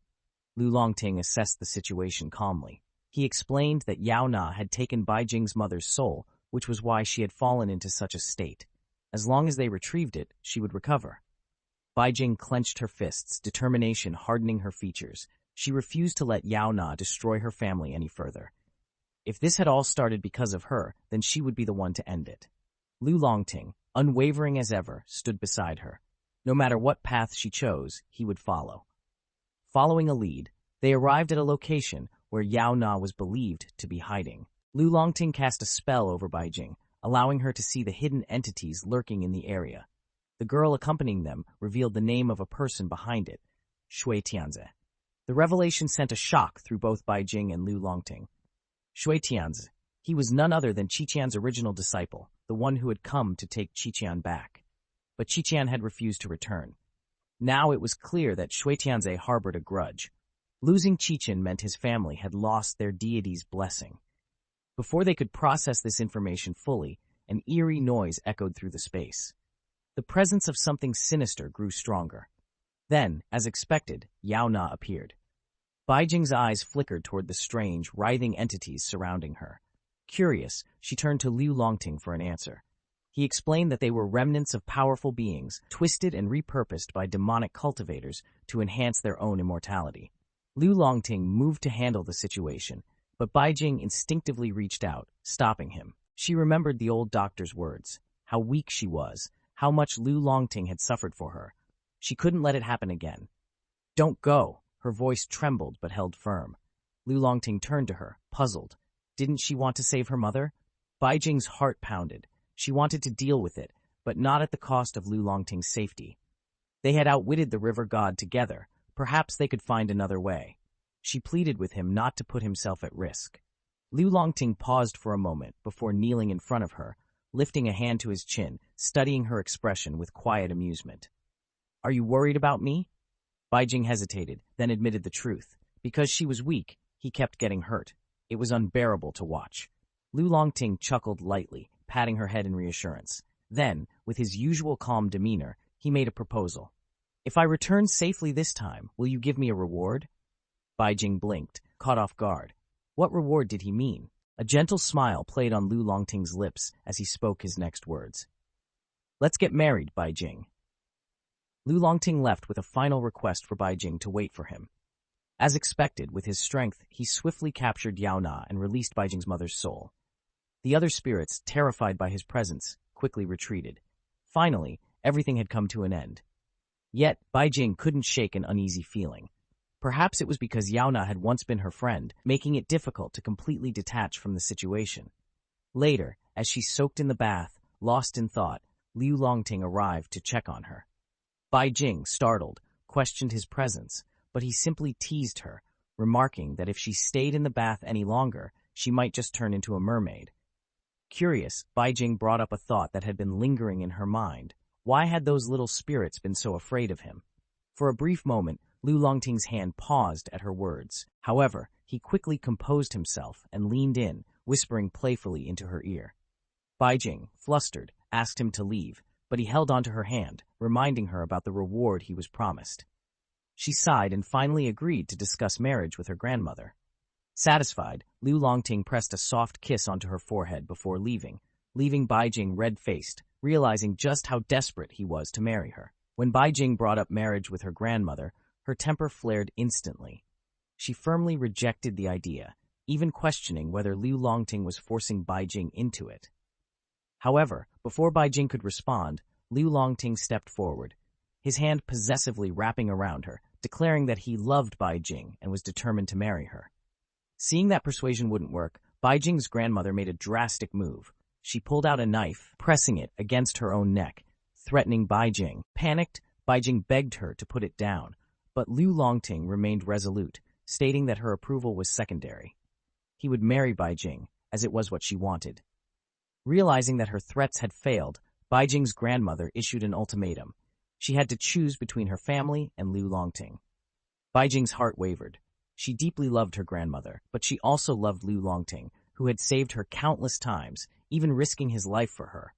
Liu Longting assessed the situation calmly. He explained that Yao Na had taken Baijing's mother's soul, which was why she had fallen into such a state. As long as they retrieved it, she would recover. Baijing clenched her fists, determination hardening her features. She refused to let Yao Na destroy her family any further. If this had all started because of her, then she would be the one to end it. Liu Longting, unwavering as ever, stood beside her. No matter what path she chose, he would follow. Following a lead, they arrived at a location where Yao Na was believed to be hiding. Liu Longting cast a spell over Baijing, allowing her to see the hidden entities lurking in the area. The girl accompanying them revealed the name of a person behind it, Shui Tianze. The revelation sent a shock through both Baijing and Liu Longting. Shui Tianze, he was none other than Qiqian's original disciple, the one who had come to take Qiqian back. But Qiqian had refused to return. Now it was clear that Shui Tianze harbored a grudge. Losing Qiqian meant his family had lost their deity's blessing. Before they could process this information fully, an eerie noise echoed through the space. The presence of something sinister grew stronger. Then, as expected, Yao Na appeared. Baijing's eyes flickered toward the strange, writhing entities surrounding her. Curious, she turned to Liu Longting for an answer. He explained that they were remnants of powerful beings, twisted and repurposed by demonic cultivators to enhance their own immortality. Liu Longting moved to handle the situation, but Baijing instinctively reached out, stopping him. She remembered the old doctor's words, how weak she was, how much Liu Longting had suffered for her. She couldn't let it happen again. "Don't go." Her voice trembled but held firm. Liu Longting turned to her, puzzled. Didn't she want to save her mother? Baijing's heart pounded. She wanted to deal with it, but not at the cost of Liu Longting's safety. They had outwitted the river god together. Perhaps they could find another way. She pleaded with him not to put himself at risk. Liu Longting paused for a moment before kneeling in front of her, lifting a hand to his chin, studying her expression with quiet amusement. "Are you worried about me?" Baijing hesitated, then admitted the truth. Because she was weak, he kept getting hurt. It was unbearable to watch. Liu Longting chuckled lightly, patting her head in reassurance. Then, with his usual calm demeanor, he made a proposal. "If I return safely this time, will you give me a reward?" Baijing blinked, caught off guard. What reward did he mean? A gentle smile played on Liu Longting's lips as he spoke his next words. "Let's get married, Baijing." Liu Longting left with a final request for Baijing to wait for him. As expected, with his strength, he swiftly captured Yao Na and released Baijing's mother's soul. The other spirits, terrified by his presence, quickly retreated. Finally, everything had come to an end. Yet, Baijing couldn't shake an uneasy feeling. Perhaps it was because Yao Na had once been her friend, making it difficult to completely detach from the situation. Later, as she soaked in the bath, lost in thought, Liu Longting arrived to check on her. Baijing, startled, questioned his presence, but he simply teased her, remarking that if she stayed in the bath any longer, she might just turn into a mermaid. Curious, Baijing brought up a thought that had been lingering in her mind. Why had those little spirits been so afraid of him? For a brief moment, Liu Longting's hand paused at her words. However, he quickly composed himself and leaned in, whispering playfully into her ear. Baijing, flustered, asked him to leave, but he held onto her hand, reminding her about the reward he was promised. She sighed and finally agreed to discuss marriage with her grandmother. Satisfied, Liu Longting pressed a soft kiss onto her forehead before leaving Baijing red-faced, realizing just how desperate he was to marry her. When Baijing brought up marriage with her grandmother, her temper flared instantly. She firmly rejected the idea, even questioning whether Liu Longting was forcing Baijing into it. However, before Baijing could respond, Liu Longting stepped forward, his hand possessively wrapping around her, declaring that he loved Baijing and was determined to marry her. Seeing that persuasion wouldn't work, Baijing's grandmother made a drastic move. She pulled out a knife, pressing it against her own neck, threatening Baijing. Panicked, Baijing begged her to put it down, but Liu Longting remained resolute, stating that her approval was secondary. He would marry Baijing, as it was what she wanted. Realizing that her threats had failed, Baijing's grandmother issued an ultimatum. She had to choose between her family and Liu Longting. Baijing's heart wavered. She deeply loved her grandmother, but she also loved Liu Longting, who had saved her countless times, even risking his life for her.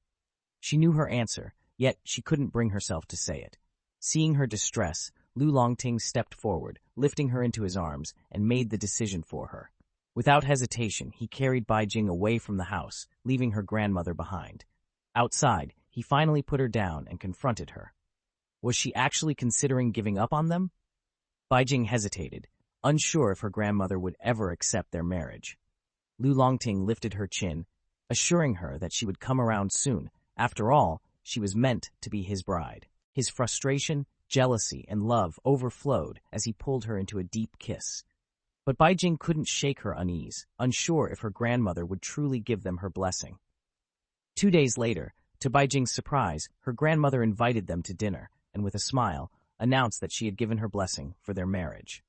She knew her answer, yet she couldn't bring herself to say it. Seeing her distress, Liu Longting stepped forward, lifting her into his arms, and made the decision for her. Without hesitation, he carried Baijing away from the house, leaving her grandmother behind. Outside, he finally put her down and confronted her. Was she actually considering giving up on them? Baijing hesitated, unsure if her grandmother would ever accept their marriage. Liu Longting lifted her chin, assuring her that she would come around soon. After all, she was meant to be his bride. His frustration, jealousy, and love overflowed as he pulled her into a deep kiss. But Baijing couldn't shake her unease, unsure if her grandmother would truly give them her blessing. 2 days later, to Baijing's surprise, her grandmother invited them to dinner, and with a smile, announced that she had given her blessing for their marriage.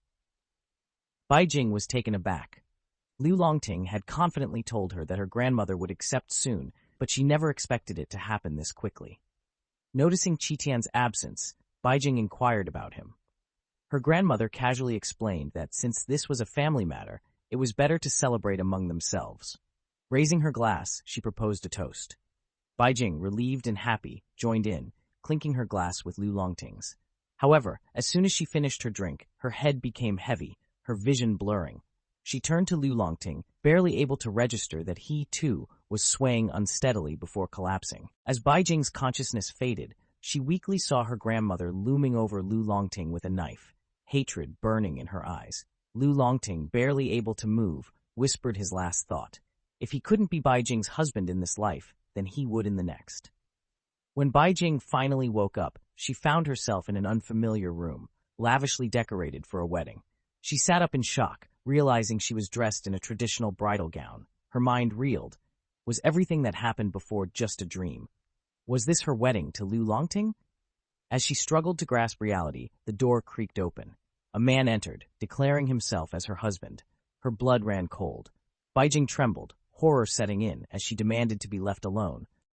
Baijing was taken aback. Liu Longting had confidently told her that her grandmother would accept soon, but she never expected it to happen this quickly. Noticing Qitian's absence, Baijing inquired about him. Her grandmother casually explained that since this was a family matter, it was better to celebrate among themselves. Raising her glass, she proposed a toast. Baijing, relieved and happy, joined in, clinking her glass with Liu Longting's. However, as soon as she finished her drink, her head became heavy, her vision blurring. She turned to Liu Longting, barely able to register that he, too, was swaying unsteadily before collapsing. As Baijing's consciousness faded, she weakly saw her grandmother looming over Liu Longting with a knife, hatred burning in her eyes. Liu Longting, barely able to move, whispered his last thought. If he couldn't be Baijing's husband in this life, then he would in the next. When Baijing finally woke up, she found herself in an unfamiliar room, lavishly decorated for a wedding. She sat up in shock, realizing she was dressed in a traditional bridal gown. Her mind reeled. Was everything that happened before just a dream? Was this her wedding to Liu Longting? As she struggled to grasp reality, the door creaked open. A man entered, declaring himself as her husband. Her blood ran cold. Baijing trembled, horror setting in as she demanded to be left alone,